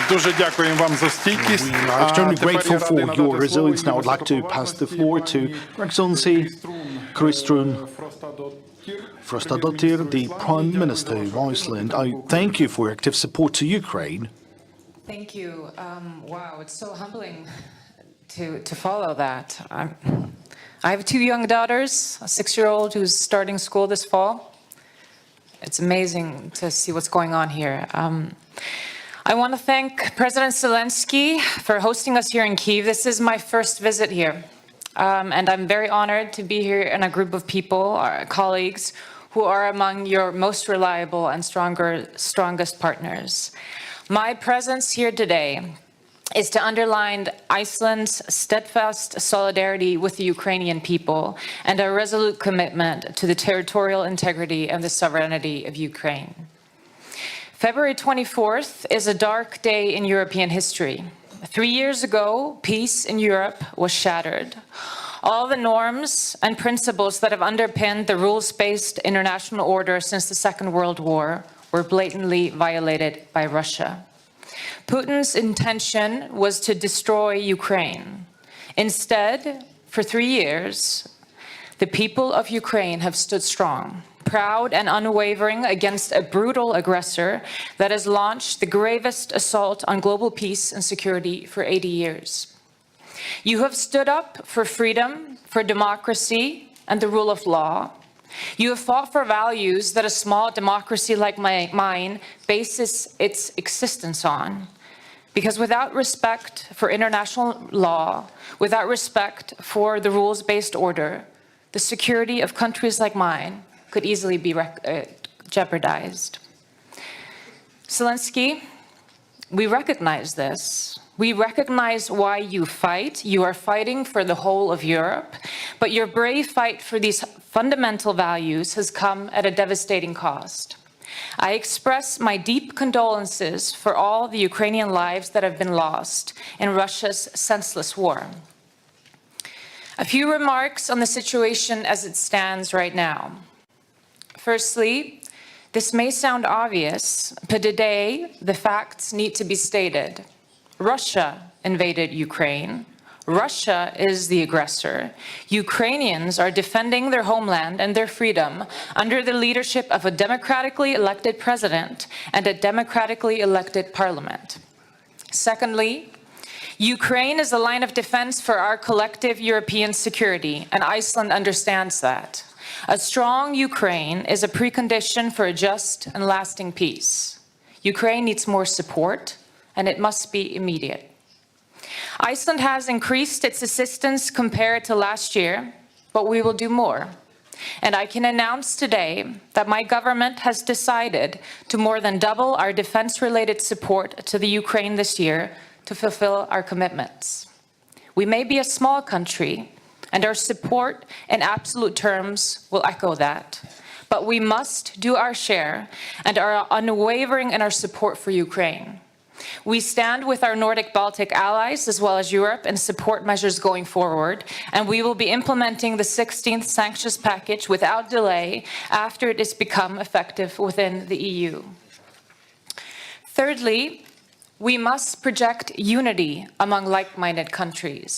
Дуже дякуємо вам за стійкість.
We are extremely grateful for your resilience. Now I'd like to pass the floor to Her Excellency Kristrún Frostadóttir, the Prime Minister of Iceland. I thank you for your active support to Ukraine.
Thank you. Wow, it's so humbling to follow that. I have 2 young daughters, a 6-year-old who's starting school this fall. It's amazing to see what's going on here. I want to thank President Zelensky for hosting us here in Kyiv. This is my first visit here, and I'm very honored to be here in a group of people, our colleagues, who are among your most reliable and strongest partners. My presence here today is to underline Iceland's steadfast solidarity with the Ukrainian people and our resolute commitment to the territorial integrity and the sovereignty of Ukraine. February 24th is a dark day in European history. 3 years ago, peace in Europe was shattered. All the norms and principles that have underpinned the rules-based international order since the Second World War were blatantly violated by Russia. Putin's intention was to destroy Ukraine. Instead, for 3 years, the people of Ukraine have stood strong, proud and unwavering against a brutal aggressor that has launched the gravest assault on global peace and security for 80 years. You have stood up for freedom, for democracy, and the rule of law. You have fought for values that a small democracy like mine bases its existence on. Because without respect for international law, without respect for the rules-based order, the security of countries like mine could easily be jeopardized. Zelensky, we recognize this. We recognize why you fight. You are fighting for the whole of Europe, but your brave fight for these fundamental values has come at a devastating cost. I express my deep condolences for all the Ukrainian lives that have been lost in Russia's senseless war. A few remarks on the situation as it stands right now. Firstly, this may sound obvious, but today the facts need to be stated. Russia invaded Ukraine. Russia is the aggressor. Ukrainians are defending their homeland and their freedom under the leadership of a democratically elected president and a democratically elected parliament. Secondly, Ukraine is a line of defense for our collective European security, and Iceland understands that. A strong Ukraine is a precondition for a just and lasting peace. Ukraine needs more support, and it must be immediate. Iceland has increased its assistance compared to last year, but we will do more. And I can announce today that my government has decided to more than double our defense-related support to the Ukraine this year to fulfill our commitments. We may be a small country, and our support in absolute terms will echo that. But we must do our share and are unwavering in our support for Ukraine. We stand with our Nordic-Baltic allies as well as Europe in support measures going forward, and we will be implementing the 16th sanctions package without delay after it has become effective within the EU. Thirdly, we must project unity among like-minded countries.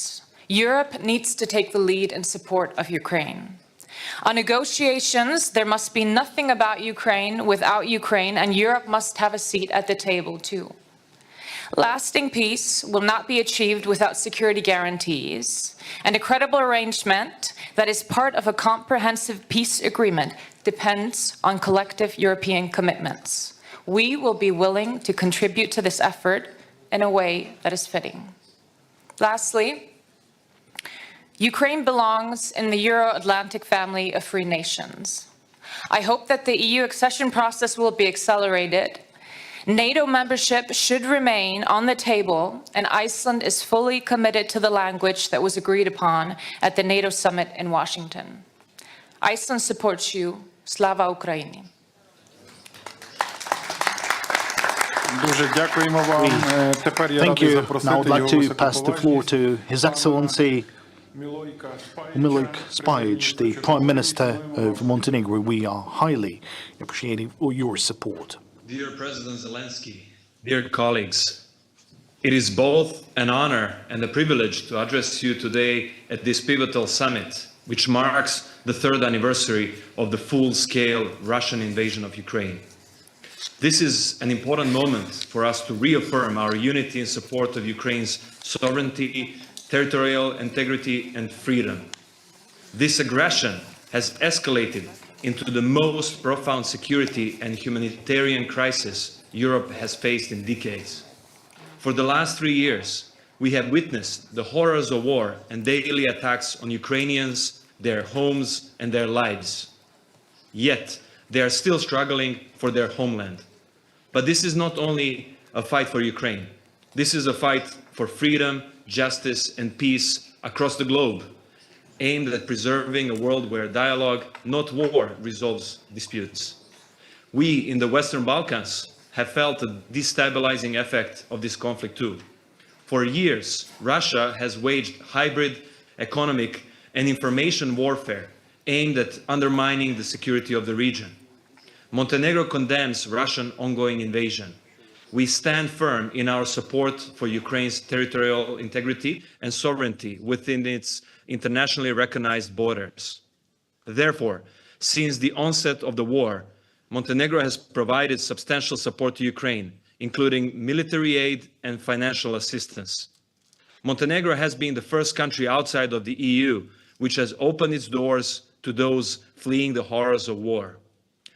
Europe needs to take the lead in support of Ukraine. On negotiations, there must be nothing about Ukraine without Ukraine, and Europe must have a seat at the table too. Lasting peace will not be achieved without security guarantees, and a credible arrangement that is part of a comprehensive peace agreement depends on collective European commitments. We will be willing to contribute to this effort in a way that is fitting. Lastly, Ukraine belongs in the Euro-Atlantic family of free nations. I hope that the EU accession process will be accelerated. NATO membership should remain on the table, and Iceland is fully committed to the language that was agreed upon at the NATO summit in Washington. Iceland supports you. Slava Ukraini.
Thank you. Now I'd like to pass the floor to His Excellency Milorad Spajic, the Prime Minister of Montenegro. We are highly appreciating your support.
Dear President Zelensky, dear colleagues, it is both an honor and a privilege to address you today at this pivotal summit, which marks the third anniversary of the full-scale Russian invasion of Ukraine. This is an important moment for us to reaffirm our unity in support of Ukraine's sovereignty, territorial integrity and freedom. This aggression has escalated into the most profound security and humanitarian crisis Europe has faced in decades. For the last 3 years, we have witnessed the horrors of war and daily attacks on Ukrainians, their homes and their lives. Yet, they are still struggling for their homeland. But this is not only a fight for Ukraine. This is a fight for freedom, justice and peace across the globe, aimed at preserving a world where dialogue, not war, resolves disputes. We in the Western Balkans have felt the destabilizing effect of this conflict too. For years, Russia has waged hybrid economic and information warfare aimed at undermining the security of the region. Montenegro condemns Russian ongoing invasion. We stand firm in our support for Ukraine's territorial integrity and sovereignty within its internationally recognized borders. Therefore, since the onset of the war, Montenegro has provided substantial support to Ukraine, including military aid and financial assistance. Montenegro has been the first country outside of the EU which has opened its doors to those fleeing the horrors of war.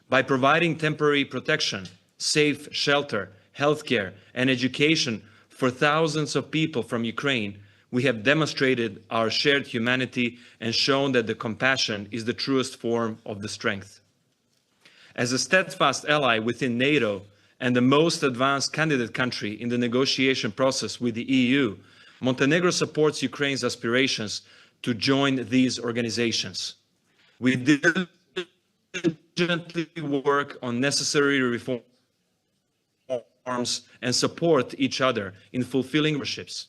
By providing temporary protection, safe shelter, healthcare, and education for thousands of people from Ukraine, we have demonstrated our shared humanity and shown that the compassion is the truest form of the strength. As a steadfast ally within NATO and the most advanced candidate country in the negotiation process with the EU, Montenegro supports Ukraine's aspirations to join these organizations. We diligently work on necessary reforms and support each other in fulfilling memberships.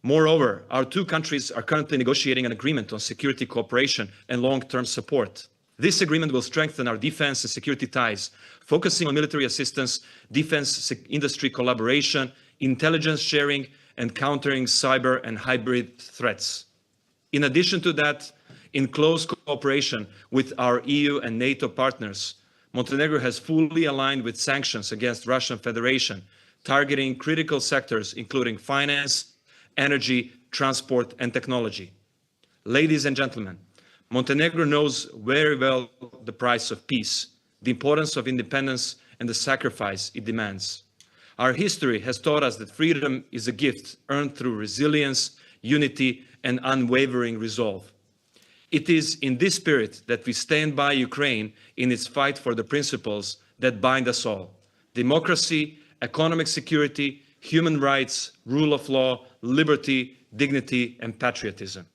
Moreover, our two countries are currently negotiating an agreement on security cooperation and long-term support. This agreement will strengthen our defense and security ties, focusing on military assistance, defense industry collaboration, intelligence sharing, and countering cyber and hybrid threats. In addition to that, in close cooperation with our EU and NATO partners, Montenegro has fully aligned with sanctions against Russian Federation, targeting critical sectors including finance, energy, transport, and technology. Ladies and gentlemen, Montenegro knows very well the price of peace, the importance of independence, and the sacrifice it demands. Our history has taught us that freedom is a gift earned through resilience, unity, and unwavering resolve. It is in this spirit that we stand by Ukraine in its fight for the principles that bind us all: democracy, economic security, human rights, rule of law, liberty, dignity, and patriotism.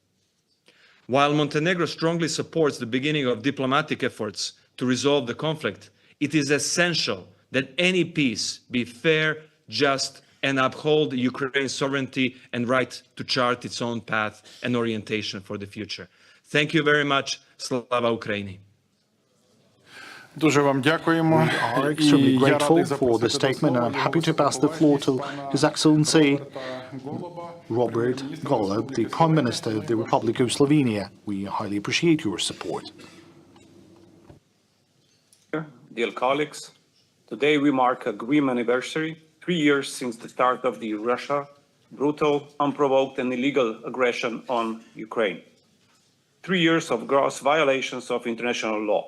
While Montenegro strongly supports the beginning of diplomatic efforts to resolve the conflict, it is essential that any peace be fair, just, and uphold Ukraine's sovereignty and right to chart its own path and orientation for the future. Thank you very much. Slava Ukraini.
Дуже вам дякуємо.
We are extremely grateful for the statement, and I'm happy to pass the floor to His Excellency Robert Golob, the Prime Minister of the Republic of Slovenia. We highly appreciate your support.
Dear colleagues, today we mark a grim anniversary, 3 years since the start of the Russia brutal, unprovoked and illegal aggression on Ukraine. 3 years of gross violations of international law.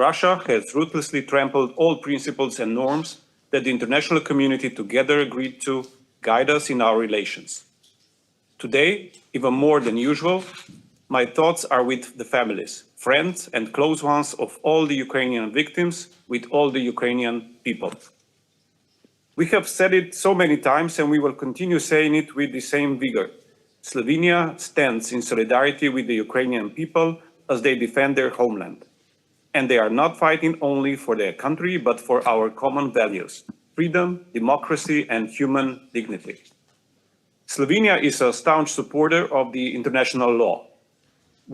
Russia has ruthlessly trampled all principles and norms that the international community together agreed to guide us in our relations. Today, even more than usual, my thoughts are with the families, friends and close ones of all the Ukrainian victims, with all the Ukrainian people. We have said it so many times and we will continue saying it with the same vigor. Slovenia stands in solidarity with the Ukrainian people as they defend their homeland. And they are not fighting only for their country, but for our common values, freedom, democracy, and human dignity. Slovenia is a staunch supporter of the international law.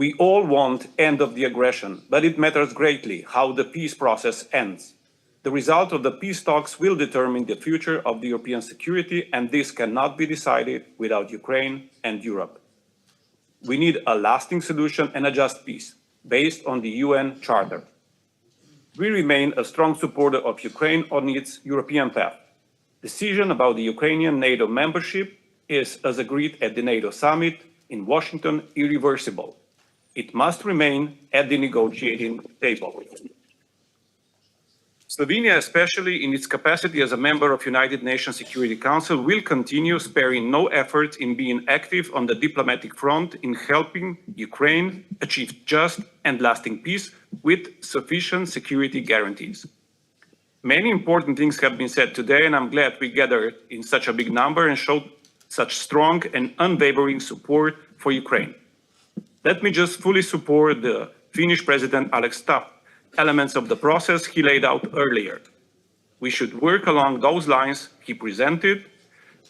We all want end of the aggression, but it matters greatly how the peace process ends. The result of the peace talks will determine the future of the European security, and this cannot be decided without Ukraine and Europe. We need a lasting solution and a just peace, based on the UN Charter. We remain a strong supporter of Ukraine on its European path. Decision about the Ukrainian NATO membership is, as agreed at the NATO summit in Washington, irreversible. It must remain at the negotiating table. Slovenia, especially in its capacity as a member of United Nations Security Council, will continue sparing no effort in being active on the diplomatic front in helping Ukraine achieve just and lasting peace with sufficient security guarantees. Many important things have been said today, and I'm glad we gathered in such a big number and showed such strong and unwavering support for Ukraine. Let me just fully support the Finnish President Alex Stubb elements of the process he laid out earlier. We should work along those lines he presented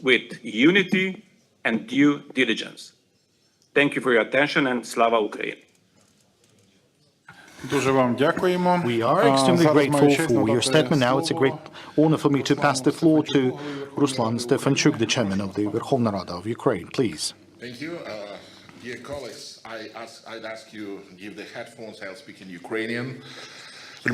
with unity and due diligence. Thank you for your attention and Slava Ukraini.
Дуже вам дякуємо.
We are extremely grateful for your statement. Now it's a great honor for me to pass the floor to Ruslan Stefanchuk, the chairman of the Verkhovna Rada of Ukraine. Please.
Thank you. Dear colleagues, I'd ask you to give the headphones. I'll speak in Ukrainian.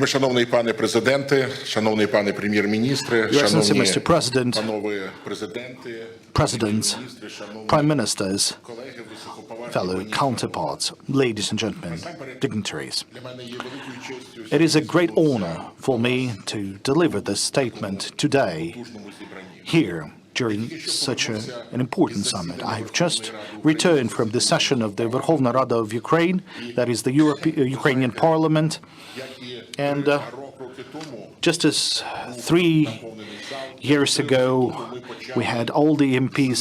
Шановний пане президенте, шановний пане прем'єр-міністре, шановні панове президенти,
Presidents, Prime Ministers, fellow counterparts, ladies and gentlemen, dignitaries. It is a great honor for me to deliver this statement today here during such an important summit. I have just returned from the session of the Verkhovna Rada of Ukraine, that is the Ukrainian Parliament, and just as 3 years ago we had all the MPs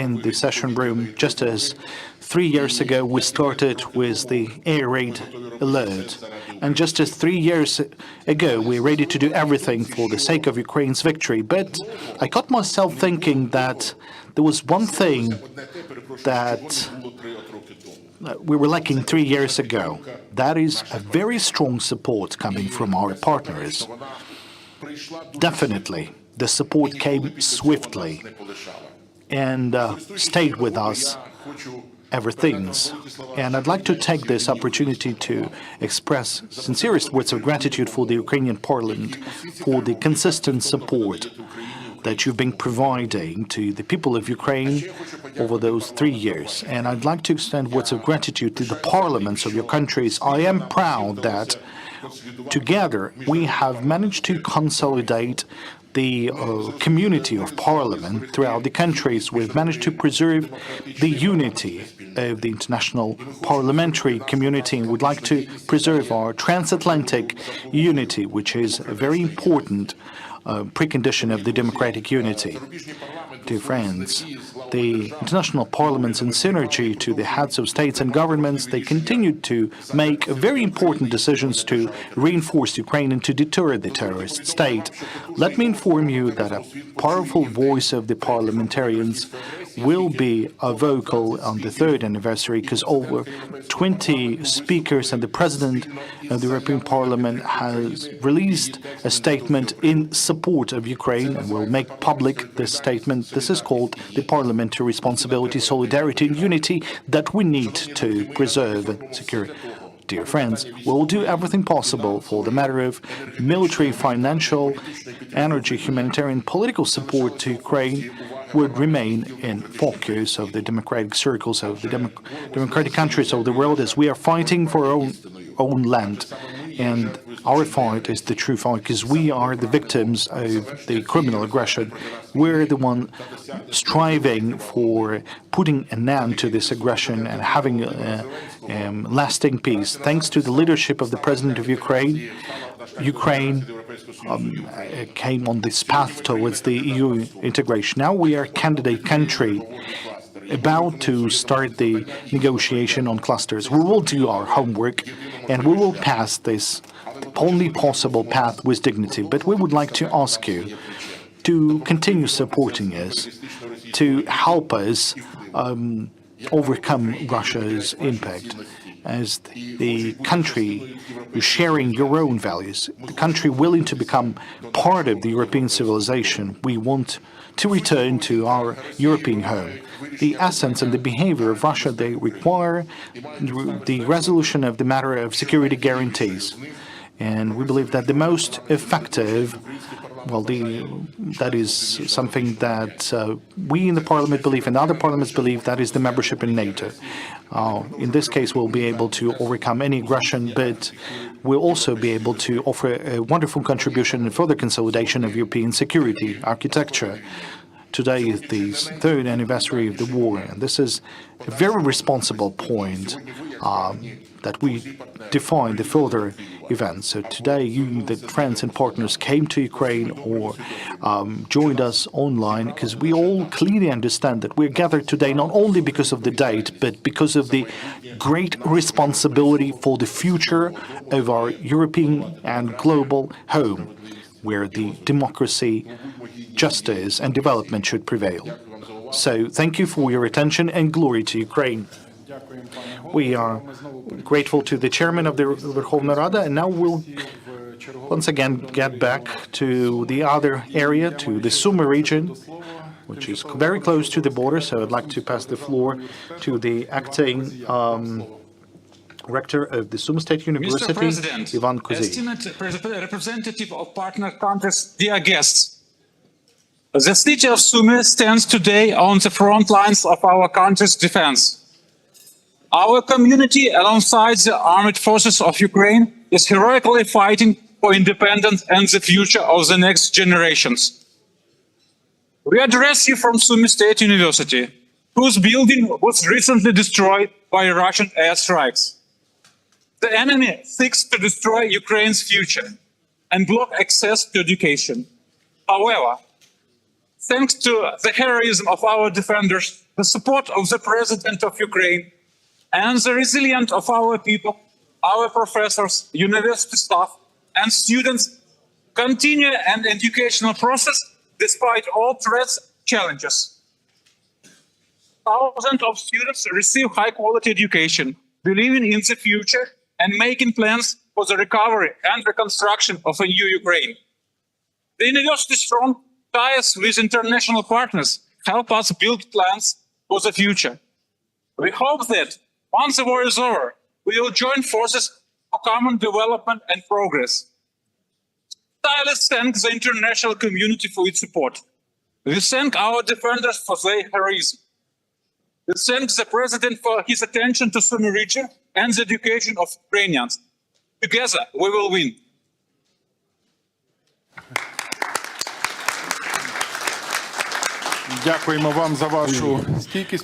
in the session room, just as 3 years ago we started with the air raid alert, and just as 3 years ago we're ready to do everything for the sake of Ukraine's victory. But I caught myself thinking that there was one thing that we were lacking 3 years ago. That is a very strong support coming from our partners. Definitely, the support came swiftly and stayed with us ever since. And I'd like to take this opportunity to express sincerest words of gratitude for the Ukrainian Parliament for the consistent support that you've been providing to the people of Ukraine over those 3 years. And I'd like to extend words of gratitude to the parliaments of your countries. I am proud that together we have managed to consolidate the community of parliament throughout the countries. We've managed to preserve the unity of the international parliamentary community, and would like to preserve our transatlantic unity, which is a very important precondition of the democratic unity. Dear friends, the international parliaments in synergy to the heads of states and governments, they continued to make very important decisions to reinforce Ukraine and to deter the terrorist state. Let me inform you that a powerful voice of the parliamentarians will be vocal on the third anniversary, because over 20 speakers and the President of the European Parliament has released a statement in support of Ukraine and will make public this statement. This is called the Parliamentary Responsibility, Solidarity and Unity that we need to preserve and secure. Dear friends, we will do everything possible for the matter of military, financial, energy, humanitarian, political support to Ukraine would remain in focus of the democratic circles of the democratic countries of the world as we are fighting for our own land. And our fight is the true fight because we are the victims of the criminal aggression. We're the one striving for putting an end to this aggression and having lasting peace. Thanks to the leadership of the President of Ukraine, Ukraine came on this path towards the EU integration. Now we are a candidate country about to start the negotiation on clusters. We will do our homework and we will pass this only possible path with dignity. But we would like to ask you to continue supporting us, to help us overcome Russia's impact as the country sharing your own values, the country willing to become part of the European civilization. We want to return to our European home. The essence and the behavior of Russia, they require the resolution of the matter of security guarantees. And we believe that the most effective, well, that is something that we in the parliament believe and other parliaments believe, that is the membership in NATO. In this case, we'll be able to overcome any aggression, but we'll also be able to offer a wonderful contribution and further consolidation of European security architecture. Today is the third anniversary of the war, and this is a very responsible point that we define the further events. So today, you, the friends and partners, came to Ukraine or joined us online because we all clearly understand that we're gathered today not only because of the date, but because of the great responsibility for the future of our European and global home, where the democracy, justice and development should prevail. So thank you for your attention and glory to Ukraine. We are grateful to the chairman of the Verkhovna Rada, and now we'll once again get back to the other area, to the Sumy region, which is very close to the border. So I'd like to pass the floor to the acting rector of the Sumy State University,
Mr. President,
Ivan Kuzy.
Esteemed representative of partner countries, dear guests, the city of Sumy stands today on the front lines of our country's defense. Our community, alongside the armed forces of Ukraine, is heroically fighting for independence and the future of the next generations. We address you from Sumy State University, whose building was recently destroyed by Russian airstrikes. The enemy seeks to destroy Ukraine's future and block access to education. However, thanks to the heroism of our defenders, the support of the President of Ukraine, and the resilience of our people, our professors, university staff, and students continue an educational process despite all threats and challenges. Thousands of students receive high-quality education, believing in the future and making plans for the recovery and reconstruction of a new Ukraine. The university's strong ties with international partners help us build plans for the future. We hope that once the war is over, we will join forces for common development and progress. Tireless thank the international community for its support. We thank our defenders for their heroism. We thank the President for his attention to Sumy region and the education of Ukrainians. Together, we will win.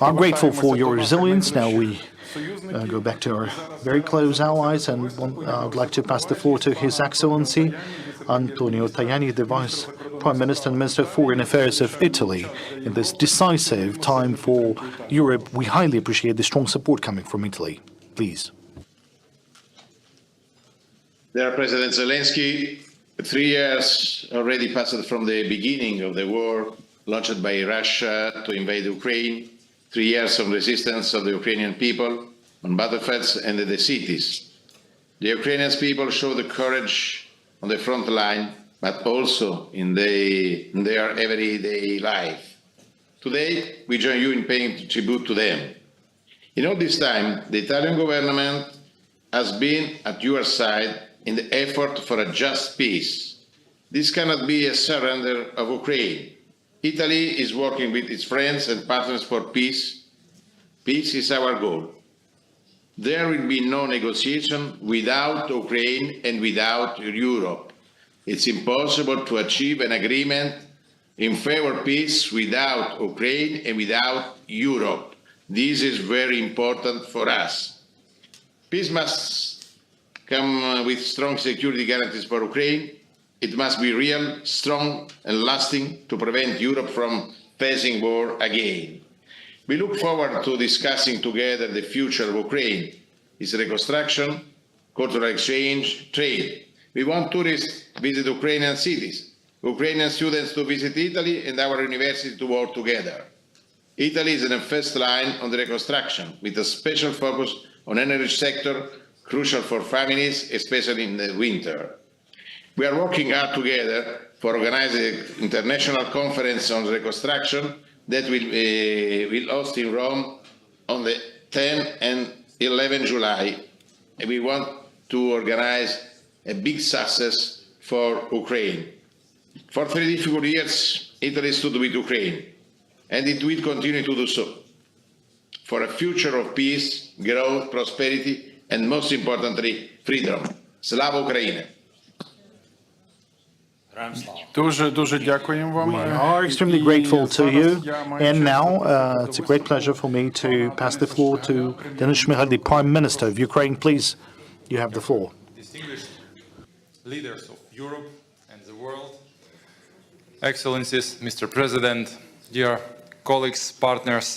I'm grateful for your resilience. Now we go back to our very close allies, and I would like to pass the floor to His Excellency Antonio Tajani, the Vice Prime Minister and Minister of Foreign Affairs of Italy. In this decisive time for Europe, we highly appreciate the strong support coming from Italy. Please.
Dear President Zelensky, 3 years already passed from the beginning of the war launched by Russia to invade Ukraine, 3 years of resistance of the Ukrainian people on battlefields and in the cities. The Ukrainian people show the courage on the front line, but also in their everyday life. Today, we join you in paying tribute to them. In all this time, the Italian government has been at your side in the effort for a just peace. This cannot be a surrender of Ukraine. Italy is working with its friends and partners for peace. Peace is our goal. There will be no negotiation without Ukraine and without Europe. It's impossible to achieve an agreement in favor of peace without Ukraine and without Europe. This is very important for us. Peace must come with strong security guarantees for Ukraine. It must be real, strong and lasting to prevent Europe from facing war again. We look forward to discussing together the future of Ukraine, its reconstruction, cultural exchange, trade. We want tourists to visit Ukrainian cities, Ukrainian students to visit Italy and our university to work together. Italy is in the first line on the reconstruction, with a special focus on energy sector, crucial for families, especially in the winter. We are working hard together for organizing an international conference on reconstruction that will host in Rome on the 10 and 11 July. And we want to organize a big success for Ukraine. For 3 difficult years, Italy stood with Ukraine, and it will continue to do so. For a future of peace, growth, prosperity, and most importantly, freedom. Slava Ukraini!
Дуже дякуємо вам.
We are extremely grateful to you. And now, it's a great pleasure for me to pass the floor to Denis Shmyhal, the Prime Minister of Ukraine. Please, you have the floor.
Distinguished leaders of Europe and the world, Excellencies, Mr. President, dear colleagues, partners,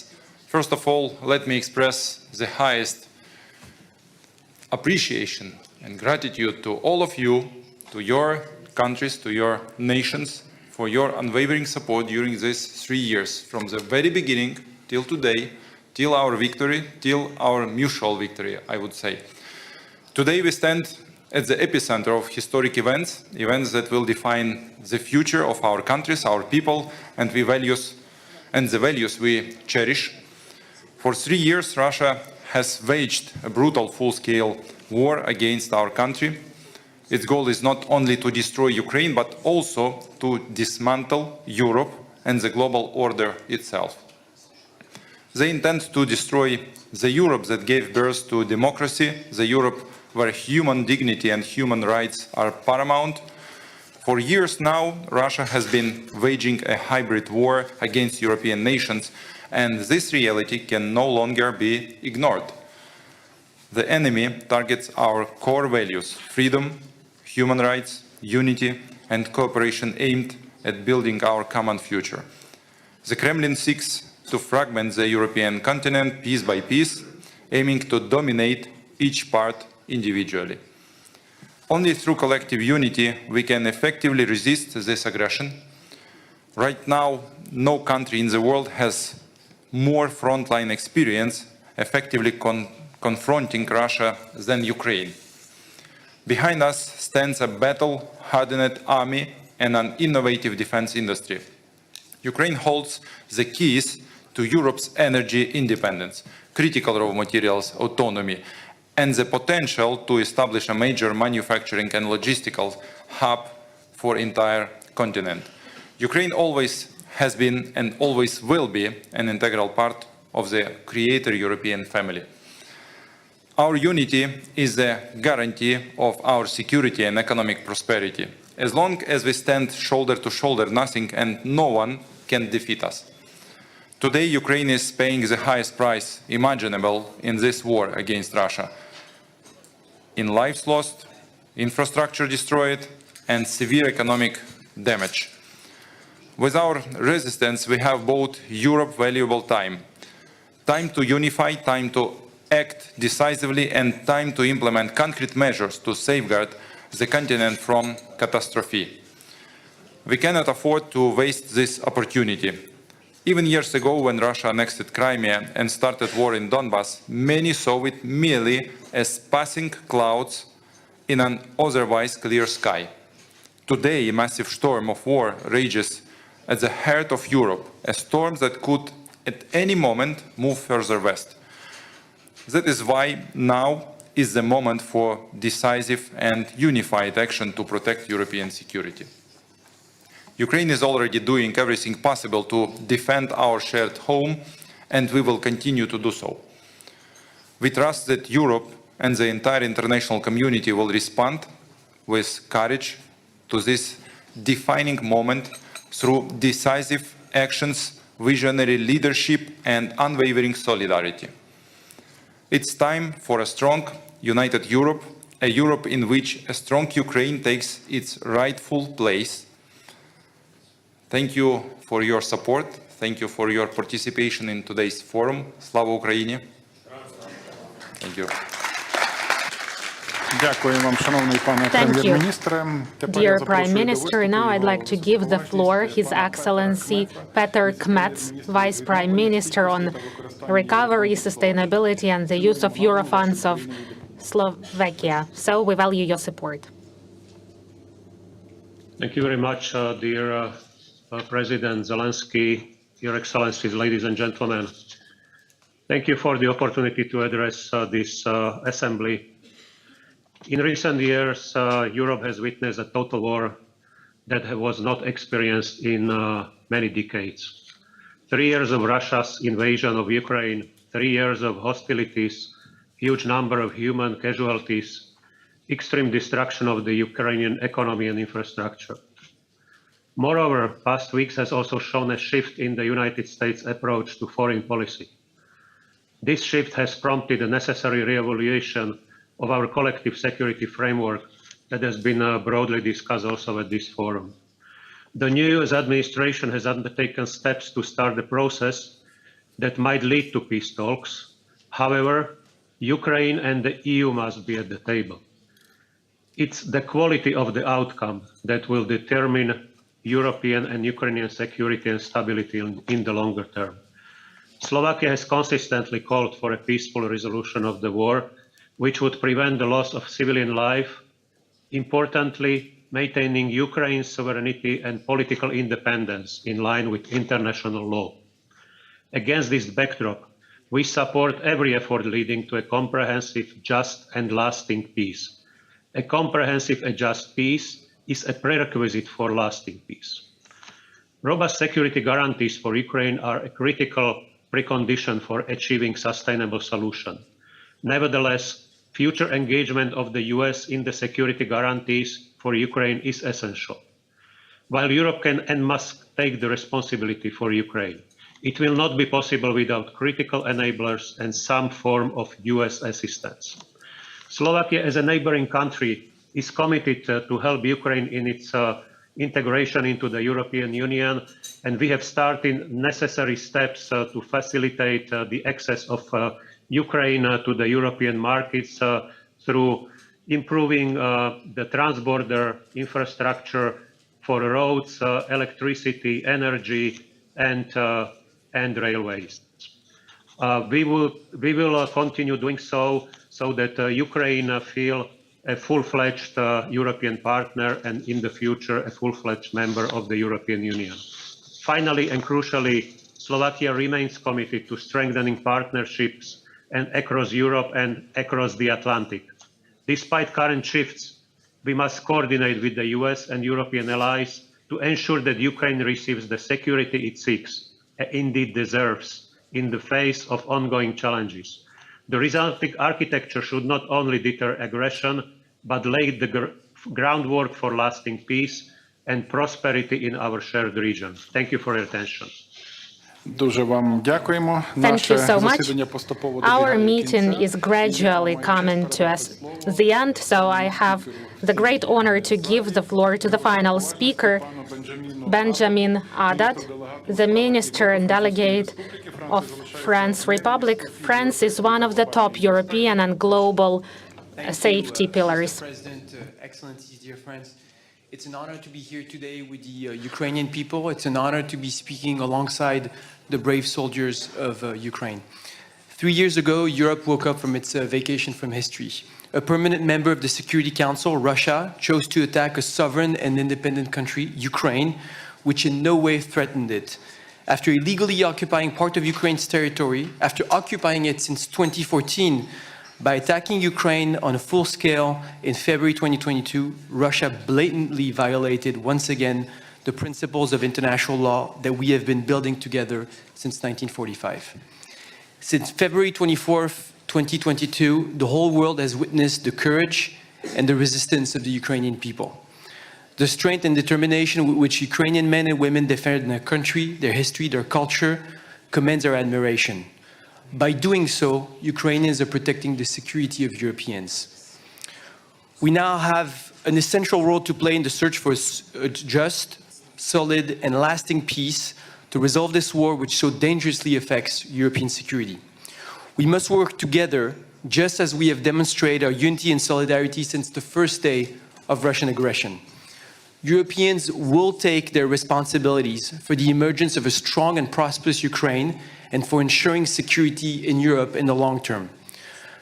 first of all, let me express the highest appreciation and gratitude to all of you, to your countries, to your nations, for your unwavering support during these 3 years, from the very beginning till today, till our victory, till our mutual victory, I would say. Today we stand at the epicenter of historic events that will define the future of our countries, our people, and the values we cherish. For 3 years, Russia has waged a brutal full-scale war against our country. Its goal is not only to destroy Ukraine, but also to dismantle Europe and the global order itself. They intend to destroy the Europe that gave birth to democracy, the Europe where human dignity and human rights are paramount. For years now, Russia has been waging a hybrid war against European nations, and this reality can no longer be ignored. The enemy targets our core values: freedom, human rights, unity, and cooperation aimed at building our common future. The Kremlin seeks to fragment the European continent piece by piece, aiming to dominate each part individually. Only through collective unity we can effectively resist this aggression. Right now, no country in the world has more frontline experience effectively confronting Russia than Ukraine. Behind us stands a battle-hardened army and an innovative defense industry. Ukraine holds the keys to Europe's energy independence, critical raw materials autonomy, and the potential to establish a major manufacturing and logistical hub for the entire continent. Ukraine always has been and always will be an integral part of the Creator European family. Our unity is the guarantee of our security and economic prosperity. As long as we stand shoulder to shoulder, nothing and no one can defeat us. Today, Ukraine is paying the highest price imaginable in this war against Russia. In lives lost, infrastructure destroyed, and severe economic damage. With our resistance, we have bought Europe valuable time. Time to unify, time to act decisively, and time to implement concrete measures to safeguard the continent from catastrophe. We cannot afford to waste this opportunity. Even years ago, when Russia annexed Crimea and started war in Donbass, many saw it merely as passing clouds in an otherwise clear sky. Today, a massive storm of war rages at the heart of Europe, a storm that could at any moment move further west. That is why now is the moment for decisive and unified action to protect European security. Ukraine is already doing everything possible to defend our shared home, and we will continue to do so. We trust that Europe and the entire international community will respond with courage to this defining moment through decisive actions, visionary leadership, and unwavering solidarity. It's time for a strong, united Europe, a Europe in which a strong Ukraine takes its rightful place. Thank you for your support. Thank you for your participation in today's forum. Slava Ukraini. Thank you.
Thank you, dear Prime Minister. Now I'd like to give the floor His Excellency Petr Kmec, Vice Prime Minister on recovery, sustainability and the use of Eurofunds of Slovakia. So we value your support.
Thank you very much, dear President Zelensky, Your Excellencies, ladies and gentlemen. Thank you for the opportunity to address this assembly. In recent years, Europe has witnessed a total war that was not experienced in many decades. 3 years of Russia's invasion of Ukraine, 3 years of hostilities, huge number of human casualties, extreme destruction of the Ukrainian economy and infrastructure. Moreover, past weeks has also shown a shift in the United States' approach to foreign policy. This shift has prompted a necessary re-evaluation of our collective security framework that has been broadly discussed also at this forum. The new US administration has undertaken steps to start the process that might lead to peace talks. However, Ukraine and the EU must be at the table. It's the quality of the outcome that will determine European and Ukrainian security and stability in the longer term. Slovakia has consistently called for a peaceful resolution of the war, which would prevent the loss of civilian life, importantly, maintaining Ukraine's sovereignty and political independence in line with international law. Against this backdrop, we support every effort leading to a comprehensive, just and lasting peace. A comprehensive and just peace is a prerequisite for lasting peace. Robust security guarantees for Ukraine are a critical precondition for achieving sustainable solution. Nevertheless, future engagement of the US in the security guarantees for Ukraine is essential. While Europe can and must take the responsibility for Ukraine, it will not be possible without critical enablers and some form of US assistance. Slovakia, as a neighboring country, is committed to help Ukraine in its integration into the European Union, and we have started necessary steps to facilitate the access of Ukraine to the European markets through improving the transborder infrastructure for roads, electricity, energy, and railways. We will continue doing so that Ukraine feel a full-fledged European partner and in the future a full-fledged member of the European Union. Finally and crucially, Slovakia remains committed to strengthening partnerships and across Europe and across the Atlantic. Despite current shifts, we must coordinate with the US and European allies to ensure that Ukraine receives the security it seeks and indeed deserves in the face of ongoing challenges. The resulting architecture should not only deter aggression, but lay the groundwork for lasting peace and prosperity in our shared region. Thank you for your attention.
Дуже вам дякуємо.
Thank you so much.
Засідання поступово
Our
добігає
meeting
кінця.
is gradually coming to the end, so I have the great honor to give the floor to the final speaker, Benjamin Haddad, the Minister and Delegate of France Republic. France is one of the top European and global safety pillars.
President, Excellencies, dear friends, it's an honor to be here today with the Ukrainian people. It's an honor to be speaking alongside the brave soldiers of Ukraine. 3 years ago, Europe woke up from its vacation from history. A permanent member of the Security Council, Russia, chose to attack a sovereign and independent country, Ukraine, which in no way threatened it. After illegally occupying part of Ukraine's territory, after occupying it since 2014, by attacking Ukraine on a full scale in February 2022, Russia blatantly violated once again the principles of international law that we have been building together since 1945. Since February 24th, 2022, the whole world has witnessed the courage and the resistance of the Ukrainian people. The strength and determination with which Ukrainian men and women defend their country, their history, their culture, commands our admiration. By doing so, Ukrainians are protecting the security of Europeans. We now have an essential role to play in the search for a just, solid, and lasting peace to resolve this war which so dangerously affects European security. We must work together, just as we have demonstrated our unity and solidarity since the first day of Russian aggression. Europeans will take their responsibilities for the emergence of a strong and prosperous Ukraine and for ensuring security in Europe in the long term.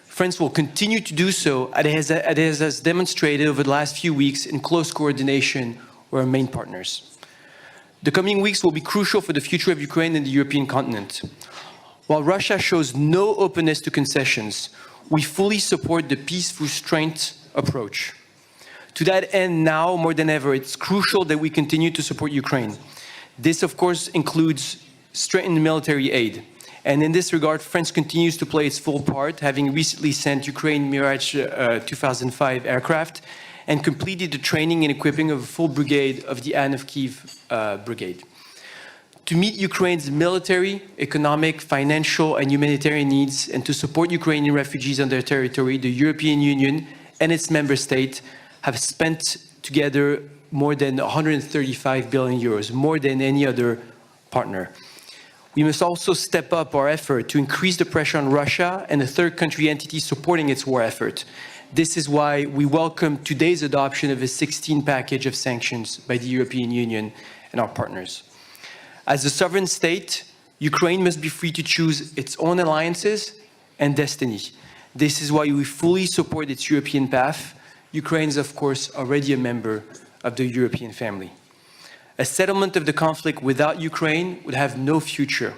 France will continue to do so as has demonstrated over the last few weeks in close coordination with our main partners. The coming weeks will be crucial for the future of Ukraine and the European continent. While Russia shows no openness to concessions, we fully support the peaceful strength approach. To that end, now more than ever, it's crucial that we continue to support Ukraine. This, of course, includes strengthened military aid. And in this regard, France continues to play its full part, having recently sent Ukraine Mirage 2005 aircraft and completed the training and equipping of a full brigade of the Anne of Kiev brigade. To meet Ukraine's military, economic, financial, and humanitarian needs, and to support Ukrainian refugees on their territory, the European Union and its member states have spent together more than 135 billion euros, more than any other partner. We must also step up our effort to increase the pressure on Russia and the third country entities supporting its war effort. This is why we welcome today's adoption of a 16 package of sanctions by the European Union and our partners. As a sovereign state, Ukraine must be free to choose its own alliances and destiny. This is why we fully support its European path. Ukraine is, of course, already a member of the European family. A settlement of the conflict without Ukraine would have no future.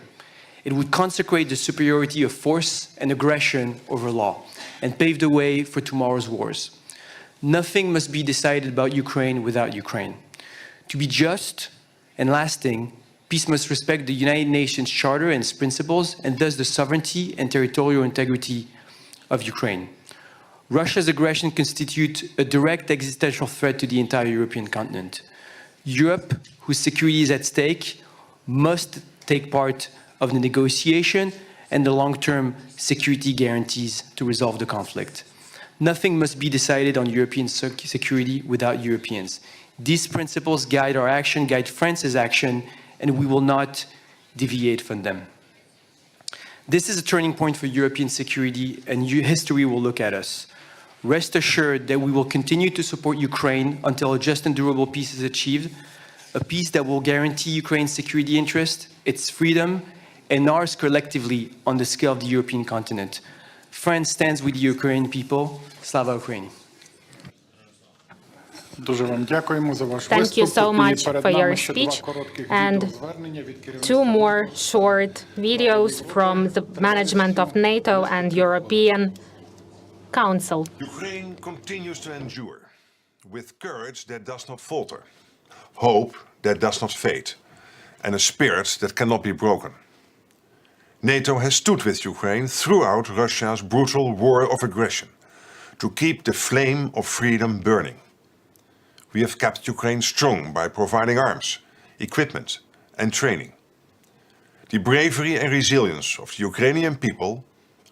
It would consecrate the superiority of force and aggression over law and pave the way for tomorrow's wars. Nothing must be decided about Ukraine without Ukraine. To be just and lasting, peace must respect the United Nations Charter and its principles, and thus the sovereignty and territorial integrity of Ukraine. Russia's aggression constitutes a direct existential threat to the entire European continent. Europe, whose security is at stake, must take part of the negotiation and the long-term security guarantees to resolve the conflict. Nothing must be decided on European security without Europeans. These principles guide our action, guide France's action, and we will not deviate from them. This is a turning point for European security, and history will look at us. Rest assured that we will continue to support Ukraine until a just and durable peace is achieved, a peace that will guarantee Ukraine's security interest, its freedom, and ours collectively on the scale of the European continent. France stands with the Ukrainian people. Slava Ukraini.
Thank you so much for your speech. And 2 more short videos from the management of NATO and European Council.
Ukraine continues to endure with courage that does not falter, hope that does not fade, and a spirit that cannot be broken. NATO has stood with Ukraine throughout Russia's brutal war of aggression to keep the flame of freedom burning. We have kept Ukraine strong by providing arms, equipment, and training. The bravery and resilience of the Ukrainian people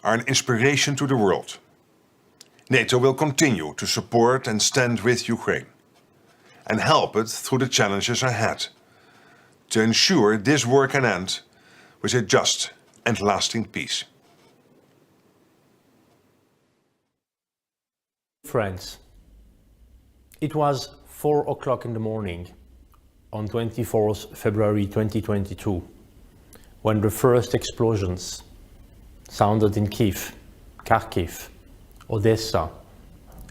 are an inspiration to the world. NATO will continue to support and stand with Ukraine and help it through the challenges ahead to ensure this war can end with a just and lasting peace.
Friends, it was 4 o'clock in the morning on 24th February 2022 when the first explosions sounded in Kiev, Kharkiv, Odessa,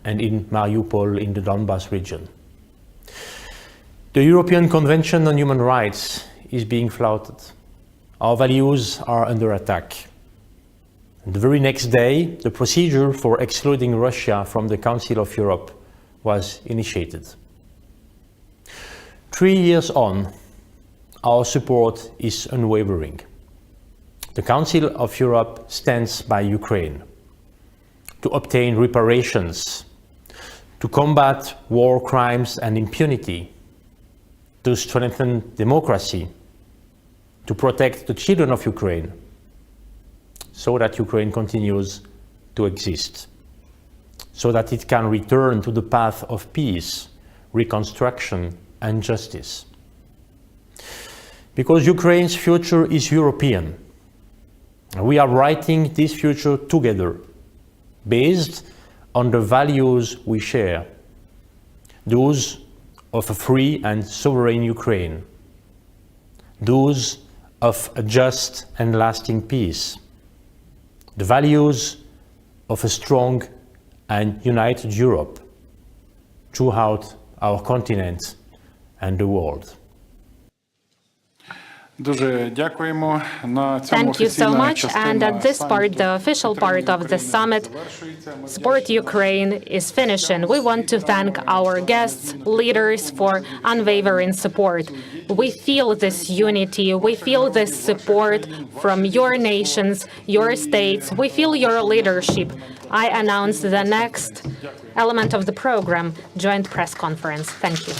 and in Mariupol in the Donbas region. The European Convention on Human Rights is being flouted. Our values are under attack. And the very next day, the procedure for excluding Russia from the Council of Europe was initiated. 3 years on, our support is unwavering. The Council of Europe stands by Ukraine to obtain reparations, to combat war crimes and impunity, to strengthen democracy, to protect the children of Ukraine, so that Ukraine continues to exist, so that it can return to the path of peace, reconstruction, and justice. Because Ukraine's future is European, we are writing this future together, based on the values we share, those of a free and sovereign Ukraine, those of a just and lasting peace, the values of a strong and united Europe throughout our continent and the world.
Thank you so much. And at this part, the official part of the summit, Support Ukraine, is finishing. We want to thank our guests, leaders, for unwavering support. We feel this unity. We feel this support from your nations, your states. We feel your leadership. I announce the next element of the program, joint press conference. Thank you.